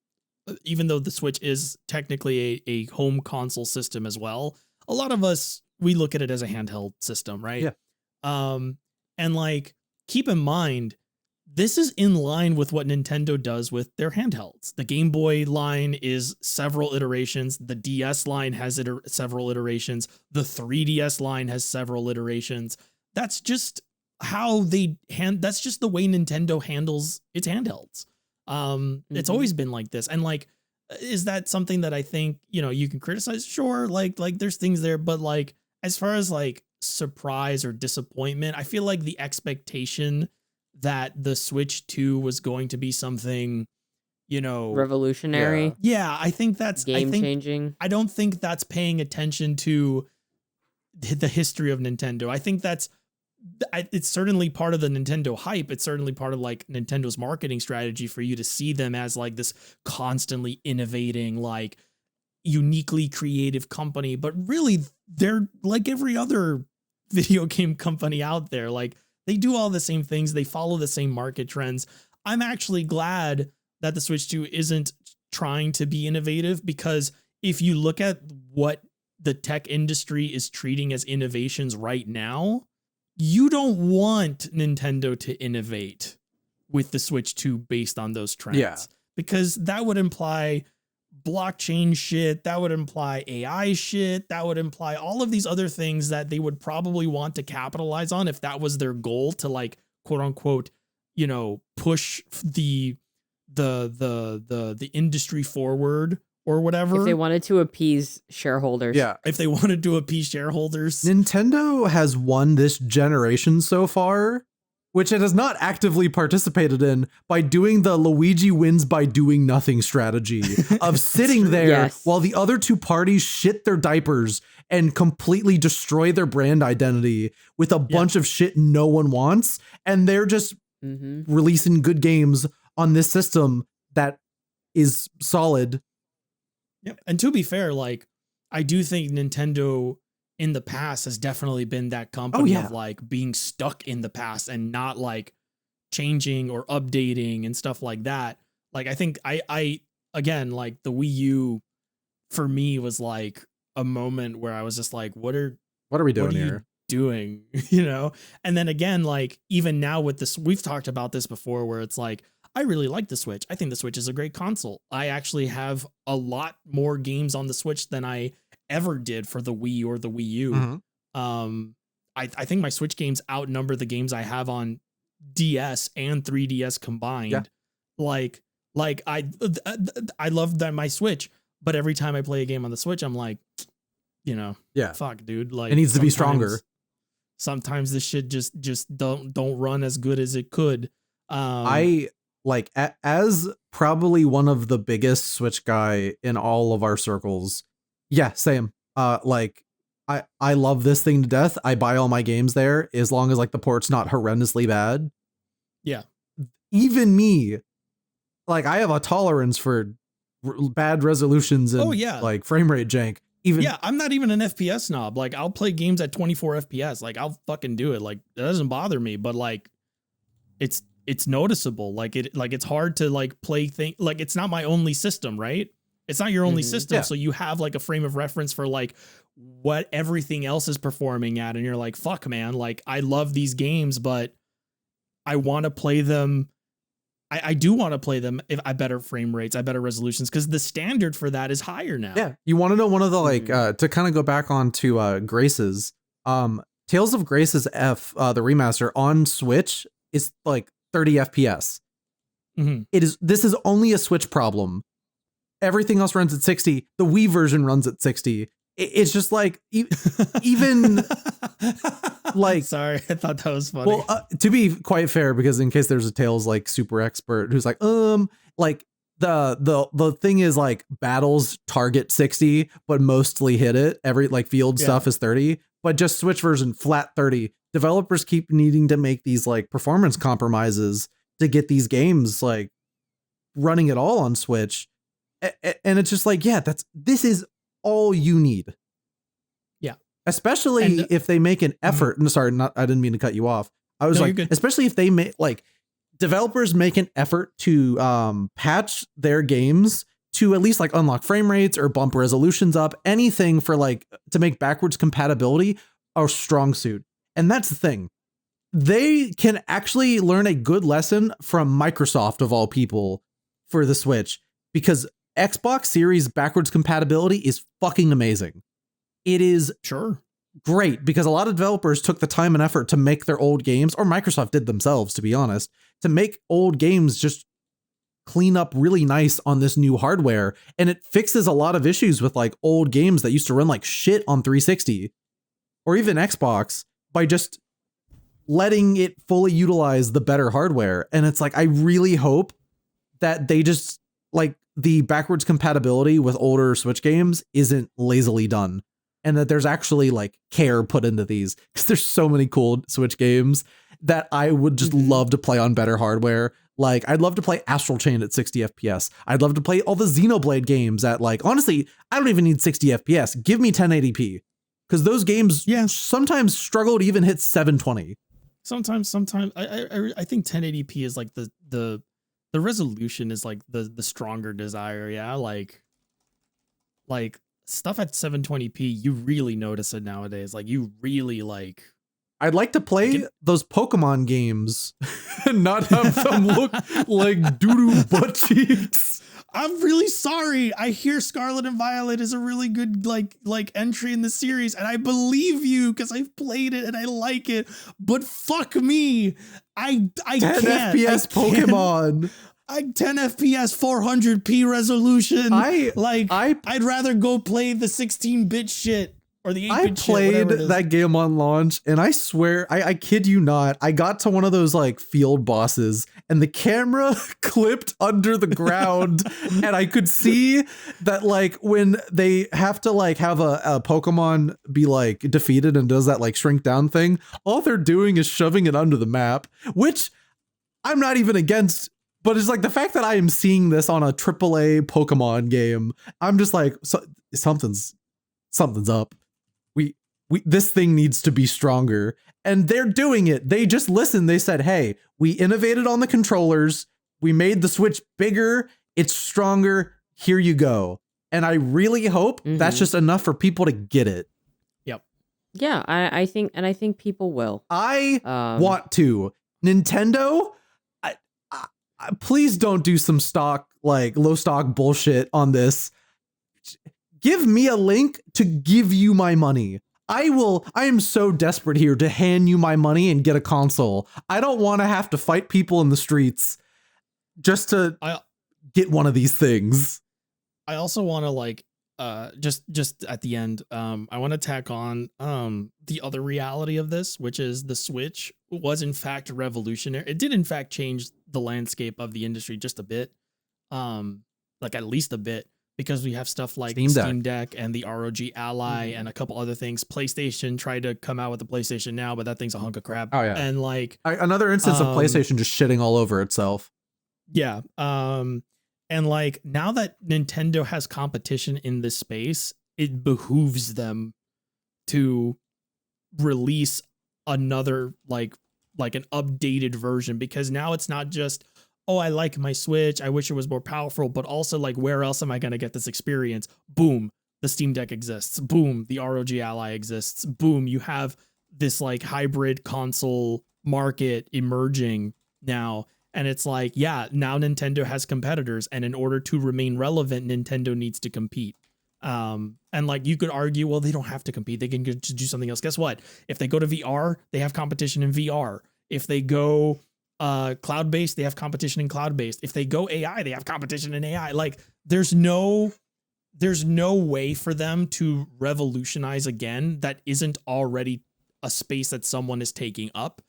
even though the Switch is technically a home console system as well, a lot of us, we look at it as a handheld system, right? Yeah. And like, keep in mind, this is in line with what Nintendo does with their handhelds. The Game Boy line is several iterations. The DS line has several iterations. The 3DS line has several iterations. That's just how that's just the way Nintendo handles its handhelds. It's always been like this. And like, is that something that I think, you can criticize? Sure. Like there's things there, but like, as far as like surprise or disappointment, I feel like the expectation that the Switch 2 was going to be something, revolutionary. Yeah, I think that's game changing. I don't think that's paying attention to the history of Nintendo. I think it's certainly part of the Nintendo hype. It's certainly part of like Nintendo's marketing strategy for you to see them as like this constantly innovating, like uniquely creative company. But really, they're like every other video game company out there. Like they do all the same things. They follow the same market trends. I'm actually glad that the Switch 2 isn't trying to be innovative, because if you look at what the tech industry is treating as innovations right now, you don't want Nintendo to innovate with the Switch 2 based on those trends, because that would imply blockchain shit. That would imply AI shit. That would imply all of these other things that they would probably want to capitalize on if that was their goal, to like, quote unquote, push the industry forward or whatever. If they wanted to appease shareholders. Yeah. If they wanted to appease shareholders. Nintendo has won this generation so far, which it has not actively participated in, by doing the Luigi wins by doing nothing strategy of sitting there while the other two parties shit their diapers and completely destroy their brand identity with a bunch of shit no one wants. And they're just releasing good games on this system that is solid. Yep. And to be fair, like, I do think Nintendo in the past has definitely been that company of like being stuck in the past and not like changing or updating and stuff like that. Like, I think I again, like the Wii U for me was like a moment where I was just like, what are we doing here? Doing, and then again, like even now with this, we've talked about this before, where it's like, I really like the Switch. I think the Switch is a great console. I actually have a lot more games on the Switch than I ever did for the Wii or the Wii U. I think my Switch games outnumber the games I have on DS and 3DS combined. Like I love that my Switch, but every time I play a game on the Switch, I'm like, fuck, dude. Like, it needs to be stronger. Sometimes this shit just don't run as good as it could. I like, as probably one of the biggest Switch guy in all of our circles. Yeah, same. Like I love this thing to death. I buy all my games there as long as like the port's not horrendously bad. Yeah. Even me, like I have a tolerance for bad resolutions and like frame rate jank. I'm not even an FPS snob. Like I'll play games at 24 FPS. Like I'll fucking do it. Like it doesn't bother me, but like it's noticeable. Like it's hard to like play things. Like it's not my only system, right? It's not your only system. So you have like a frame of reference for like what everything else is performing at. And you're like, fuck man, like I love these games, but I want to play them. I do want to play them if I better frame rates, I better resolutions, because the standard for that is higher now. Yeah. You want to know one of the like to kind of go back on to Grace's Tales of Grace's the remaster on Switch is like 30 FPS. This is only a Switch problem. Everything else runs at 60. The Wii version runs at 60. It's just like even like, sorry, I thought that was funny. Well, to be quite fair, because in case there's a Tales like super expert who's like the thing is like battles target 60 but mostly hit it. Every like field stuff is 30, but just Switch version flat 30. Developers keep needing to make these like performance compromises to get these games like running at all on Switch. And it's just like, this is all you need. Yeah. Especially if they make an effort. I didn't mean to cut you off. I was like, especially if they make like developers make an effort to patch their games to at least like unlock frame rates or bump resolutions up, anything for like to make backwards compatibility a strong suit. And that's the thing. they can actually learn a good lesson from Microsoft of all people for the Switch, because Xbox Series backwards compatibility is fucking amazing. It is Sure. great because a lot of developers took the time and effort to make their old games, or Microsoft did themselves, to be honest, to make old games just clean up really nice on this new hardware. And it fixes a lot of issues with like old games that used to run like shit on 360 or even Xbox by just letting it fully utilize the better hardware. And it's like, I really hope that they just like the backwards compatibility with older Switch games isn't lazily done, and that there's actually like care put into these, because there's so many cool Switch games that I would just love to play on better hardware. Like, I'd love to play Astral Chain at 60 FPS. I'd love to play all the Xenoblade games at like, honestly, I don't even need 60 FPS. Give me 1080p. Because those games sometimes struggle to even hit 720. Sometimes I think 1080p is like the resolution is like the stronger desire. Yeah. Like stuff at 720p, you really notice it nowadays. Like you really like. I'd like to play those Pokemon games and not have them look like doo-doo butt cheeks. I'm really sorry. I hear Scarlet and Violet is a really good like entry in the series, and I believe you because I've played it and I like it. But fuck me, I 10 can't. FPS Pokemon. 10 FPS 400p resolution. I'd rather go play the 16-bit shit. Or the 8-bit I played that game on launch, and I swear, I kid you not, I got to one of those like field bosses, and the camera clipped under the ground, and I could see that like when they have to like have a Pokemon be like defeated and does that like shrink down thing, all they're doing is shoving it under the map, which I'm not even against. But it's like the fact that I am seeing this on a AAA Pokemon game, I'm just like, something's up. This thing needs to be stronger. And they're doing it. They just listened. They said, hey, we innovated on the controllers. We made the Switch bigger. It's stronger. Here you go. And I really hope that's just enough for people to get it. Yep. Yeah, I think people will. I want to. Nintendo, please don't do some low stock bullshit on this. Give me a link to give you my money. I am so desperate here to hand you my money and get a console. I don't want to have to fight people in the streets just to get one of these things. I also want to like, just at the end, I want to tack on the other reality of this, which is the Switch was in fact revolutionary. It did in fact change the landscape of the industry just a bit, like at least a bit. Because we have stuff like Steam Deck and the ROG Ally and a couple other things. PlayStation tried to come out with the PlayStation Now, but that thing's a hunk of crap. Oh yeah. And like another instance of PlayStation just shitting all over itself. Yeah. And like now that Nintendo has competition in this space, it behooves them to release another like an updated version, because now it's not just, oh, I like my Switch, I wish it was more powerful, but also like, where else am I going to get this experience? Boom, the Steam Deck exists. Boom, the ROG Ally exists. Boom, you have this like hybrid console market emerging now. And it's like, yeah, now Nintendo has competitors, and in order to remain relevant, Nintendo needs to compete. And like, you could argue, well, they don't have to compete. They can just do something else. Guess what? If they go to VR, they have competition in VR. If they go cloud-based, they have competition in cloud-based. If they go AI, they have competition in AI. Like there's no way for them to revolutionize again that isn't already a space that someone is taking up.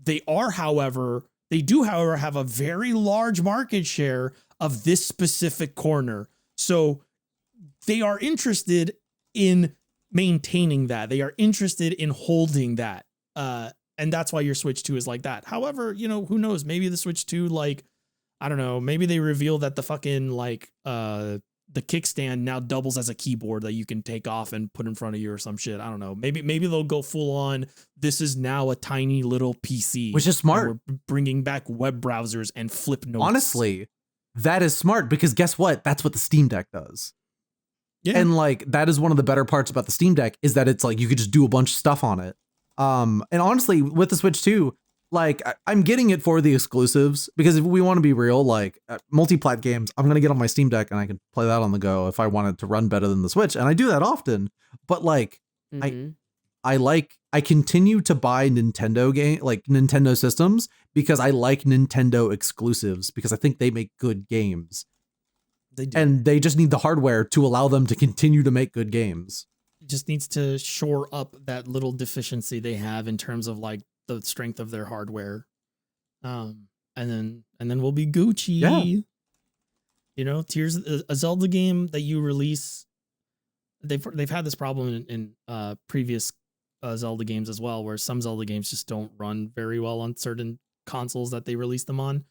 They do, however, have a very large market share of this specific corner. So they are interested in maintaining that. They are interested in holding that. And that's why your Switch 2 is like that. However, you know, who knows? Maybe the Switch 2, like, I don't know, maybe they reveal that the fucking like the kickstand now doubles as a keyboard that you can take off and put in front of you or some shit. I don't know. Maybe they'll go full on. This is now a tiny little PC, which is smart. We're bringing back web browsers and flip notes. Honestly, that is smart, because guess what? That's what the Steam Deck does. Yeah. And like, that is one of the better parts about the Steam Deck, is that it's like you could just do a bunch of stuff on it. And honestly, with the Switch 2, like I'm getting it for the exclusives, because if we want to be real, like multi-plat games, I'm gonna get on my Steam Deck and I can play that on the go if I want it to run better than the Switch, and I do that often. But like Mhm. I continue to buy Nintendo systems because I like Nintendo exclusives, because I think they make good games. They do. And they just need the hardware to allow them to continue to make good games. It just needs to shore up that little deficiency they have in terms of like the strength of their hardware. And then we'll be Gucci. Yeah. You know, a Zelda game that you release, they've had this problem in previous Zelda games as well, where some Zelda games just don't run very well on certain consoles that they release them on.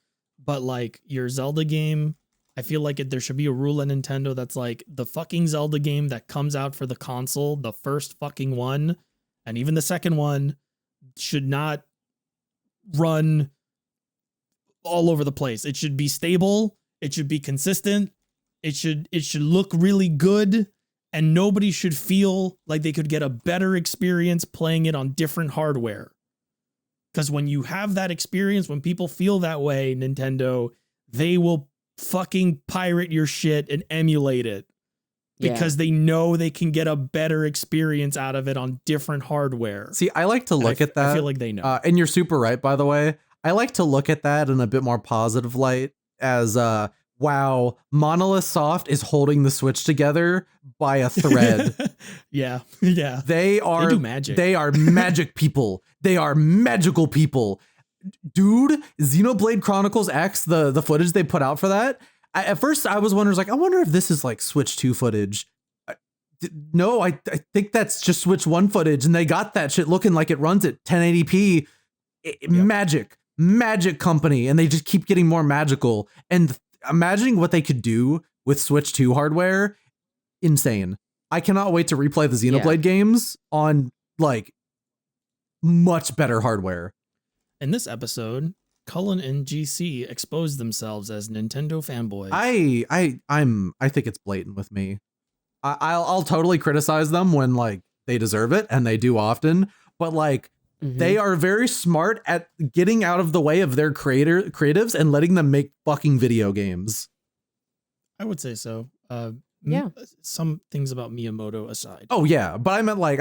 But like your Zelda game, I feel like there should be a rule at Nintendo that's like the fucking Zelda game that comes out for the console, the first fucking one, and even the second one, should not run all over the place. It should be stable. It should be consistent. It should look really good, and nobody should feel like they could get a better experience playing it on different hardware. Because when you have that experience, when people feel that way, Nintendo, they will fucking pirate your shit and emulate it, because they know they can get a better experience out of it on different hardware. See, I like to look at that. I feel like they know. And you're super right, by the way. I like to look at that in a bit more positive light as, wow, Monolith Soft is holding the Switch together by a thread. Yeah. They do magic. They are magic people. They are magical people. Dude, Xenoblade Chronicles X, the footage they put out for that, at first I was wondering, I wonder if this is like Switch 2 footage. No, I think that's just Switch 1 footage, and they got that shit looking like it runs at 1080p. Magic company, and they just keep getting more magical. And imagining what they could do with Switch 2 hardware, insane. I cannot wait to replay the Xenoblade games on like much better hardware. In this episode, Cullen and GC exposed themselves as Nintendo fanboys. I think it's blatant with me. I'll totally criticize them when like they deserve it, and they do often, but like they are very smart at getting out of the way of their creatives and letting them make fucking video games. I would say so. Yeah. Some things about Miyamoto aside. Oh yeah, but I meant like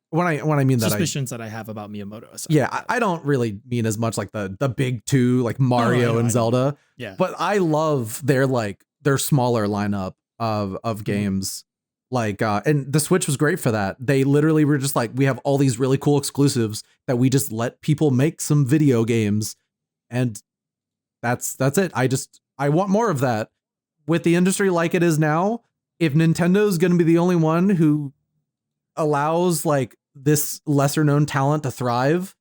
when I mean that, suspicions that I have about Miyamoto aside. Yeah, I don't really mean as much like the big two, like Mario and Zelda. Yeah, but I love their smaller lineup of games. Like, and the Switch was great for that. They literally were just like, we have all these really cool exclusives that we just let people make some video games, and that's it. I want more of that. With the industry like it is now, if Nintendo's going to be the only one who allows like this lesser known talent to thrive,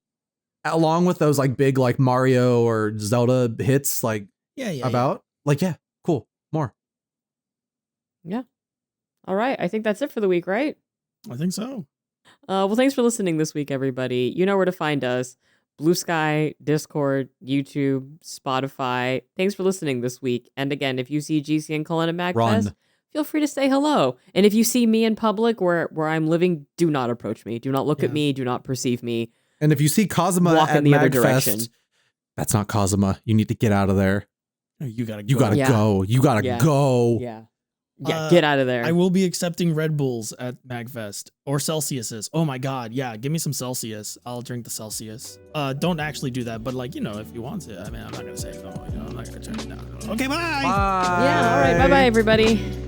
along with those like big like Mario or Zelda hits, like cool, more. Yeah. All right. I think that's it for the week, right? I think so. Well, thanks for listening this week, everybody. You know where to find us. Blue Sky, Discord, YouTube, Spotify. Thanks for listening this week. And again, if you see GC and Cullen at MagFest, feel free to say hello. And if you see me in public where I'm living, do not approach me. Do not look at me. Do not perceive me. And if you see Kazuma at the other direction. MagFest, that's not Kazuma. You need to get out of there. You gotta go. You gotta go. You gotta go. Yeah, get out of there. I will be accepting Red Bulls at MagFest or Celsiuses. Oh my God. Yeah. Give me some Celsius. I'll drink the Celsius. Don't actually do that. But like, if you want to, I mean, I'm not going to say no. I'm not going to turn it down. Okay. Bye. Yeah. All right. Bye-bye, everybody.